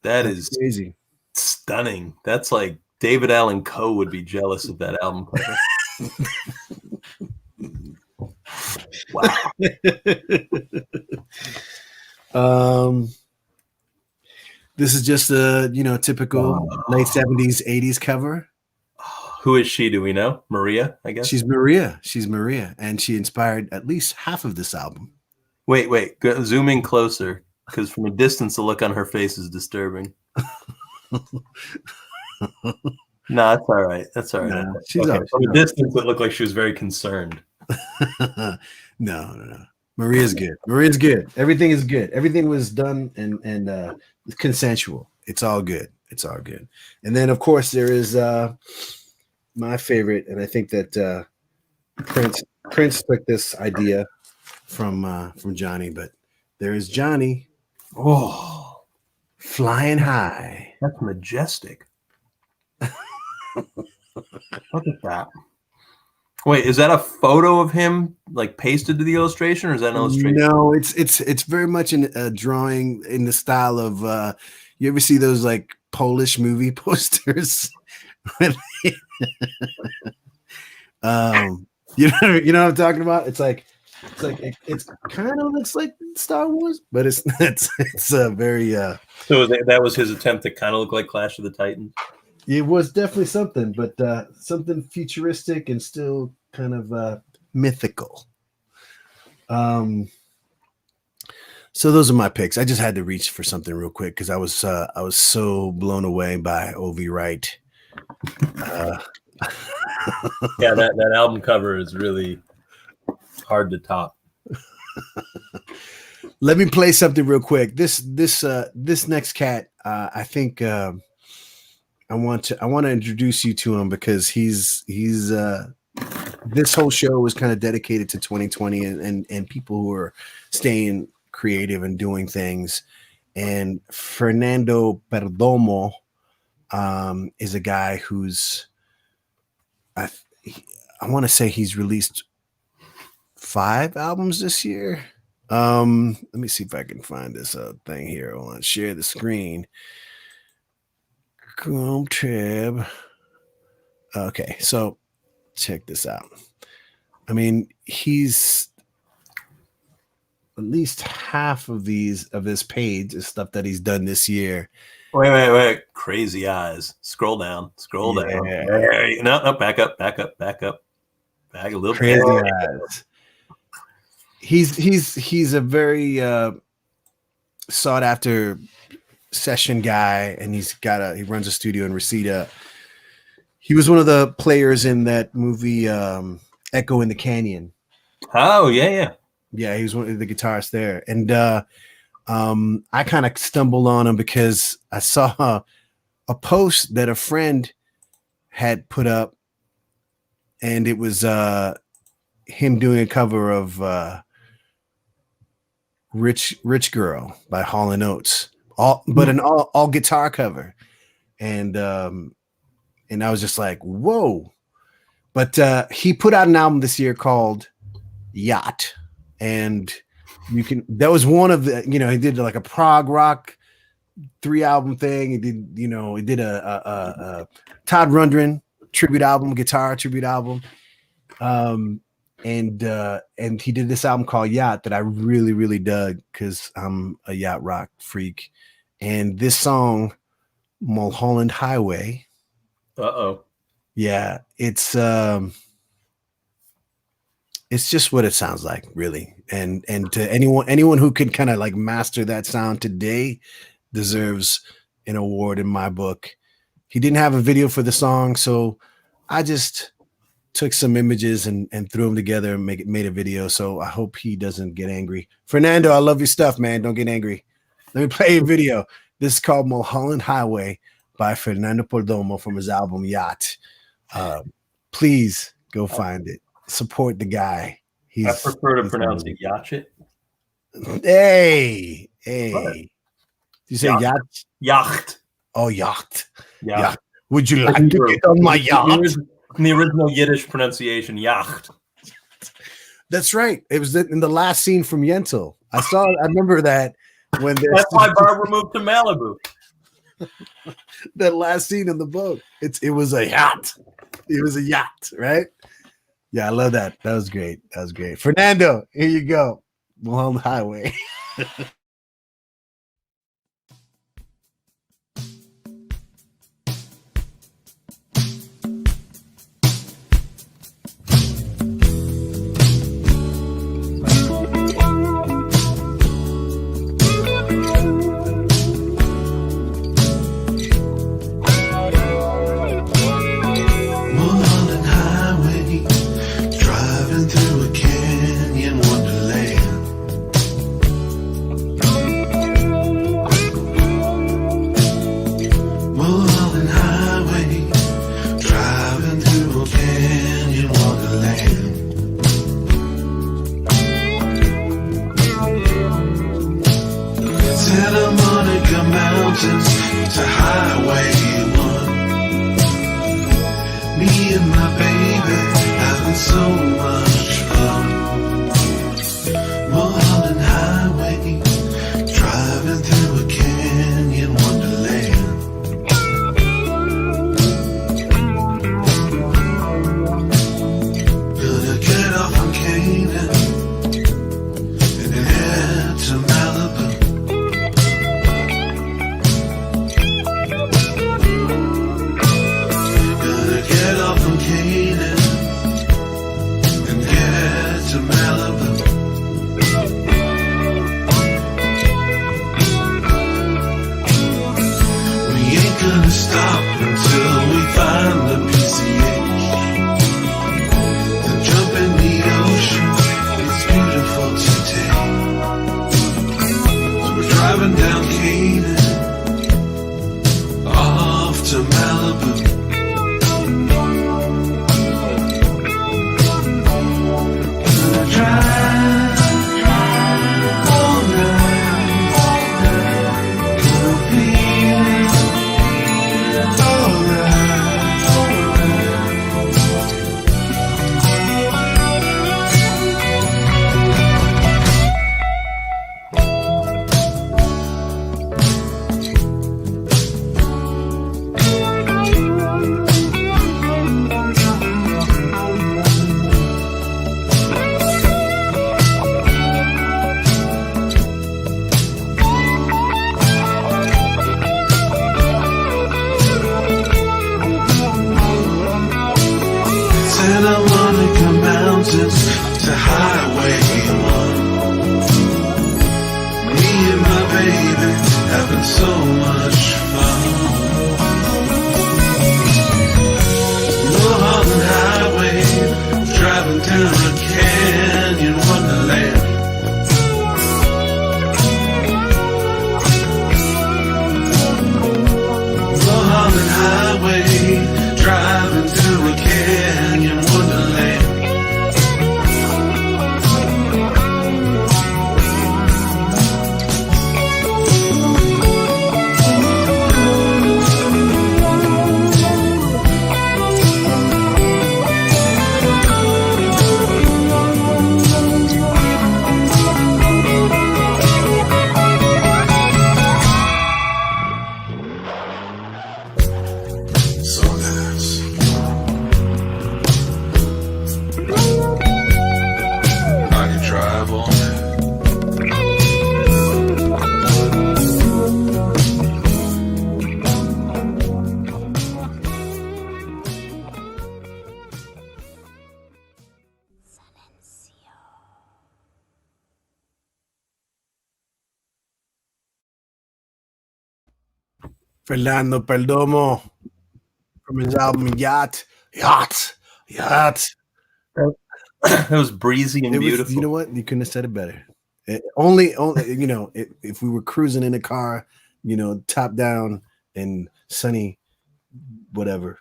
crazy, stunning. That's like David Allan Coe would be jealous of that album cover. Wow. This is just a typical late 70s 80s cover. Who is she? Do we know? Maria, I guess. She's Maria, and she inspired at least half of this album. Wait, zoom in closer, because from a distance the look on her face is disturbing. No, that's all right. That's all right. She's okay. From a distance it looked like she was very concerned. No. Maria's good. Everything is good. Everything was done and consensual. It's all good. And then of course there is my favorite, and I think that Prince took this idea from Johnny, but there is Johnny. Oh, flying high. That's majestic. Look at that. Wait, is that a photo of him like pasted to the illustration, or is that an illustration? No, it's very much a drawing in the style of you ever see those like Polish movie posters? You know what I'm talking about? It's kind of looks like Star Wars, but it's very So that was his attempt to kind of look like Clash of the Titans. It was definitely something, but something futuristic and still kind of mythical. So those are my picks. I just had to reach for something real quick because I was so blown away by O.V. Wright. Yeah, that album cover is really hard to top. Let me play something real quick. This next cat, I think I want to introduce you to him because he's this whole show was kind of dedicated to 2020 and people who are staying creative and doing things. And Fernando Perdomo is a guy who's I want to say he's released 5 albums this year. Let me see if I can find this thing here. I want to share the screen. Chrome tab. Okay, so check this out. I mean, he's at least half of this page is stuff that he's done this year. Wait. Crazy eyes. Scroll down. Down. Hey, no, back up. Back a little Crazy bit. eyes. He's a very sought after session guy, and he runs a studio in Reseda. He was one of the players in that movie Echo in the Canyon. Oh yeah. Yeah, he was one of the guitarists there. And I kind of stumbled on him because I saw a post that a friend had put up, and it was him doing a cover of Rich Girl by Hall & Oates. An all guitar cover. And I was just like, whoa. But he put out an album this year called Yacht. And that was one of the, he did like a prog rock 3-album thing. He did a Todd Rundgren guitar tribute album. And he did this album called Yacht that I really, really dug because I'm a yacht rock freak. And this song, Mulholland Highway. Yeah, it's just what it sounds like, really. And to anyone who could kind of like master that sound today deserves an award in my book. He didn't have a video for the song, so I just took some images and threw them together and made a video. So I hope he doesn't get angry. Fernando, I love your stuff, man. Don't get angry. Let me play a video. This is called Mulholland Highway by Fernando Perdomo from his album Yacht. Please go find it. Support the guy. I prefer to pronounce it Yacht. Hey. Did you say yacht? Yacht. Oh, yacht. Yacht. Would you like to get on my yacht? In the original Yiddish pronunciation, Yacht. That's right. It was in the last scene from Yentl. I remember that when that's why Barbara moved to Malibu. That last scene in the boat. It was a yacht. It was a yacht, right? Yeah, I love that. That was great. Fernando, here you go. Mulholland Highway. so much fun. Mulholland Highway, driving through a canyon wonderland. Mulholland Highway, driving through a canyon wonderland. So nice. I can drive on it. Fernando Perdomo from his album Yacht. That was breezy and It was, beautiful. you know what? You couldn't have said it better. Only, you know, if we were cruising in a car, you know, top down and sunny, whatever,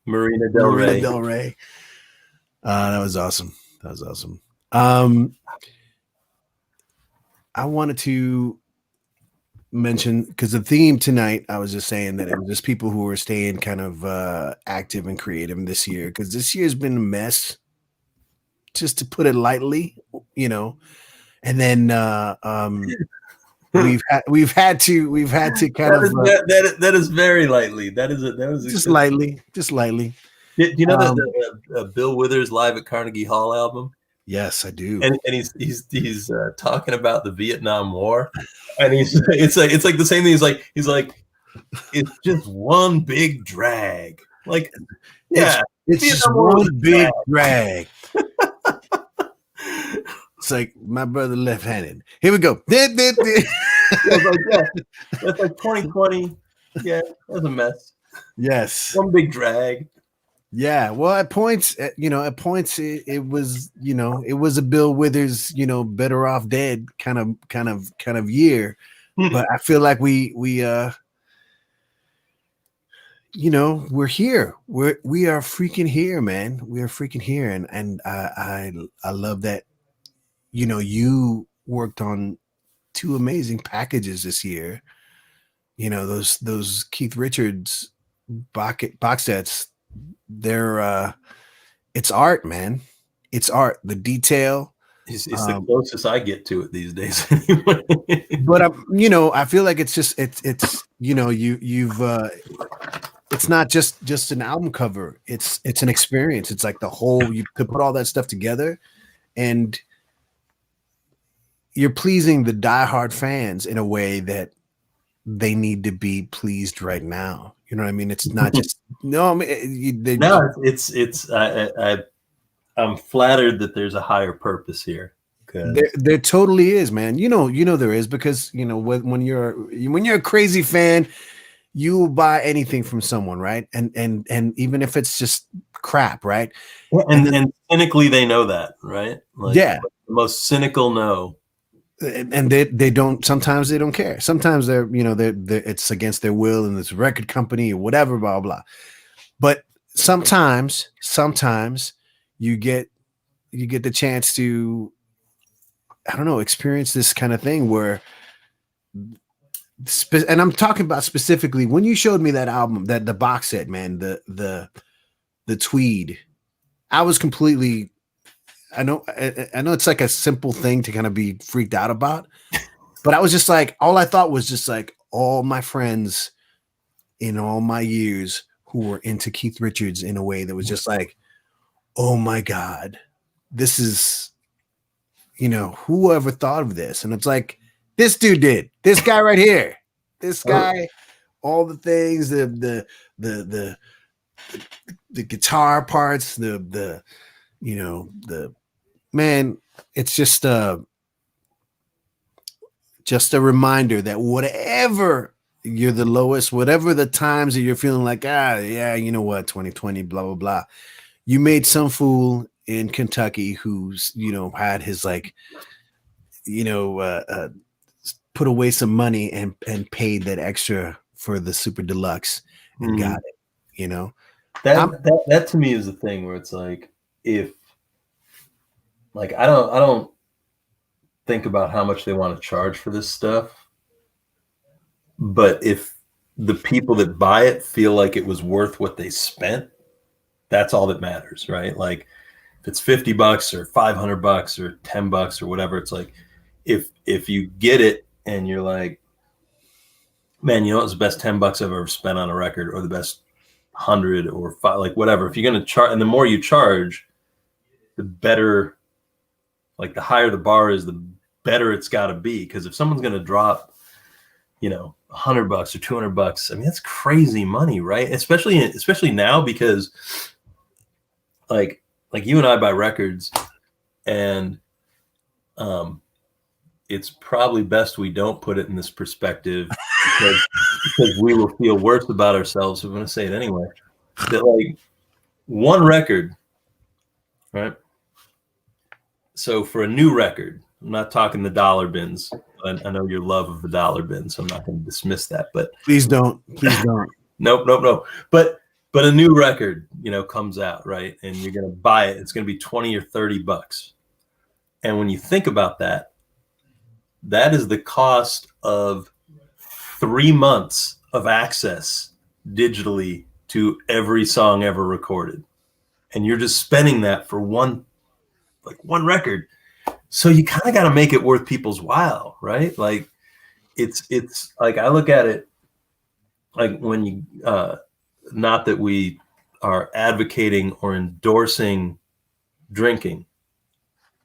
Marina Del Marina Rey. Del Rey. That was awesome. That was awesome. I wanted to mention, because the theme tonight, I was just saying that it was just people who are staying kind of active and creative this year, because this year's been a mess, just to put it lightly, you know. And then we've had to kind of that is very lightly. That was just lightly. Do you know that Bill Withers Live at Carnegie Hall album? Yes, I do. And he's talking about the Vietnam War, and it's like the same thing. He's like it's just one big drag. Like, yeah, it's just one big drag. It's like my brother left-handed. Here we go. That's like 2020. Yeah, that's a mess. Yes, one big drag. Yeah, well, at points, it was, you know, it was a Bill Withers, you know, better off dead kind of year. But I feel like we you know, we're here. We are freaking here, man. We are freaking here, and I love that. You know, you worked on 2 amazing packages this year. You know, those Keith Richards box sets. They're it's art, man. It's art. The detail. It's the closest I get to it these days. Anyway. But you know, I feel like it's just it's you know, you've it's not just an album cover. It's an experience. It's like the whole, you could put all that stuff together, and you're pleasing the diehard fans in a way that they need to be pleased right now. You know what I mean? It's not just I'm flattered that there's a higher purpose here. There totally is, man. You know there is, because you know when you're a crazy fan, you will buy anything from someone, right? And even if it's just crap, right? And cynically they know that, right? Like, yeah, the most cynical know. And they don't, sometimes they don't care. Sometimes they're it's against their will, and it's a record company or whatever, blah blah. But sometimes you get the chance to, I don't know, experience this kind of thing where, and I'm talking about specifically when you showed me that album, that the box set, man, the tweed, I was completely, I know it's like a simple thing to kind of be freaked out about, but I was just like, all I thought was just like all my friends in all my years who were into Keith Richards in a way that was just like, oh my God, this is, you know, whoever thought of this? And it's like, this dude did. This guy right here. This guy, all the things, the guitar parts, the you know, the man, it's just just a reminder that whatever you're the lowest, whatever the times that you're feeling like, yeah, you know what, 2020, blah, blah, blah. You made some fool in Kentucky who's, had his put away some money and paid that extra for the super deluxe and got it, That to me is the thing where it's like, if like I don't think about how much they want to charge for this stuff, but if the people that buy it feel like it was worth what they spent, that's all that matters, right? Like if it's $50 or $500 or $10 or whatever, it's like if you get it and you're like, man, you know what's the best $10 I've ever spent on a record, or the best 100 or 5, like whatever. If you're going to charge, and the more you charge, the better, like the higher the bar is, the better it's got to be. Because if someone's going to drop, $100 or $200, I mean, that's crazy money, right? Especially now, because like you and I buy records, and it's probably best we don't put it in this perspective, because we will feel worse about ourselves. I'm going to say it anyway. That like one record, right? So for a new record, I'm not talking the dollar bins. I know your love of the dollar bin, so I'm not going to dismiss that. But please don't. Nope. But a new record, comes out, right? And you're going to buy it. It's going to be $20 or $30. And when you think about that, that is the cost of 3 months of access digitally to every song ever recorded. And you're just spending that for one record. So you kind of got to make it worth people's while, right? Like it's like, I look at it like when you, not that we are advocating or endorsing drinking,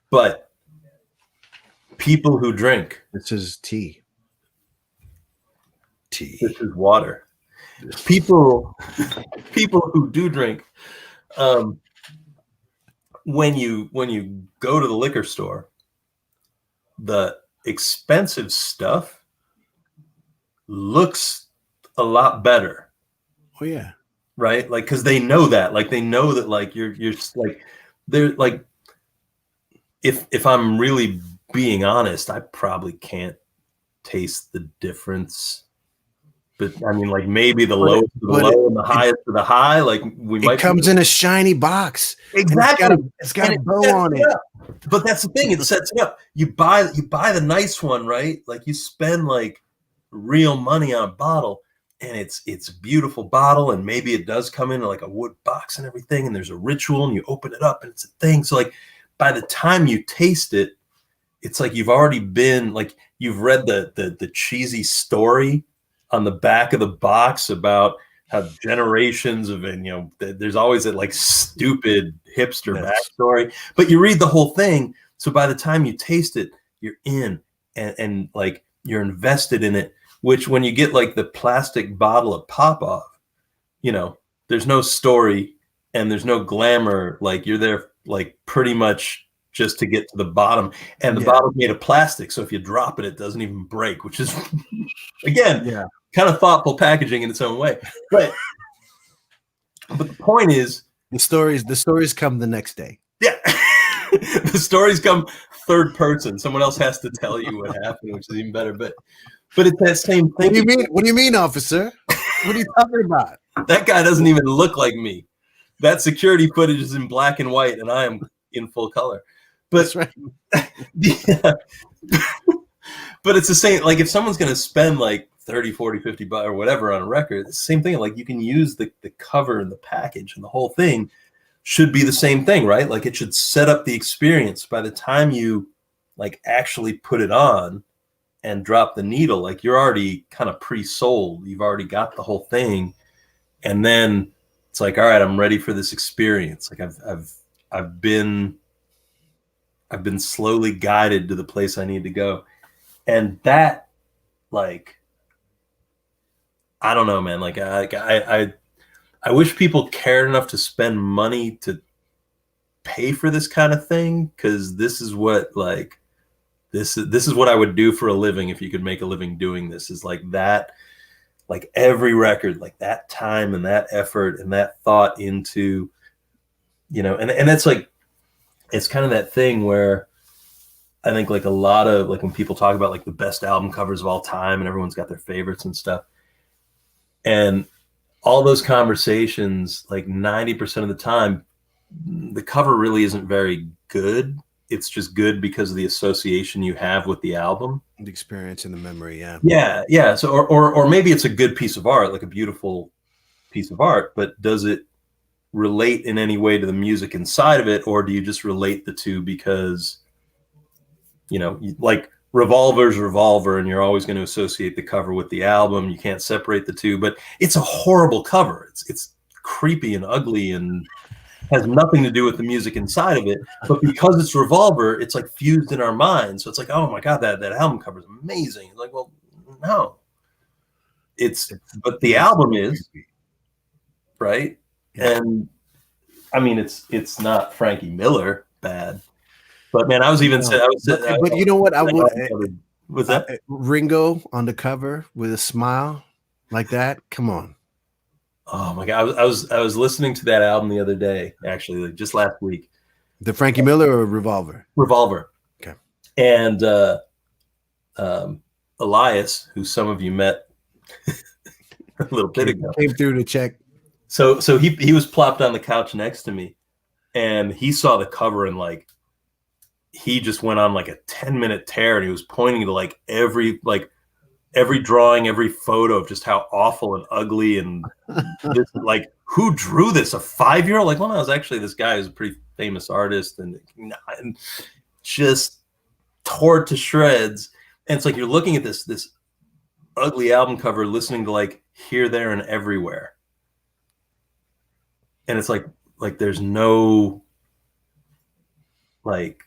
but people who drink. This is tea. This is water. People who do drink, when you go to the liquor store, the expensive stuff looks a lot better. Oh yeah. Right? Like, because they know that. Like, they know that, like, you're like, they're like, if I'm really being honest, I probably can't taste the difference. But I mean, like, maybe the lowest to the low and the highest to the high. Like, it comes in a shiny box. Exactly. It's got a bow on it. But that's the thing. It sets it up. You buy the nice one, right? Like, you spend like real money on a bottle, and it's a beautiful bottle, and maybe it does come in like a wood box and everything, and there's a ritual, and you open it up and it's a thing. So like, by the time you taste it, it's like you've already been, like, you've read the cheesy story on the back of the box about how generations of, and there's always that like stupid hipster backstory, but you read the whole thing. So by the time you taste it, you're in, and like you're invested in it, which when you get like the plastic bottle of Popov, there's no story and there's no glamour. Like, you're there like pretty much just to get to the bottom, and the bottle's made of plastic. So if you drop it, it doesn't even break, which is again, kind of thoughtful packaging in its own way. But the point is, the stories come the next day. Yeah. The stories come third person. Someone else has to tell you what happened, which is even better. But it's that same thing. What do you mean, officer? What are you talking about? That guy doesn't even look like me. That security footage is in black and white, and I am in full color. But that's right. Yeah. But it's the same. Like, if someone's going to spend like 30, 40, 50 bucks or whatever on a record, it's the same thing. Like, you can use the cover and the package, and the whole thing should be the same thing, right? Like, it should set up the experience. By the time you like actually put it on and drop the needle, like, you're already kind of pre-sold. You've already got the whole thing. And then it's like, all right, I'm ready for this experience. Like, I've been slowly guided to the place I need to go. And that, like, I don't know, man. Like, I wish people cared enough to spend money to pay for this kind of thing, because this is what, like, This is what I would do for a living if you could make a living doing this. Is like that, like every record, like that time and that effort and that thought into, and it's like, it's kind of that thing where I think like a lot of like when people talk about like the best album covers of all time and everyone's got their favorites and stuff, and all those conversations, like 90% of the time, the cover really isn't very good. It's just good because of the association you have with the album, the experience and the memory. Yeah. So, or maybe it's a good piece of art, like a beautiful piece of art, but does it relate in any way to the music inside of it, or do you just relate the two because, like Revolver's Revolver, and you're always going to associate the cover with the album. You can't separate the two, but it's a horrible cover. It's creepy and ugly and has nothing to do with the music inside of it, but because it's Revolver, it's like fused in our minds. So it's like, oh my God, that album cover is amazing. It's like, well, no, but the album is, right? Yeah. And I mean, it's not Frankie Miller bad, but man, but you know what? I would. Was that Ringo on the cover with a smile like that? Come on. Oh my God! I was listening to that album the other day, actually, like just last week. The Frankie Miller or Revolver? Revolver. Okay. And Elias, who some of you met a little bit ago, came through to check. So he was plopped on the couch next to me, and he saw the cover and like he just went on like a 10-minute tear, and he was pointing to like every drawing, every photo of just how awful and ugly and this, like, who drew this? A 5-year-old? Like, well, no, it was actually this guy who's a pretty famous artist, and just tore it to shreds. And it's like you're looking at this ugly album cover, listening to like Here, There, and Everywhere, and it's like there's no, like,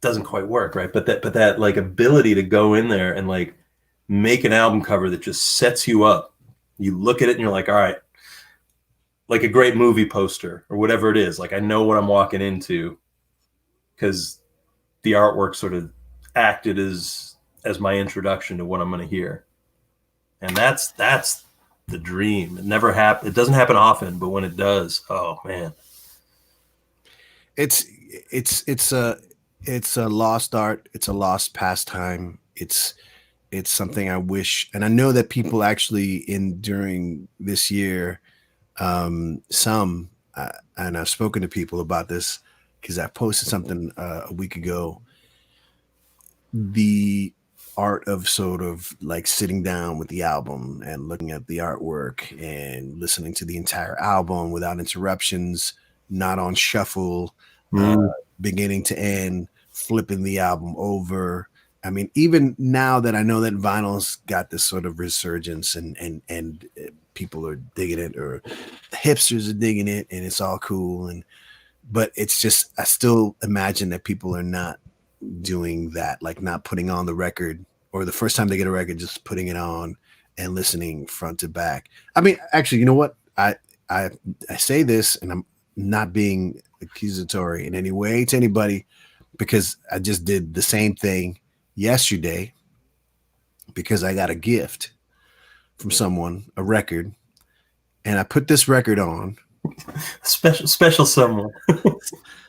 doesn't quite work, right? But that like ability to go in there and like make an album cover that just sets you up. You look at it and you're like, all right, like a great movie poster or whatever it is. Like, I know what I'm walking into because the artwork sort of acted as my introduction to what I'm going to hear. And that's the dream. It never happens. It doesn't happen often, but when it does, oh man. It's a lost art. It's a lost pastime. It's something I wish, and I know that people actually during this year, and I've spoken to people about this because I posted something a week ago. The art of sort of like sitting down with the album and looking at the artwork and listening to the entire album without interruptions, not on shuffle, beginning to end, flipping the album over. I mean, even now that I know that vinyl's got this sort of resurgence and people are digging it, or the hipsters are digging it, and it's all cool. But it's just, I still imagine that people are not doing that, like not putting on the record, or the first time they get a record, just putting it on and listening front to back. I mean, actually, you know what? I say this, and I'm not being accusatory in any way to anybody, because I just did the same thing yesterday, because I got a gift from someone, a record, and I put this record on. Special someone.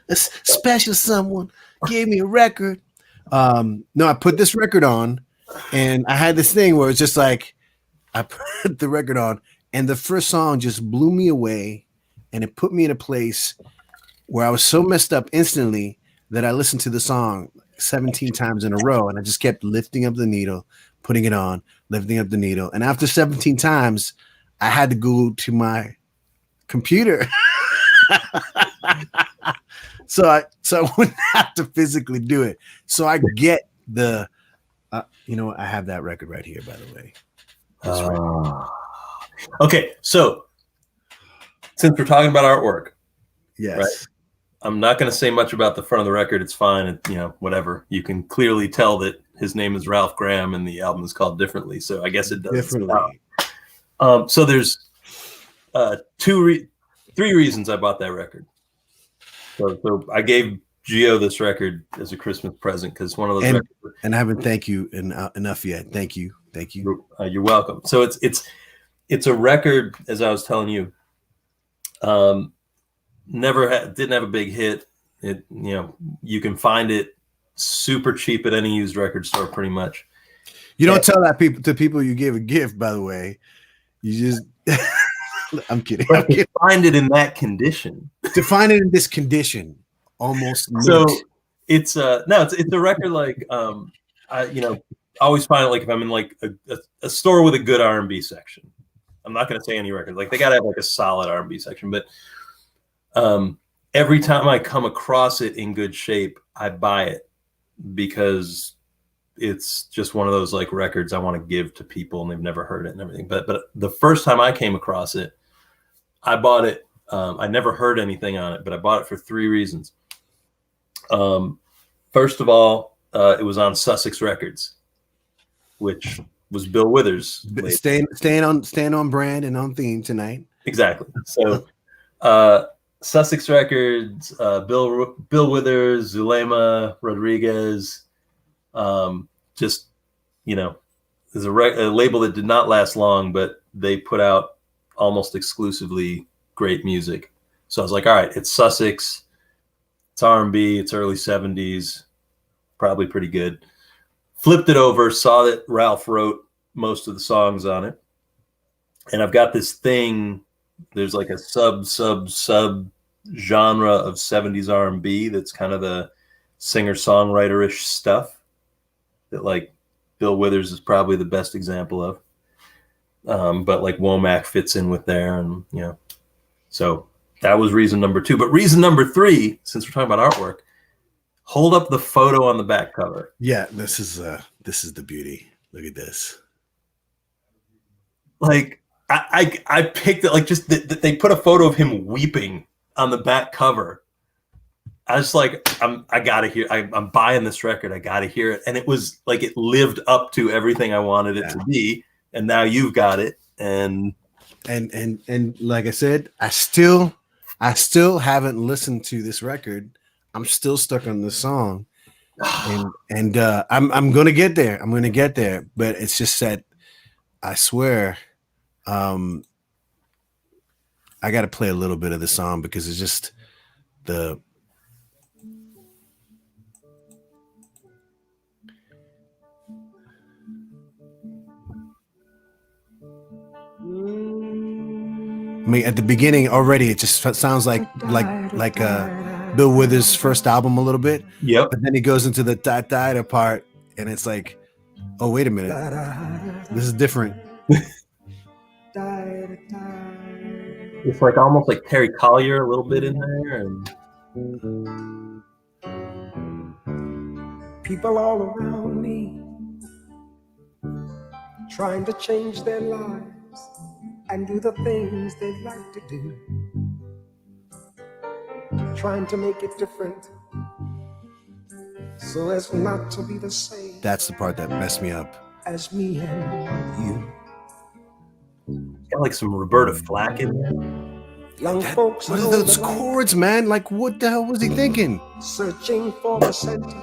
A special someone gave me a record. No, I put this record on, and I had this thing where it's just like I put the record on, and the first song just blew me away, and it put me in a place where I was so messed up instantly that I listened to the song 17 times in a row, and I just kept lifting up the needle, putting it on, lifting up the needle. And after 17 times, I had to go to my computer. so I wouldn't have to physically do it. So I get the, I have that record right here, by the way. Right. Okay. So since we're talking about artwork, yes. Right? I'm not going to say much about the front of the record. It's fine. Whatever. You can clearly tell that his name is Ralph Graham and the album is called differently. So I guess it does. Differently. So there's 3 reasons I bought that record. So I gave Gio this record as a Christmas present because one of those And, records. and I haven't thank you enough yet. Thank you. You're welcome. So it's a record, as I was telling you. Didn't have a big hit. You can find it super cheap at any used record store, pretty much. You don't tell that to people you gave a gift, by the way. You just I'm kidding. To find it in that condition. To find it in this condition, almost. So it's a record like I always find it like if I'm in like a store with a good R&B section. I'm not going to say any record. Like they got to have like a solid R&B section, but every time I come across it in good shape, I buy it because it's just one of those like records I want to give to people and they've never heard it and everything. But the first time I came across it, I bought it. I never heard anything on it, but I bought it for 3 reasons. First of all, it was on Sussex Records, which was Bill Withers. Staying on brand and on theme tonight. Exactly. So Sussex Records, Bill Withers, Zulema Rodriguez. There's a label that did not last long, but they put out almost exclusively great music. So I was like, all right, it's Sussex, it's R&B, it's early 70s, probably pretty good. Flipped it over, saw that Ralph wrote most of the songs on it. And I've got this thing, there's like a sub genre of 70s R&B that's kind of the singer-songwriter-ish stuff that like Bill Withers is probably the best example of. But like Womack fits in with there, and so that was reason number 2. But reason number 3, since we're talking about artwork, hold up the photo on the back cover. Yeah, this is the beauty. Look at this. Like I picked it, like just that they put a photo of him weeping on the back cover. I was like, I gotta hear. I'm buying this record. I gotta hear it, and it was like it lived up to everything I wanted it to be. And now you've got it, and like I said, I still haven't listened to this record. I'm still stuck on this song, and I'm gonna get there. I'm gonna get there, but it's just that I swear, I got to play a little bit of the song because it's just the. I mean, at the beginning already, it just sounds like Bill Withers' first album a little bit. Yep. But then he goes into the da part, and it's like, oh wait a minute, this is different. It's like almost like Terry Collier a little bit in there, and people all around me trying to change their lives and do the things they like to do, trying to make it different so as not to be the same. That's the part that messed me up. As me and you. Got like some Roberta Flack in there. Young folks, what are those chords, man? Like, what the hell was he thinking? Searching for the center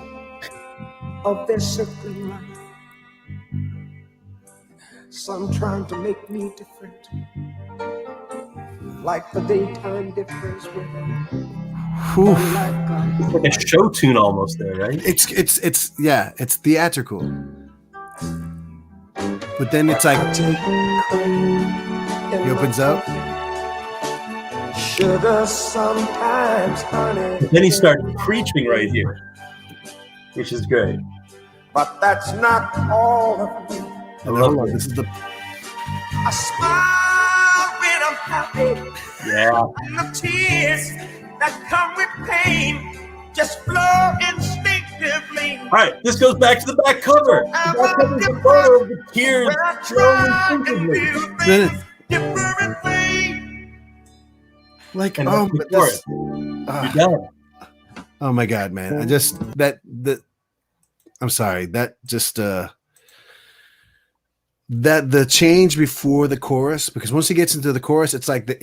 of their circling life. Some trying to make me different, like the daytime difference with them. It's like a show tune almost there, right? It's theatrical. But then it's like he opens up. Sugar sometimes, honey. But then he starts preaching right here, which is great. But that's not all of me. This is the. I smile when I'm happy. Yeah. And the tears that come with pain just flow instinctively. All right, this goes back to the back cover. The back cover is the photo of the tears flowing instinctively. Like, and oh, but this, you're done. Oh my God, man! I'm sorry. That just that the change before the chorus, because once he gets into the chorus, it's like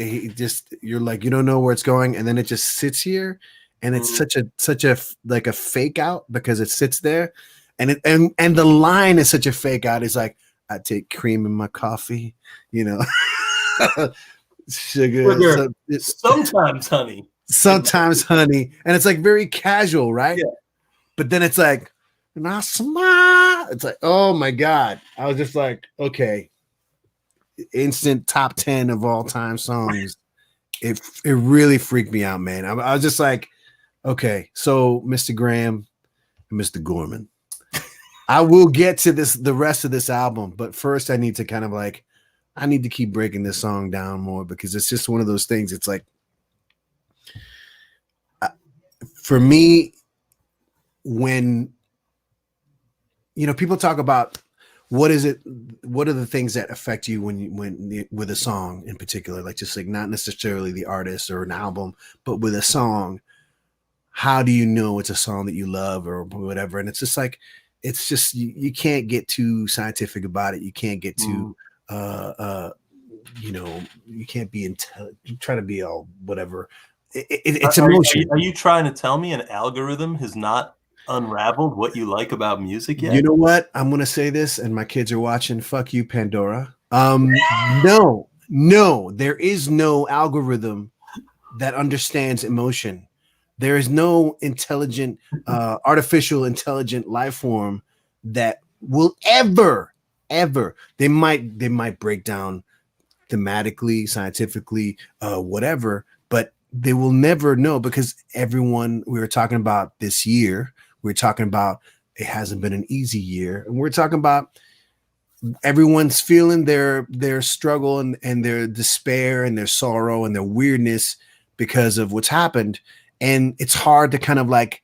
you're like, you don't know where it's going, and then it just sits here, and it's such a like a fake out because it sits there, and and the line is such a fake out. It's like, I take cream in my coffee, you know, sugar, Sometimes honey. sometimes honey, and it's like very casual, right? Yeah. But then it's like, and I smile. It's like, oh my god! I was just like, okay, instant top 10 of all time songs. It really freaked me out, man. I was just like, okay, so Mr. Graham and Mr. Gorman, I will get to the rest of this album, but first I need to kind of like, I need to keep breaking this song down more because it's just one of those things. It's like, for me, when, you know, people talk about what are the things that affect you with a song in particular, like just like not necessarily the artist or an album, but with a song, how do you know it's a song that you love or whatever? And it's just like, it's just, you can't get too scientific about it. You can't get too, you know, you can't be try to be all whatever. It's emotion. Are you trying to tell me an algorithm has not unraveled what you like about music yet? You know what? I'm gonna say this, and my kids are watching. Fuck you, Pandora. No, there is no algorithm that understands emotion. There is no intelligent, artificial intelligent life form that will ever. They might break down thematically, scientifically, whatever, but they will never know because everyone we were talking about this year. We're talking about it hasn't been an easy year, and we're talking about everyone's feeling their struggle and their despair and their sorrow and their weirdness because of what's happened. And it's hard to kind of like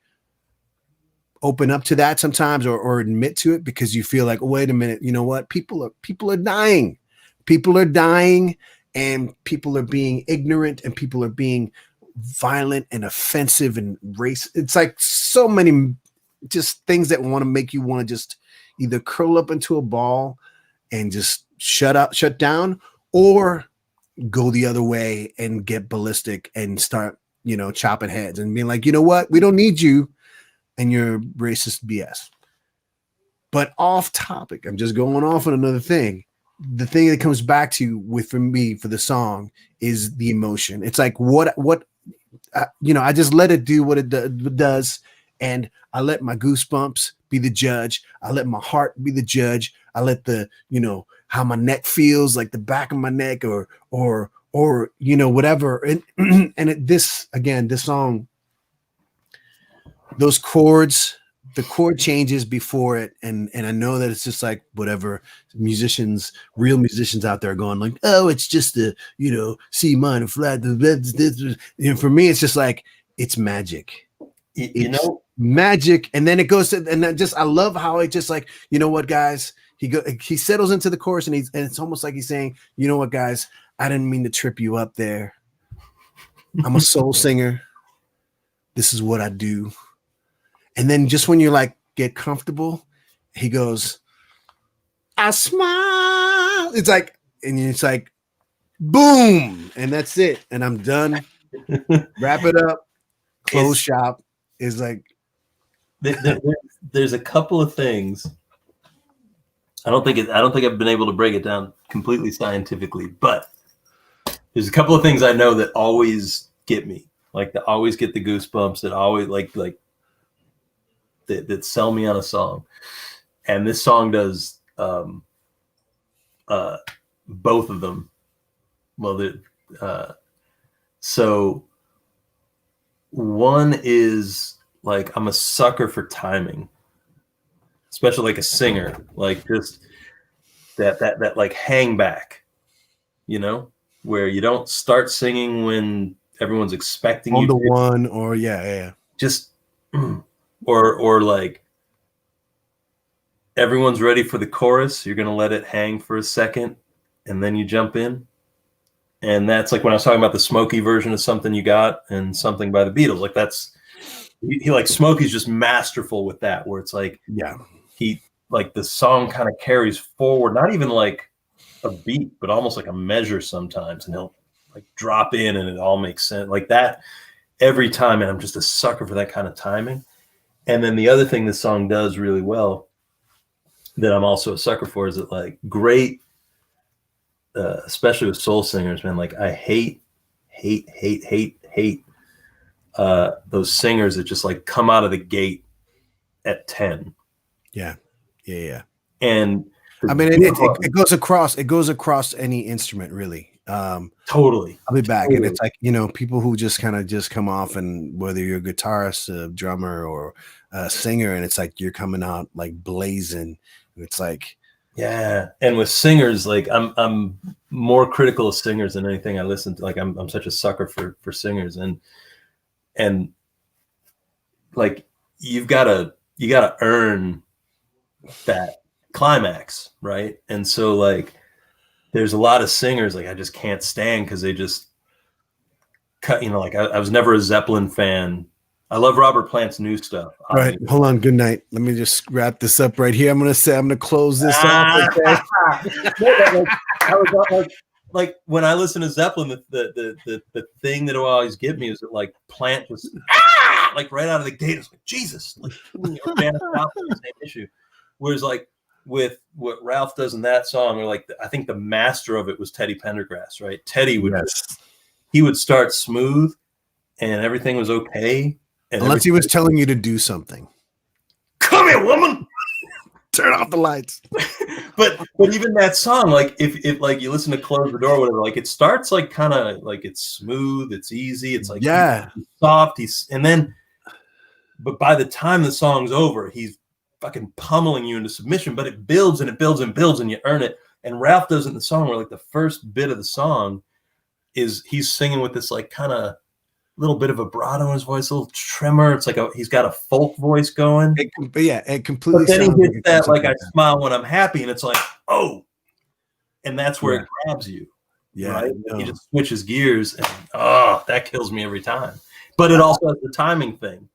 open up to that sometimes or admit to it because you feel like, oh, wait a minute, you know what? People are dying. People are dying, and people are being ignorant, and people are being violent and offensive and race. It's like so many just things that want to make you want to just either curl up into a ball and just shut down, or go the other way and get ballistic and start, you know, chopping heads and being like, you know what? We don't need you and your racist BS. But off topic, I'm just going off on another thing. The thing that comes back to for me for the song is the emotion. It's like what you know, I just let it do what it does, and I let my goosebumps be the judge. I let my heart be the judge. I let the, you know, how my neck feels, like the back of my neck, or you know, whatever. And this song, those chords, the chord changes before it, and I know that it's just like whatever real musicians out there are going like, oh, it's just a, you know, C minor flat. And for me, it's just like, it's magic. You know, magic. And then it goes to, and I love how it just like, you know what, guys, he settles into the chorus, and it's almost like he's saying, you know what, guys, I didn't mean to trip you up there. I'm a soul singer. This is what I do. And then just when you're like, get comfortable, he goes, I smile. It's like, and it's like, boom. And that's it. And I'm done. Wrap it up. Close shop. Is like, there's a couple of things. I don't think I've been able to break it down completely scientifically, but there's a couple of things I know that always get me, like that always get the goosebumps, that always like that sell me on a song. And this song does both of them. Well, so one is like, I'm a sucker for timing, especially like a singer, like just that like hang back, you know, where you don't start singing when everyone's expecting on you the to. One, or yeah. Just or like everyone's ready for the chorus, you're gonna let it hang for a second and then you jump in. And that's like when I was talking about the Smokey version of Something You Got and Something by the Beatles. Like that's, he like Smokey's just masterful with that, where it's like, yeah, he like the song kind of carries forward, not even like a beat, but almost like a measure sometimes, and he'll like drop in and it all makes sense like that. every time, and I'm just a sucker for that kind of timing. And then the other thing this song does really well that I'm also a sucker for is that like great, especially with soul singers, man, like I hate those singers that just like come out of the gate at 10. Yeah. And I mean, it goes across any instrument, really. Totally. I'll be back. And it's like, you know, people who just kind of just come off, and whether you're a guitarist, a drummer, or a singer, and it's like you're coming out like blazing. It's like, yeah. And with singers, like I'm more critical of singers than anything I listen to. Like I'm such a sucker for singers, and like you gotta earn that climax, right? And so like there's a lot of singers like I just can't stand because they just cut, you know, like I was never a Zeppelin fan. I love Robert Plant's new stuff. all right, hold on, good night. Let me just wrap this up right here. I'm gonna close this off. Okay? like when I listen to Zeppelin, the thing that will always get me is that like Plant was like right out of the gate. It's like Jesus, like same issue. Whereas like with what Ralph does in that song, or like I think the master of it was Teddy Pendergrass, right? Teddy would he would start smooth, and everything was okay. And unless he was telling you to do something. Come here, woman. Turn off the lights. but even that song, like if like you listen to Close the Door or whatever, like it starts like kind of like it's smooth, it's easy, it's like he's soft, but by the time the song's over, he's fucking pummeling you into submission, but it builds and it builds and builds and you earn it. And Ralph does it in the song where like the first bit of the song is he's singing with this like kind of little bit of vibrato in his voice, a little tremor. It's like he's got a folk voice going. It completely. But then he hits that like I smile when I'm happy, and it's like, oh, and that's where it grabs you. Yeah, right? He just switches gears, and that kills me every time. But it also has the timing thing.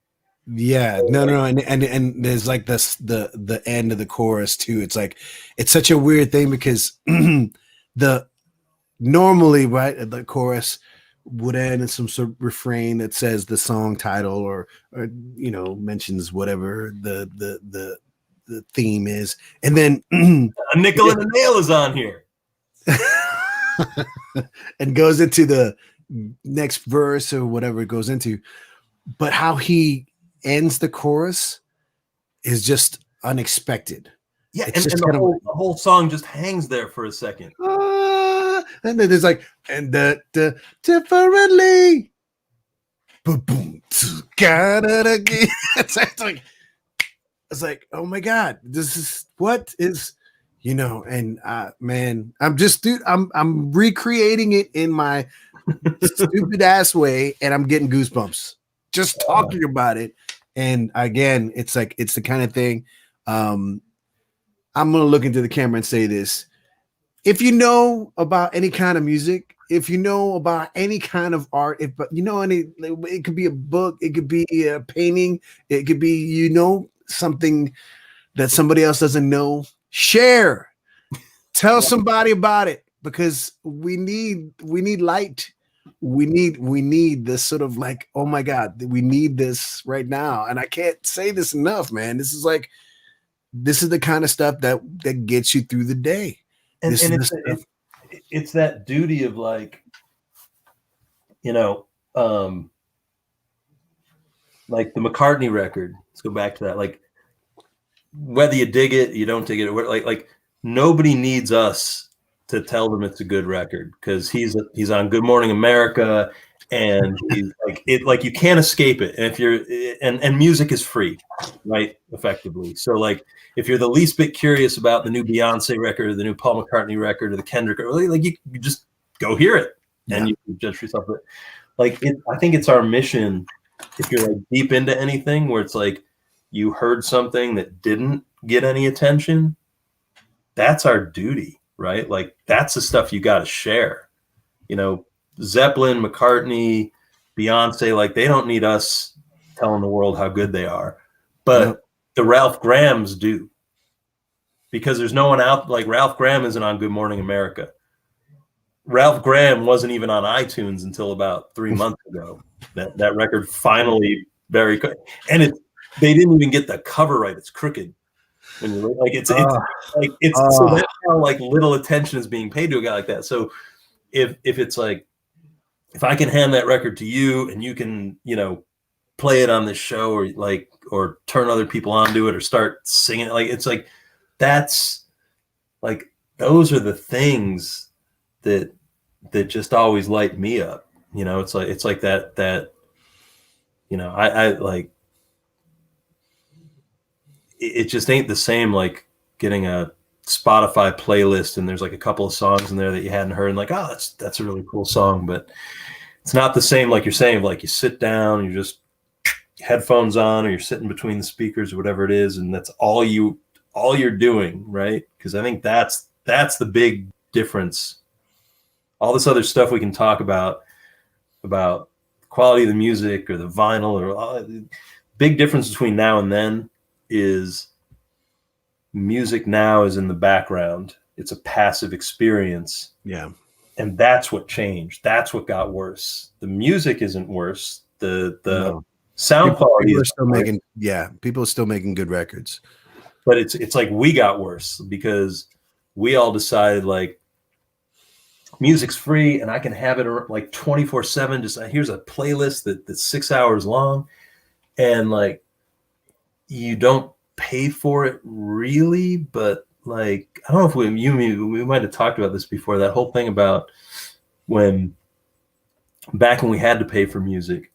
Yeah, no, and there's like this the end of the chorus too. It's like it's such a weird thing because normally right at the chorus would end in some sort of refrain that says the song title or you know mentions whatever the theme is, and then a nickel and a nail is on here and goes into the next verse or whatever it goes into. But how he ends the chorus is just unexpected. Yeah, and the whole song just hangs there for a second. And then there's like, and the differently. Boom, boom, got it again. It's like, oh my God, this is what is, you know, and man, I'm just, dude, I'm recreating it in my stupid ass way, and I'm getting goosebumps just talking about it. And again, it's like, it's the kind of thing. I'm gonna look into the camera and say this. If you know about any kind of music, if you know about any kind of art, if you know it could be a book, it could be a painting, it could be, you know, something that somebody else doesn't know, share, tell somebody about it, because we need light. We need this sort of like, oh my God, we need this right now. And I can't say this enough, man. This is the kind of stuff that gets you through the day. And it's that duty of like, you know, like the McCartney record. Let's go back to that. Like, whether you dig it, you don't dig it, like nobody needs us to tell them it's a good record because he's on Good Morning America, and he's like it. Like you can't escape it. And if you're and music is free, right? Effectively, so like. If you're the least bit curious about the new Beyonce record or the new Paul McCartney record or the Kendrick, like you just go hear it and you can judge for yourself. But like, I think it's our mission. If you're like deep into anything where it's like you heard something that didn't get any attention, that's our duty, right? Like that's the stuff you got to share. You know, Zeppelin, McCartney, Beyonce, like they don't need us telling the world how good they are, but the Ralph Grahams do, because there's no one out like Ralph Graham isn't on Good Morning America. Ralph Graham wasn't even on iTunes until about 3 months ago. That record finally and they didn't even get the cover right. It's crooked. When you like it's so that's how like little attention is being paid to a guy like that. So if it's like, if I can hand that record to you and you can, play it on this show or turn other people onto it or start singing it, like it's like that's like those are the things that just always light me up. It's like that I like it just ain't the same like getting a Spotify playlist and there's like a couple of songs in there that you hadn't heard and like, oh, that's a really cool song, but it's not the same like you're saying, like you sit down, you're just headphones on or you're sitting between the speakers or whatever it is, and that's all you're doing, right? Because I think that's the big difference. All this other stuff we can talk about quality of the music or the vinyl or big difference between now and then is music now is in the background. It's a passive experience. Yeah. And that's what changed. That's what got worse. The music isn't worse. The sound quality people are still making good records. But it's like we got worse because we all decided like music's free and I can have it like 24/7. Just here's a playlist that's 6 hours long, and like you don't pay for it really, but like I don't know if we might have talked about this before. That whole thing about back when we had to pay for music,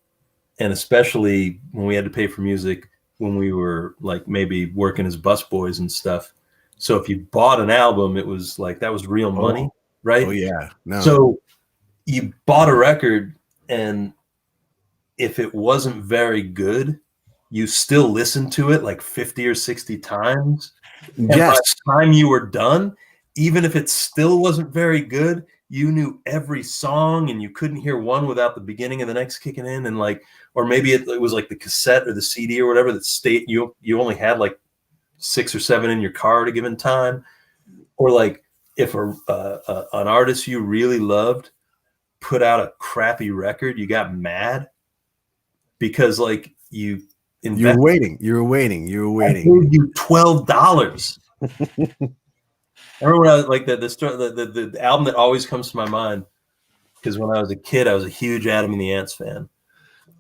and especially when we had to pay for music when we were like maybe working as busboys and stuff. So if you bought an album, it was like that was real money, right? Oh yeah. No. So you bought a record, and if it wasn't very good, you still listened to it like 50 or 60 times. And yes. by the time you were done, even if it still wasn't very good, you knew every song and you couldn't hear one without the beginning of the next kicking in. And like, or maybe it was like the cassette or the CD or whatever that you only had like 6 or 7 in your car at a given time. Or like if an artist you really loved put out a crappy record, you got mad because like you were waiting. I paid you $12. I remember when I was like the album that always comes to my mind, because when I was a kid, I was a huge Adam and the Ants fan.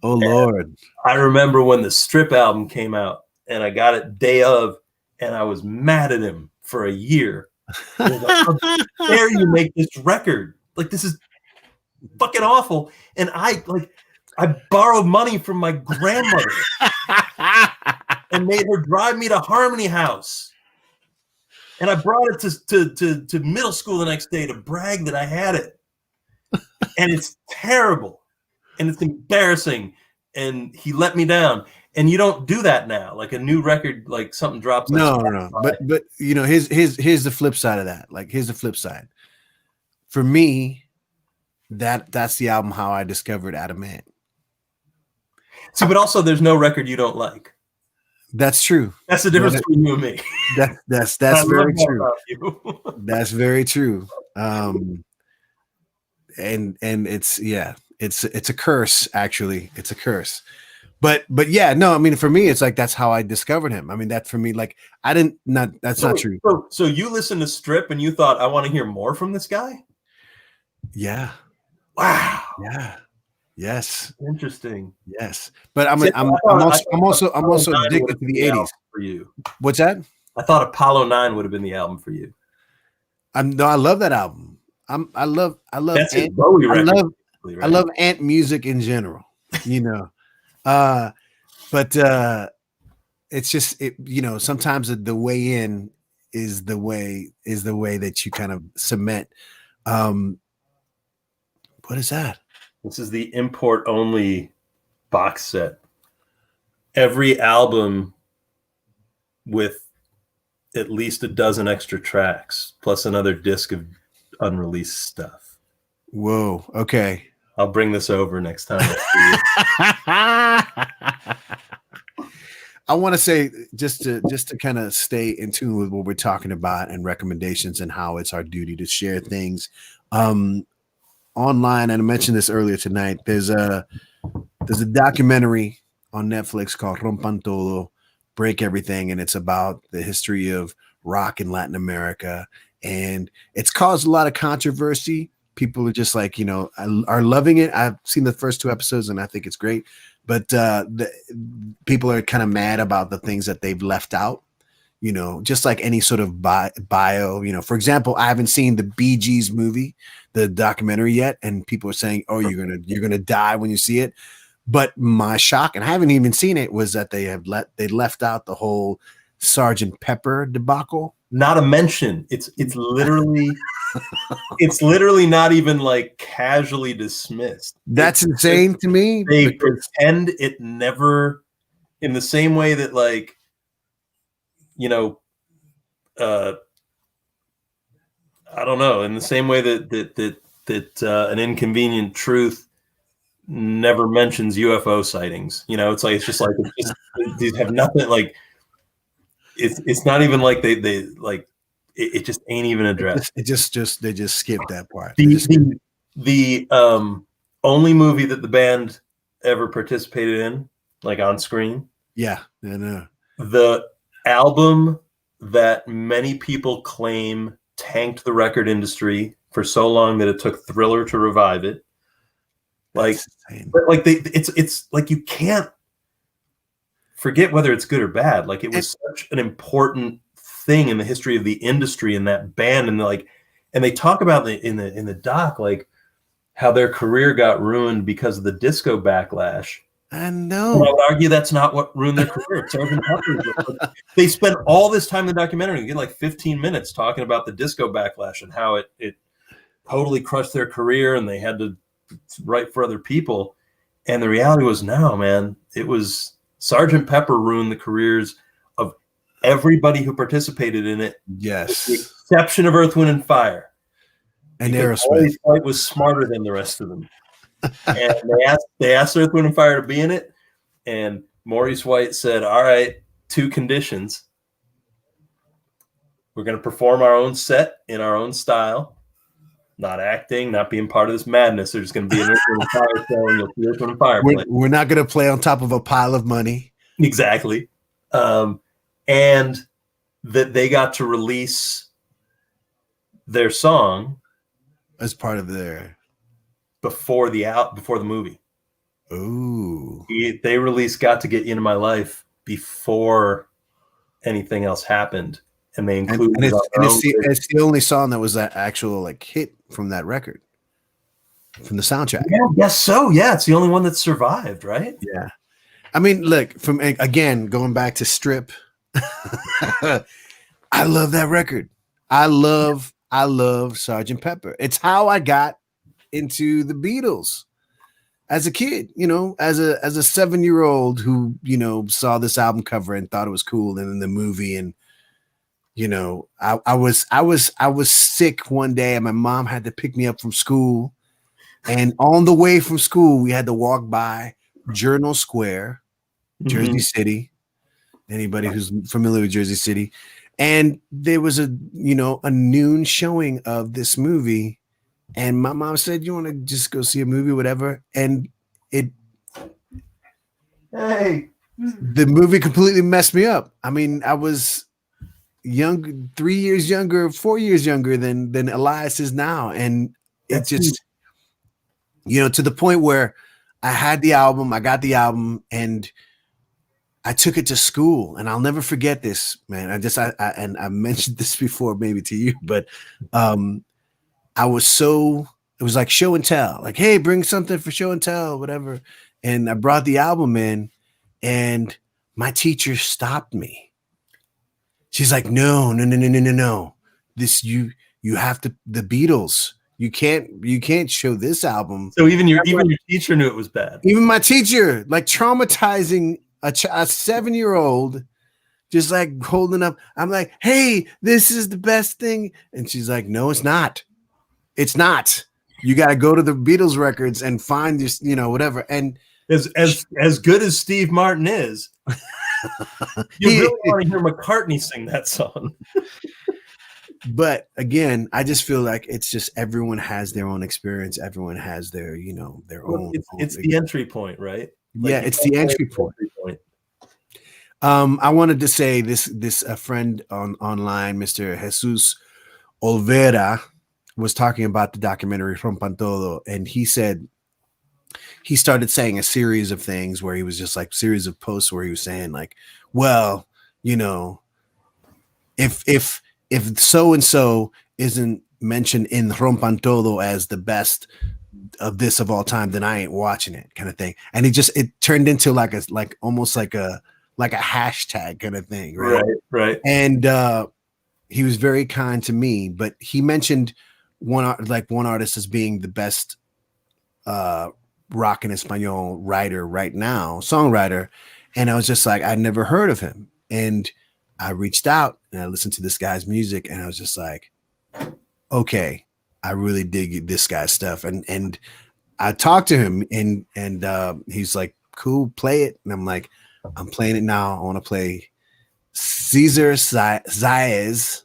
Oh Lord! I remember when the Strip album came out, and I got it day of, and I was mad at him for a year. I was like, how dare you make this record? Like this is fucking awful. And I borrowed money from my grandmother and made her drive me to Harmony House. And I brought it to middle school the next day to brag that I had it. And it's terrible. And it's embarrassing. And he let me down. And you don't do that now. Like a new record, like something drops. No. But here's the flip side of that. Like here's the flip side. For me, that's the album how I discovered Adam Ant. See, but also there's no record you don't like. That's true. That's the difference between you and me. That's very true. That's very true. And it's it's a curse, actually. It's a curse. But yeah, no, I mean for me, it's like that's how I discovered him. I mean, that for me, like that's not true. So you listened to Strip and you thought, I want to hear more from this guy? Yeah. Wow. Yeah. Yes. Interesting. Yes. But I'm also addicted to the 80s. For you. What's that? I thought Apollo 9 would have been the album for you. No, I love that album. I love That's Ant, a Bowie record. I love Ant music in general, but it's just sometimes the way in is the way that you kind of cement. What is that? This is the import only box set. Every album with at least a dozen extra tracks, plus another disc of unreleased stuff. Whoa. Okay. I'll bring this over next time. I want to say just to kind of stay in tune with what we're talking about and recommendations and how it's our duty to share things. online, and I mentioned this earlier tonight. There's a documentary on Netflix called Rompan Todo, Break Everything, and it's about the history of rock in Latin America, and it's caused a lot of controversy. People are just like, are loving it. I've seen the first 2 episodes and I think it's great, but people are kind of mad about the things that they've left out. Just like any sort of bio. For example, I haven't seen the Bee Gees movie, the documentary yet, and people are saying, "Oh, you're gonna die when you see it." But my shock, and I haven't even seen it, was that they left out the whole Sergeant Pepper debacle. Not a mention. It's literally it's literally not even like casually dismissed. That's insane to me. They pretend it never, in the same way that like, I don't know, in the same way that an Inconvenient Truth never mentions UFO sightings. It's just like these have nothing, like it's not even like they like it just ain't even addressed. They just skipped that part. The only movie that the band ever participated in, like on screen. Yeah, I know. The album that many people claim tanked the record industry for so long that it took Thriller to revive it. It's like you can't forget whether it's good or bad. Like, it was such an important thing in the history of the industry and that band, and they talk about in the doc like how their career got ruined because of the disco backlash. I know. And I would argue that's not what ruined their career. They spent all this time in the documentary, you get like 15 minutes talking about the disco backlash and how it totally crushed their career and they had to write for other people. And the reality was, no, man, it was Sgt. Pepper ruined the careers of everybody who participated in it. Yes. With the exception of Earth, Wind, and Fire. And Aerosmith. White was smarter than the rest of them. And they asked Earth, Wind, and Fire to be in it, and Maurice White said, "All right, 2 conditions. We're going to perform our own set in our own style, not acting, not being part of this madness. There's going to be an Earth, Wind, and Fire show, and you'll see Earth, Wind, and Fire play. We're not going to play on top of a pile of money." Exactly. And that they got to release their song as part of their before the movie. Ooh. They released "Got to Get You Into My Life" before anything else happened, and they included it's the only song that was that actual like hit from that record, from the soundtrack. Yeah, I guess so. Yeah, it's the only one that survived, right? Yeah. I mean, look, from again going back to Strip, I love that record. I love Sgt. Pepper. It's how I got into the Beatles as a kid, as a 7-year-old who, saw this album cover and thought it was cool, and in the movie, and I was sick one day and my mom had to pick me up from school, and on the way from school we had to walk by Journal Square, Jersey City. Anybody who's familiar with Jersey City, and there was a noon showing of this movie. And my mom said, "You want to just go see a movie, whatever?" And the movie completely messed me up. I mean, I was young, 3 years younger, 4 years younger than Elias is now. And it just, to the point where I got the album and I took it to school, and I'll never forget this, man. I mentioned this before, maybe to you, but, it was like show and tell, like, hey, bring something for show and tell, whatever. And I brought the album in, and my teacher stopped me. She's like, no. This, you have to, the Beatles. You can't show this album. So even your teacher knew it was bad. Even my teacher, like traumatizing a 7-year-old, just like holding up. I'm like, hey, this is the best thing. And she's like, no, it's not. It's not. You got to go to the Beatles records and find this, whatever. And as good as Steve Martin is, you really want to hear McCartney sing that song. But again, I just feel like it's just everyone has their own experience. Everyone has their, their Well, own. it's the entry point, right? Yeah, it's the entry point. I wanted to say this a friend online, Mr. Jesus Olvera, was talking about the documentary Rompan Todo, and he said he started saying a series of things where he was just like series of posts where he was saying like, well, if so and so isn't mentioned in Rompan Todo as the best of this of all time, then I ain't watching it, kind of thing. And it turned into almost like a hashtag kind of thing, right? Right. And he was very kind to me, but he mentioned one artist as being the best rock en español writer right now, songwriter, and I was just like, I'd never heard of him, and I reached out and I listened to this guy's music, and I was just like, okay, I really dig this guy's stuff, and I talked to him, and he's like, cool, play it, and I'm like, I'm playing it now. I want to play Cesar Zayas,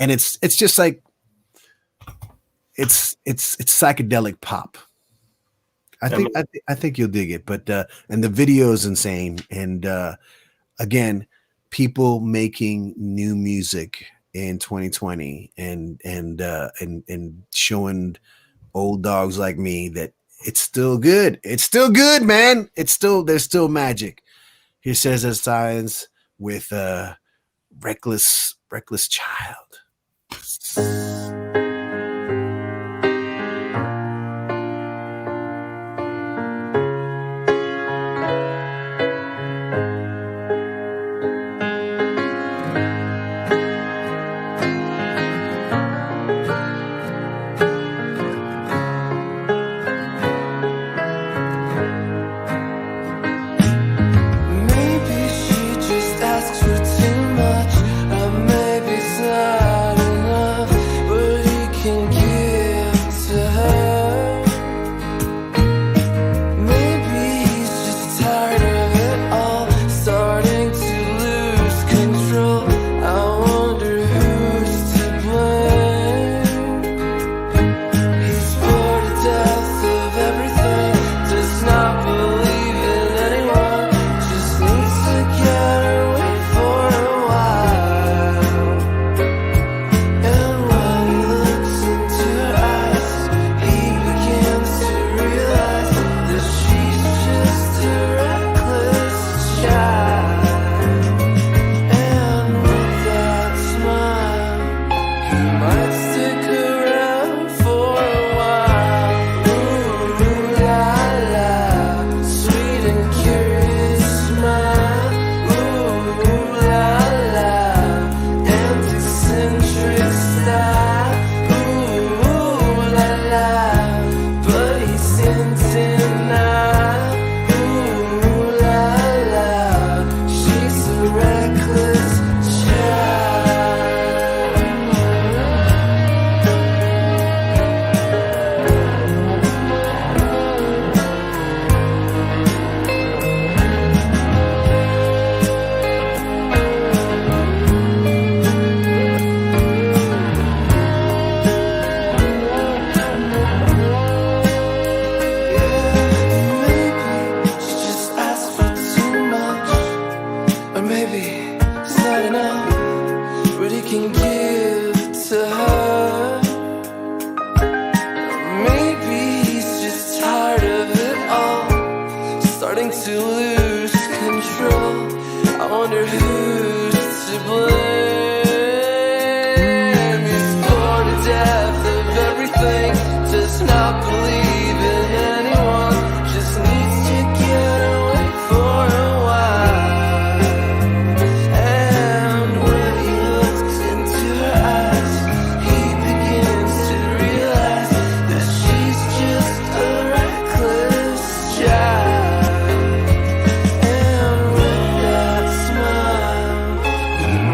and it's just like it's psychedelic pop. I think you'll dig it, but and the video is insane, and again, people making new music in 2020 and showing old dogs like me that it's still good. It's still good, man. There's still magic. Here says as science with reckless child.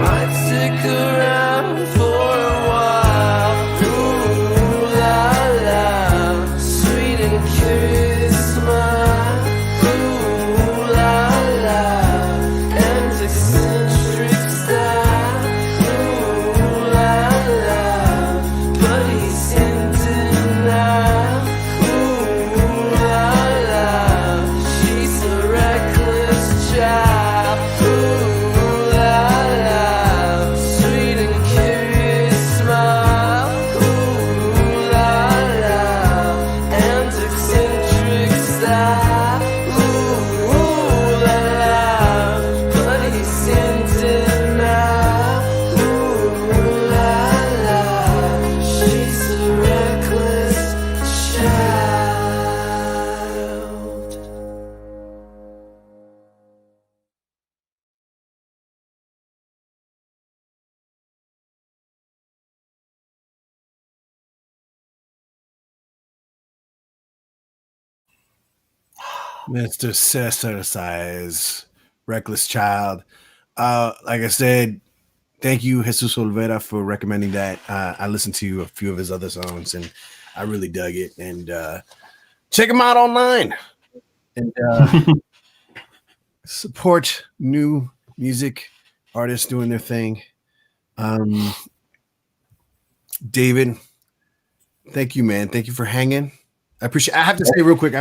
Might Mr. Cesar Size, Reckless Child. Like I said, thank you, Jesus Olvera, for recommending that. I listened to a few of his other songs and I really dug it. And check him out online and support new music artists doing their thing. David, thank you, man. Thank you for hanging. I appreciate. I have to say real quick.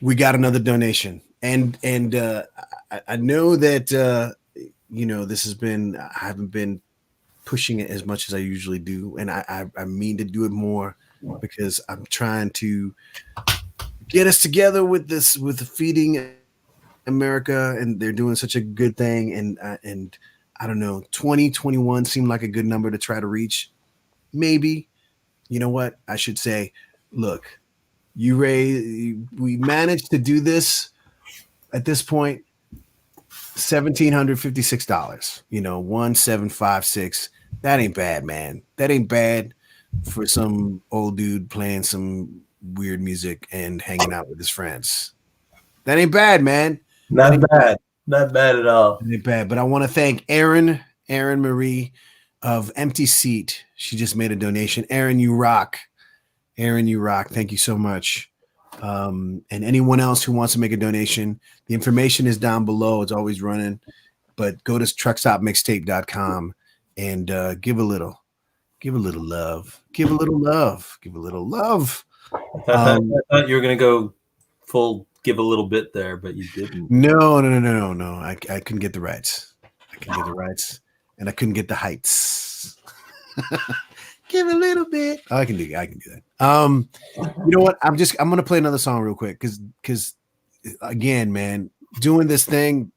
We got another donation, and I know that this has been. I haven't been pushing it as much as I usually do, and I mean to do it more because I'm trying to get us together with this with the Feeding America, and they're doing such a good thing, and I don't know, 2021 seemed like a good number to try to reach. Maybe, you know what? I should say, look, we managed to do this at this point, $1,756. 1,756. That ain't bad, man. That ain't bad for some old dude playing some weird music and hanging out with his friends. That ain't bad, man. Not bad. Not bad at all. That ain't bad. But I want to thank Erin Marie of Empty Seat. She just made a donation. Erin, you rock. Thank you so much. And anyone else who wants to make a donation, the information is down below. It's always running. But go to truckstopmixtape.com and give a little love. Give a little love. I thought you were going to go full give a little bit there, but you didn't. No. I couldn't get the rights. And I couldn't get the heights. Give a little bit. Oh, I can do that. You know what? I'm gonna play another song real quick because again, man, doing this thing,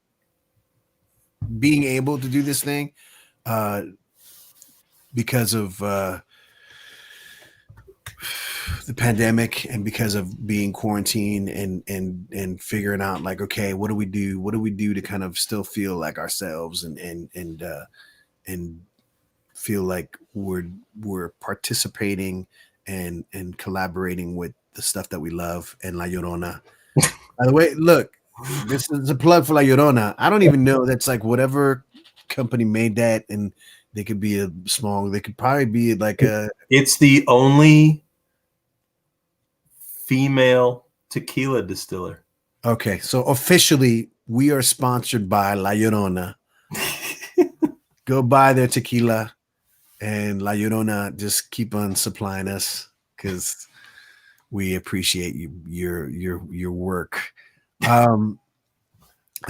being able to do this thing, because of the pandemic and because of being quarantined and figuring out like, okay, what do we do to kind of still feel like ourselves and feel like we're participating and collaborating with the stuff that we love and La Llorona. By the way, look, this is a plug for La Llorona. I don't even know, that's like whatever company made that, and they could probably be like it's the only female tequila distiller. Okay, so officially we are sponsored by La Llorona. Go buy their tequila, and La Llorona just keep on supplying us because we appreciate your work. I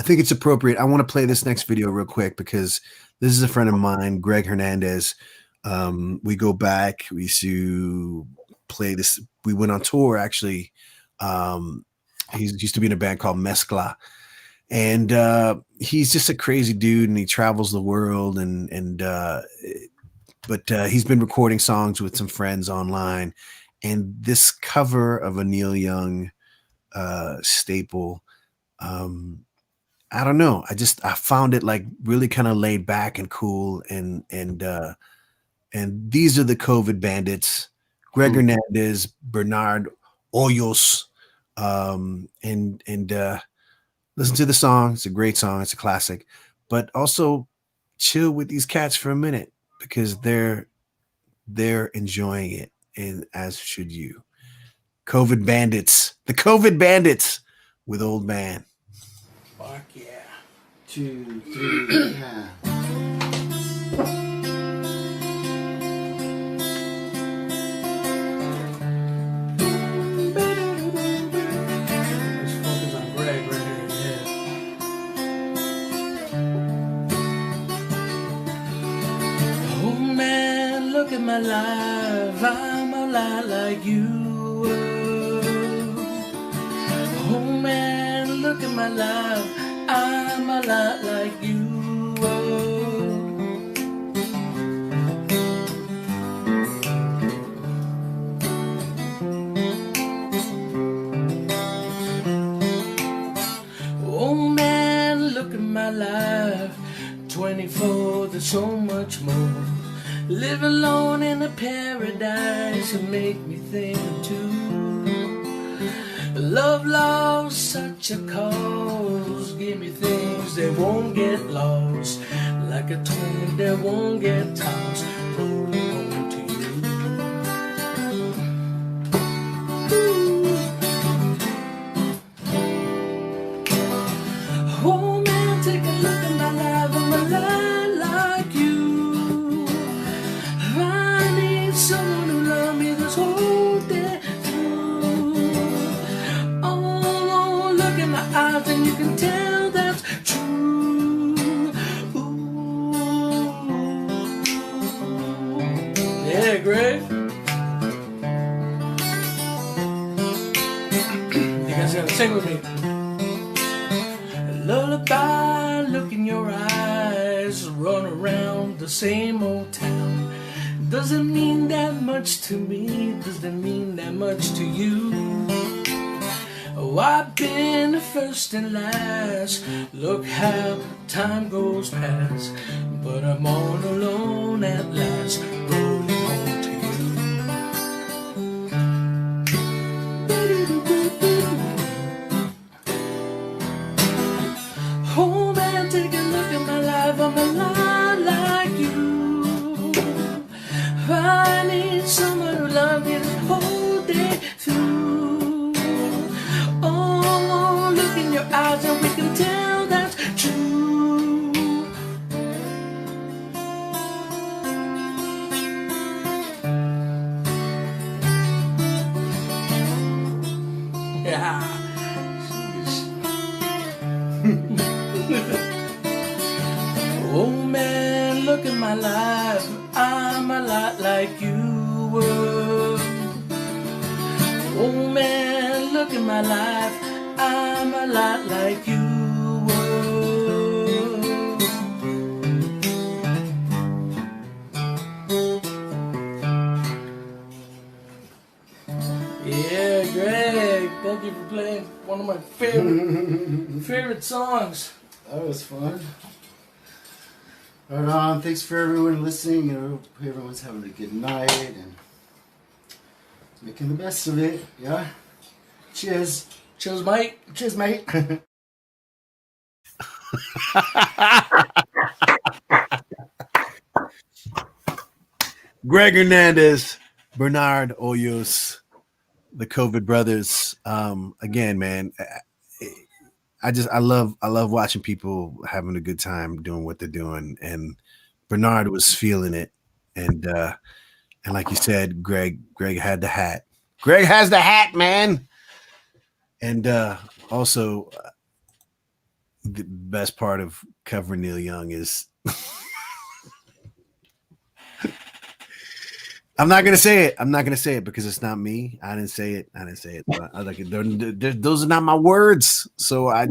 think it's appropriate. I want to play this next video real quick because this is a friend of mine, Greg Hernandez. We go back. We used to play this. We went on tour actually. He used to be in a band called Mezcla, and he's just a crazy dude, and he travels the world, but he's been recording songs with some friends online, and this cover of a Neil Young staple, I don't know, I found it like really kind of laid back and cool, and these are the COVID Bandits, Greg Hernandez, Bernard Hoyos, and listen to the song. It's a great song. It's a classic, but also chill with these cats for a minute because they're enjoying it, and as should you. COVID Bandits, the COVID Bandits with Old Man. Fuck yeah. 2, 3, yeah. Look at my life, I'm a lot like you. Oh man, look at my life, I'm a lot like you. Oh man, look at my life, 24, there's so much more. Live alone in a paradise and make me think too. Love lost such a cause. Give me things that won't get lost, like a tone that won't get tossed. Rolling home to you. Oh man, take a look at my life. I'm a lot like you. I need someone who love me this whole day through. Oh, look in my eyes and you can tell that's true. Ooh. Yeah, Greg. You guys gotta sing with me. Lullaby, look in your eyes, run around the same old town. Doesn't mean that much to me, doesn't mean that much to you. Oh, I've been first and last, look how time goes past, but I'm all alone at last, rolling home to you. Oh man, take a look at my life, I'm a lot like you. I need someone who loves me the whole day through. Oh, look in your eyes and we can tell that's true. Yeah. Oh man, look at my life, I'm a lot like you were. Oh man, look at my life, I'm a lot like you were. Yeah, Greg, thank you for playing one of my favorite songs. That was fun. Right on. Thanks for everyone listening. I hope everyone's having a good night and making the best of it. Yeah. Cheers. Cheers, mate. Cheers, mate. Greg Hernandez, Bernard Hoyos, the COVID brothers. Again, man, I love watching people having a good time doing what they're doing, and Bernard was feeling it, and like you said, Greg had the hat. Greg has the hat, man, and also the best part of covering Neil Young is. I'm not gonna say it because it's not me. I didn't say it. But I like it. Those are not my words. So I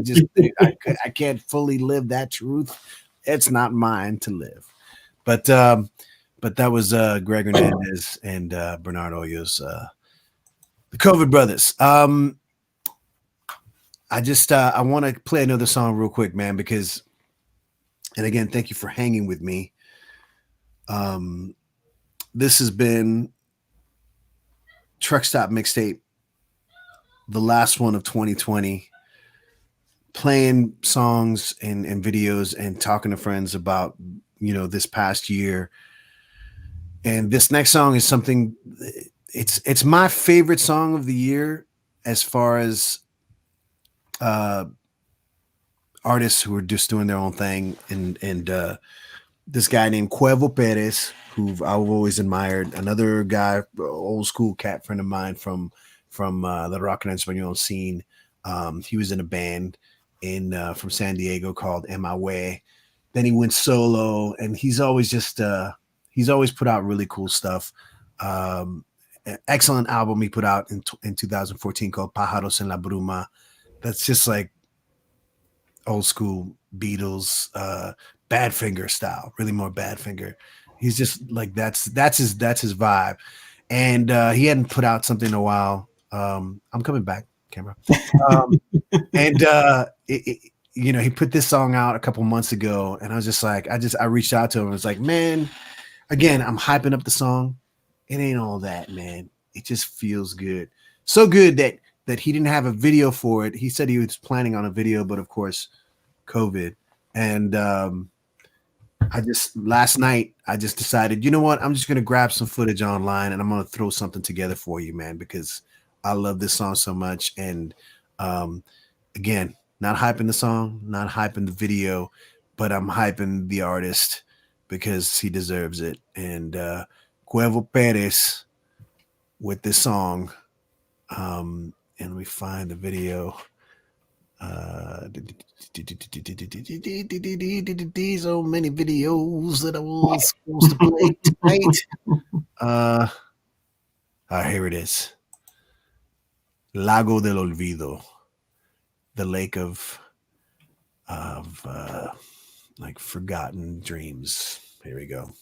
can't fully live that truth. It's not mine to live. But that was Greg Hernandez and Bernard Hoyos, the COVID brothers. I want to play another song real quick, man, because, and again, thank you for hanging with me. This has been Truck Stop Mixtape, the last one of 2020, playing songs and videos and talking to friends about, this past year. And this next song is something, it's my favorite song of the year as far as artists who are just doing their own thing. And this guy named Cuervo Perez, who I've always admired, another guy, old school cat friend of mine from the rock and español scene. He was in a band from San Diego called MIW. Then he went solo, and he's always put out really cool stuff. An excellent album he put out in 2014 called Pájaros en la Bruma. That's just like old school Beatles, Badfinger style, really more Badfinger. He's just like that's his vibe, and he hadn't put out something in a while. I'm coming back, camera, and he put this song out a couple months ago, and I was just like, I reached out to him. I was like, man, again, I'm hyping up the song. It ain't all that, man. It just feels good, so good that that he didn't have a video for it. He said he was planning on a video, but of course, COVID. And last night I just decided, you know what? I'm just gonna grab some footage online and I'm gonna throw something together for you, man, because I love this song so much. And again, not hyping the song, not hyping the video, but I'm hyping the artist because he deserves it. And Cuervo Perez with this song. And we find the video. So many videos that I was supposed to play tonight. Here it is. Lago del Olvido, the lake of like forgotten dreams. Here we go.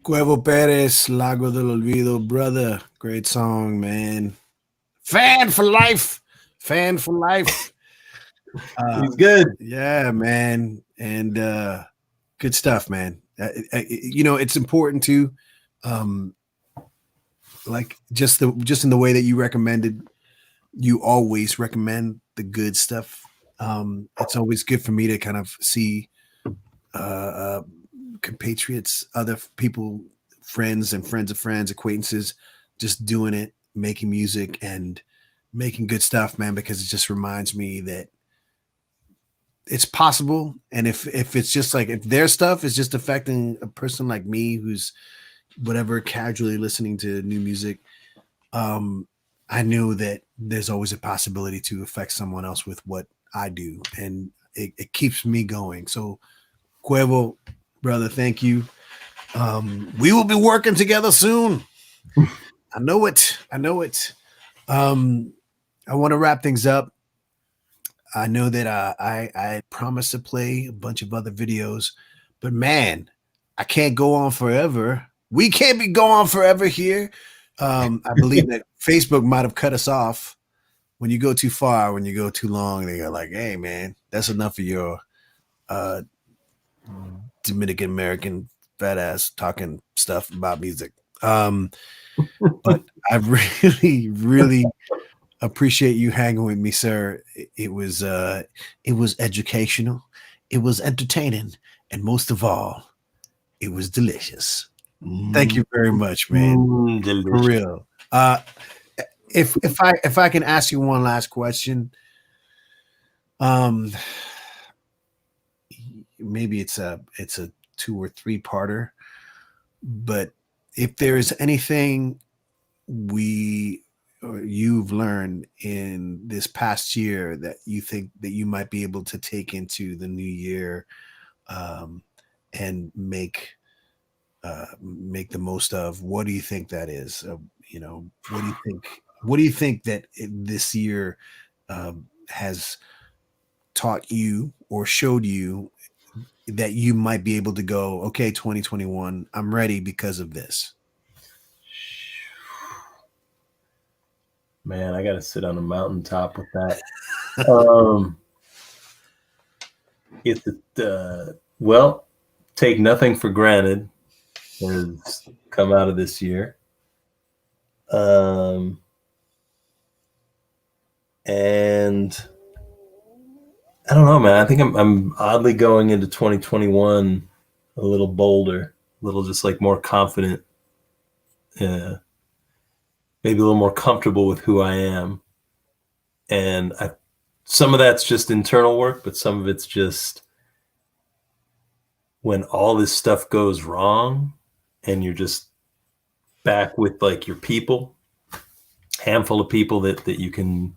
Cuevo Perez, Lago del Olvido, brother. Great song, man. Fan for life. Fan for life. He's good. Yeah, man. And good stuff, man. It's important to like just in the way that you recommended, you always recommend the good stuff. It's always good for me to kind of see compatriots, other people, friends and friends of friends, acquaintances, just doing it, making music and making good stuff, man, because it just reminds me that it's possible. And if it's just like, if their stuff is just affecting a person like me who's whatever casually listening to new music, I know that there's always a possibility to affect someone else with what I do, and it keeps me going. So Cuevo, brother, thank you. We will be working together soon. I know it. I know it. I want to wrap things up. I know that I promised to play a bunch of other videos, but man, I can't go on forever. We can't be going forever here. I believe that Facebook might have cut us off. When you go too far, when you go too long, they are like, "Hey, man, that's enough of your Dominican American fat ass talking stuff about music." But I really, really appreciate you hanging with me, sir. It was educational, it was entertaining, and most of all, it was delicious. Thank you very much, man. For real. If I can ask you one last question, maybe it's a 2 or 3 parter, but if there is anything we or you've learned in this past year that you think that you might be able to take into the new year, and make the most of, what do you think that is? What do you think? What do you think that this year has taught you or showed you that you might be able to go, okay, 2021, I'm ready because of this? Man, I got to sit on a mountaintop with that. Well, take nothing for granted has come out of this year. And I don't know, man. I think I'm oddly going into 2021 a little bolder, a little just like more confident, maybe a little more comfortable with who I am. And some of that's just internal work, but some of it's just when all this stuff goes wrong and you're just back with like your people, handful of people that you can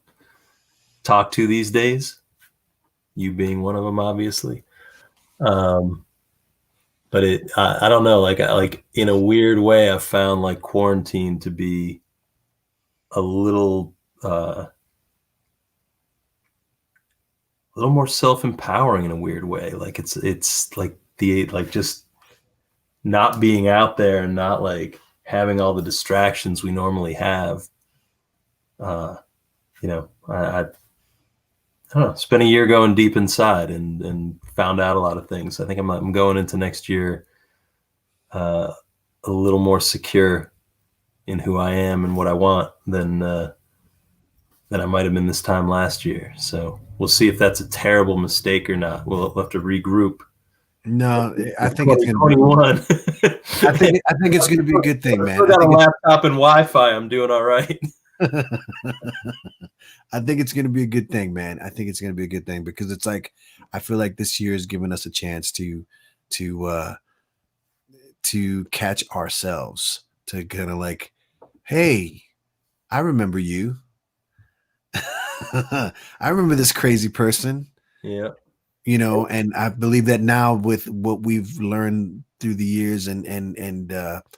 talk to these days, you being one of them, obviously. But I don't know, like in a weird way, I've found like quarantine to be a little more self-empowering in a weird way. Like it's like just not being out there and not like having all the distractions we normally have. I don't know, spent a year going deep inside and found out a lot of things. I think I'm going into next year a little more secure in who I am and what I want than I might have been this time last year. So we'll see if that's a terrible mistake or not. We'll have to regroup. No, I think it's going to be. I think it's going to be a good thing, man. I got a laptop and Wi-Fi. I'm doing all right. I think it's going to be a good thing, man. I think it's going to be a good thing because it's like, I feel like this year has given us a chance to catch ourselves, to kind of like, hey, I remember you. I remember this crazy person. Yeah. And I believe that now with what we've learned through the years and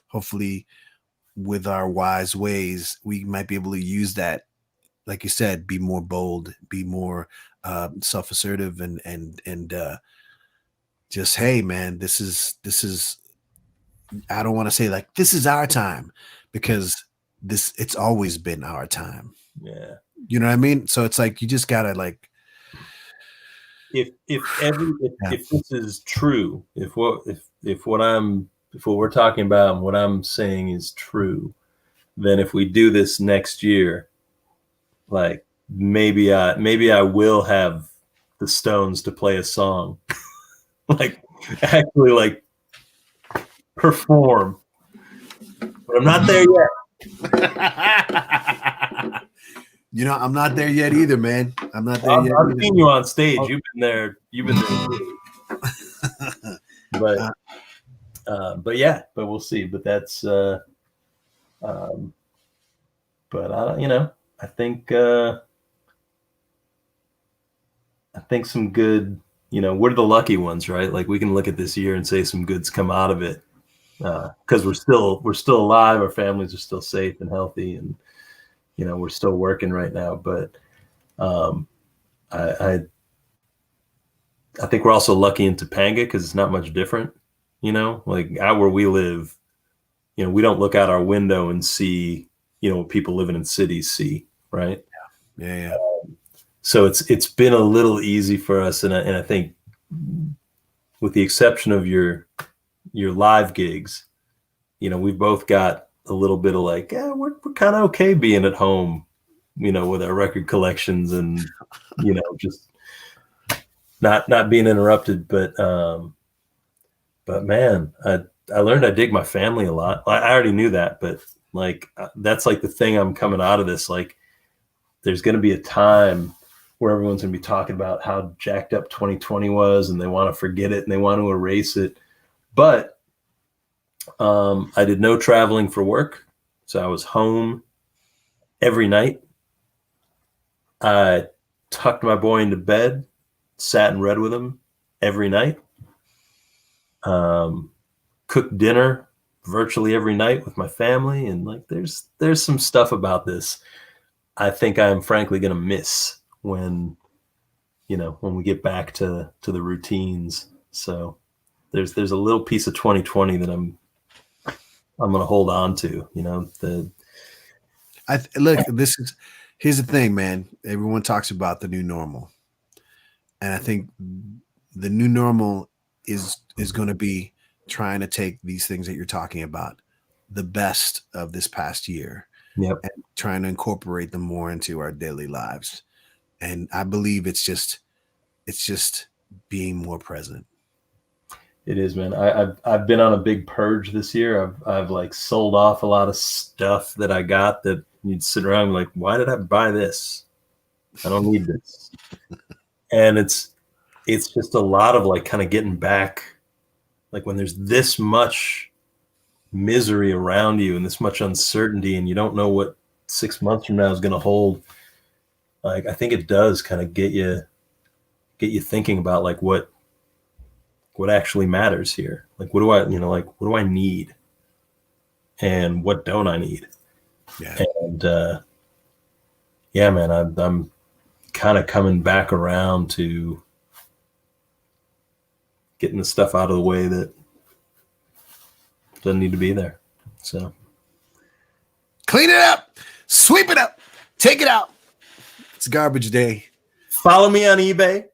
hopefully with our wise ways, we might be able to use that, like you said, be more bold, be more self-assertive and just, hey man, this is I don't want to say like this is our time, because it's always been our time. Yeah. You know what I mean? So it's like you just gotta like, if this is true, if what we're talking about and what I'm saying is true, then if we do this next year, like maybe I will have the Stones to play a song, like actually like perform, but I'm not there yet. You know, I'm not there yet either, man. I'm not there yet. I've seen you on stage. You've been there. But yeah, but we'll see. But that's but I think some good, we're the lucky ones, right? Like we can look at this year and say some good's come out of it, because we're still alive. Our families are still safe and healthy, and we're still working right now. But I think we're also lucky in Topanga because it's not much different. Like out where we live, we don't look out our window and see, what people living in cities see, right? Yeah. So it's been a little easy for us, and I think, with the exception of your live gigs, we've both got a little bit of like, yeah, we're kind of okay being at home, with our record collections and just not being interrupted. But man, I learned I dig my family a lot. I already knew that, but like that's like the thing I'm coming out of this. Like, there's going to be a time where everyone's going to be talking about how jacked up 2020 was, and they want to forget it and they want to erase it. But I did no traveling for work, so I was home every night. I tucked my boy into bed, sat and read with him every night. Cooked dinner virtually every night with my family, and like there's some stuff about this I think I'm frankly going to miss when we get back to the routines. So there's a little piece of 2020 that I'm going to hold on to. Here's the thing, man. Everyone talks about the new normal, and I think the new normal is going to be trying to take these things that you're talking about, the best of this past year, and trying to incorporate them more into our daily lives. And I believe it's just being more present. It is, man. I've been on a big purge this year. I've like sold off a lot of stuff that I got that you'd sit around and like, why did I buy this? I don't need this. And it's just a lot of like kind of getting back, like when there's this much misery around you and this much uncertainty, and you don't know what 6 months from now is going to hold. Like, I think it does kind of get you thinking about like what actually matters here. Like, what do I need, and what don't I need? Yeah. And yeah, man, I'm kind of coming back around to getting the stuff out of the way that doesn't need to be there. So clean it up, sweep it up, take it out. It's garbage day. Follow me on eBay.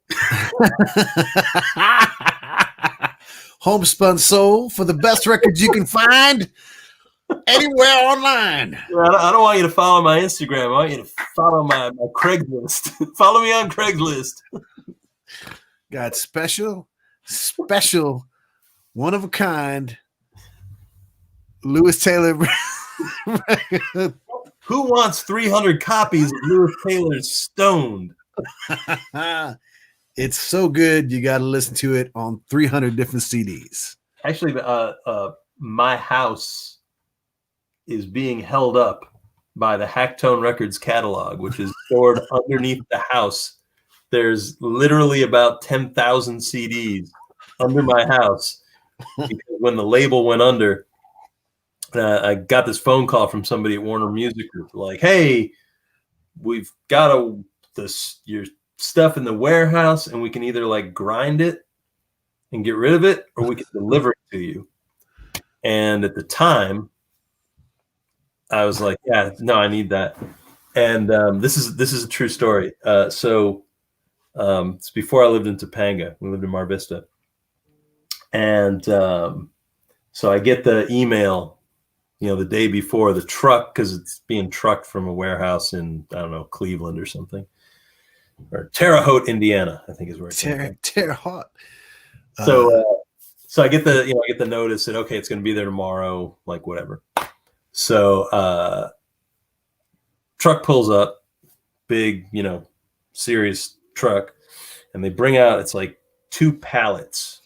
Homespun Soul for the best records you can find anywhere online. I don't want you to follow my Instagram. I want you to follow my Craigslist. Follow me on Craigslist. Got special, one of a kind Lewis Taylor. Who wants 300 copies of Lewis Taylor's Stoned? It's so good, you got to listen to it on 300 different CDs. Actually, my house is being held up by the Hacktone Records catalog, which is stored underneath the house. There's literally about 10,000 CDs under my house. Because when the label went under, I got this phone call from somebody at Warner Music Group, like, "Hey, we've got your stuff in the warehouse, and we can either like grind it and get rid of it, or we can deliver it to you." And at the time, I was like, yeah, no, I need that. And this is a true story. So it's before I lived in Topanga. We lived in Mar Vista. And so I get the email, the day before, the truck, because it's being trucked from a warehouse in, I don't know, Cleveland or something. Or Terre Haute, Indiana, I think is where it came from. Terre Haute. So I get the notice that, okay, it's going to be there tomorrow, like whatever. So truck pulls up, big, serious truck, and they bring out, it's like 2 pallets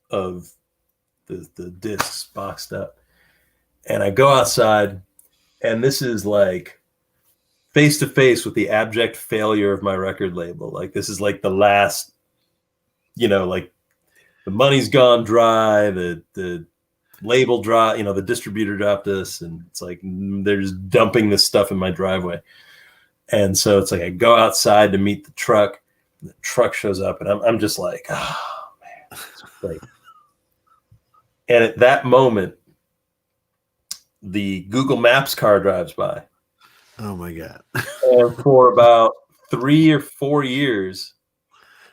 of the discs boxed up. And I go outside, and this is like face to face with the abject failure of my record label. Like, this is like the last, like the money's gone dry, the label drop, the distributor dropped us, and it's like they're just dumping this stuff in my driveway. And so it's like I go outside to meet the truck, and the truck shows up, and I'm just like, oh man. Like, and at that moment, the Google Maps car drives by. Oh my God. And for about 3 or 4 years,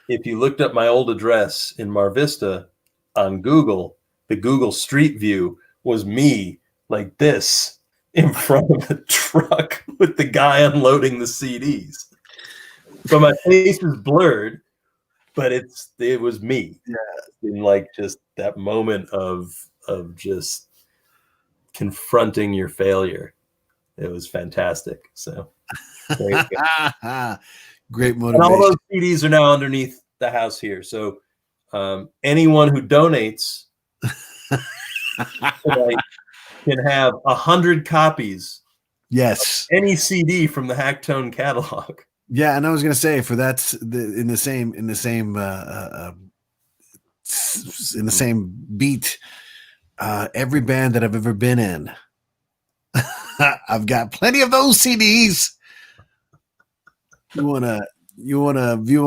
if you looked up my old address in Mar Vista on Google, the Google Street View was me like this in front of the truck with the guy unloading the CDs. So my face is blurred, but it was me. Yeah. In like just that moment of just confronting your failure. It was fantastic. So great motivation. And all those CDs are now underneath the house here. So anyone who donates tonight can have 100 copies. Yes. Of any CD from the Hacktone catalog. Yeah, and I was gonna say in the same beat, every band that I've ever been in, I've got plenty of those CDs. You wanna view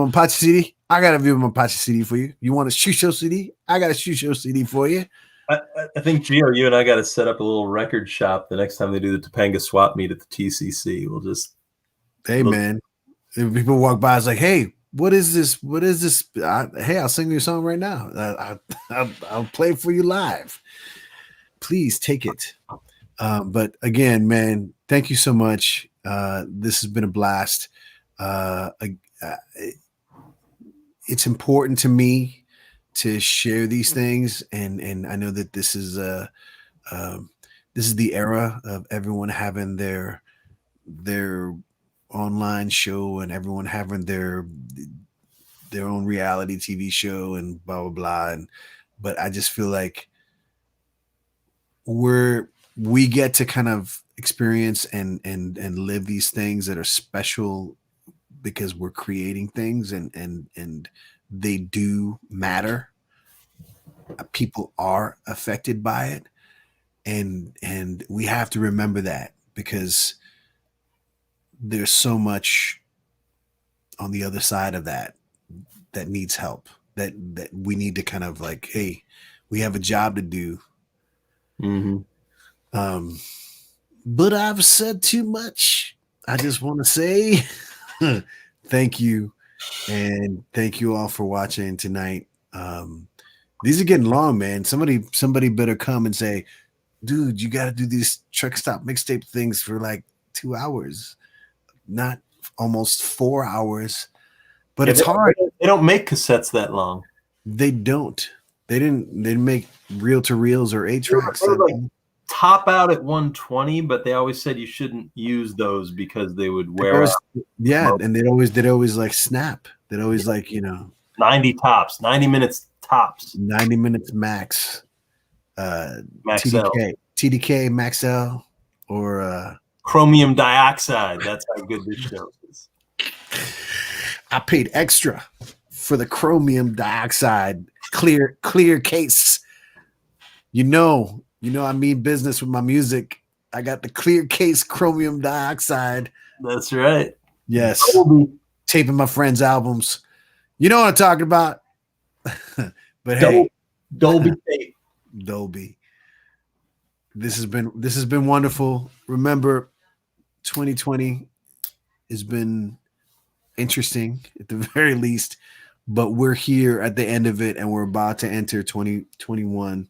on Apache CD? I got a view on Apache CD for you. You want a shoe show CD? I got a shoe show CD for you. I think, Gio, you and I got to set up a little record shop the next time they do the Topanga swap meet at the TCC. We'll just, man, if people walk by, it's like, hey, what is this? What is this? Hey, I'll sing you a song right now. I'll play it for you live. Please take it. But again, man, thank you so much. This has been a blast. It's important to me to share these things, and I know that this is the era of everyone having their online show and everyone having their own reality TV show and blah blah blah. But I just feel like we get to kind of experience and live these things that are special because we're creating things and they do matter. People are affected by it, and we have to remember that, because there's so much on the other side of that needs help, that we need to kind of like, hey, we have a job to do. Mm-hmm. But I've said too much. I just want to say thank you, and thank you all for watching tonight. These are getting long, man. Somebody better come and say, dude, you got to do these Truck Stop Mixtape things for like 2 hours, not almost 4 hours. But it's hard. They don't make cassettes that long. They don't. They didn't make reel to reels or 8-tracks. Like top out at 120, but they always said you shouldn't use those because they would wear out. Yeah, and they'd always like snap. They'd always like 90 tops, 90 minutes tops, 90 minutes max. Max L. TDK Max L or chromium dioxide. That's how good this show is. I paid extra for the chromium dioxide clear case. You know I mean business with my music. I got the clear case chromium dioxide. That's right. Yes. Taping my friends' albums. You know what I'm talking about. But hey, Dolby tape. Dolby. This has been wonderful. Remember, 2020 has been interesting at the very least, but we're here at the end of it, and we're about to enter 2021,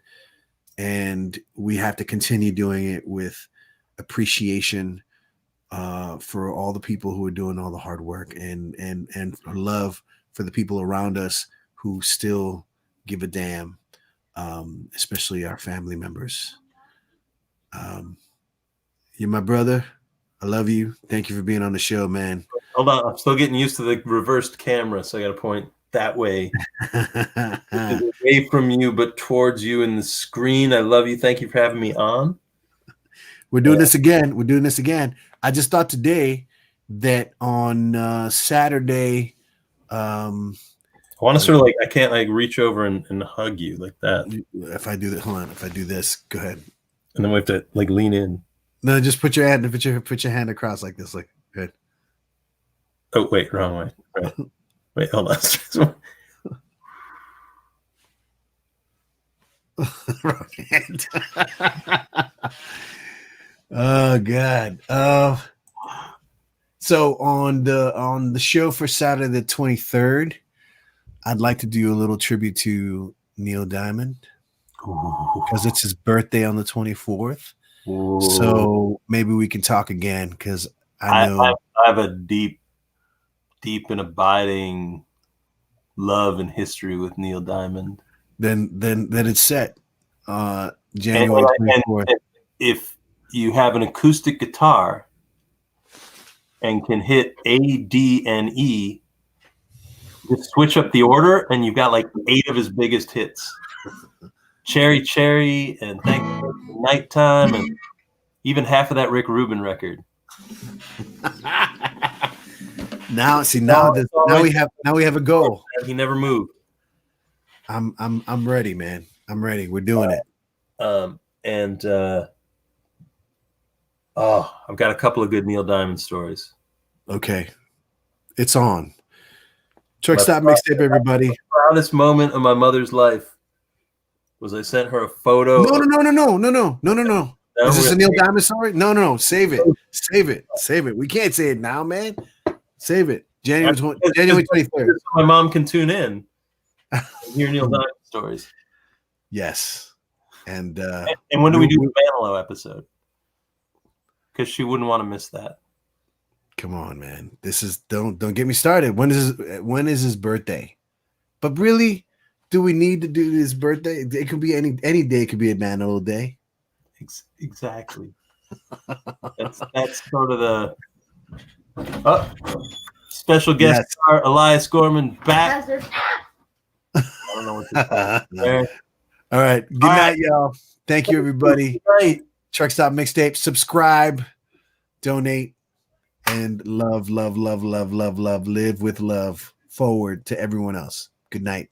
and we have to continue doing it with appreciation for all the people who are doing all the hard work, and love for the people around us who still give a damn, especially our family members. You're my brother. I love you. Thank you for being on the show, man. Hold on, I'm still getting used to the reversed camera, so I got to point that way, away from you, but towards you in the screen. I love you. Thank you for having me on. We're doing this again. I just thought today that on Saturday, I want to sort of like, I can't like reach over and hug you like that. If I do that, hold on. If I do this, go ahead. And then we have to like lean in. No, just put your hand, put your hand across like this, like good. Oh wait, wrong way. Right. Wait, hold on. Wrong hand. Oh God. So on the show for Saturday the 23rd, I'd like to do a little tribute to Neil Diamond because it's his birthday on the 24th. Ooh. So maybe we can talk again because I know I have a deep and abiding love and history with Neil Diamond. Then it's set. January 24th. And if you have an acoustic guitar and can hit A, D, and E, just switch up the order, and you've got like 8 of his biggest hits. Cherry Cherry and Thank You for Nighttime, and even half of that Rick Rubin record. Now we have a goal. He never moved. I'm ready, man. I'm ready. We're doing it. I've got a couple of good Neil Diamond stories. Okay, it's on. Truck Stop Mixtape, everybody. The proudest moment of my mother's life was I sent her a photo. No. Is this a Neil Diamond story? No. Save it. We can't say it now, man. Save it. January 23rd. My mom can tune in and hear Neil Diamond stories. Yes. And when do we do the Manilow episode? Because she wouldn't want to miss that. Come on, man. This is don't get me started. When is his birthday? But really, do we need to do his birthday? It could be any day. Could be a Manilow day. Exactly. That's sort of the special guest star Elias Gorman back. I don't know what to say. All right. Good night, y'all. Thank you, everybody. Truck Stop Mixtape. Subscribe, donate, and love. Live with love forward to everyone else. Good night.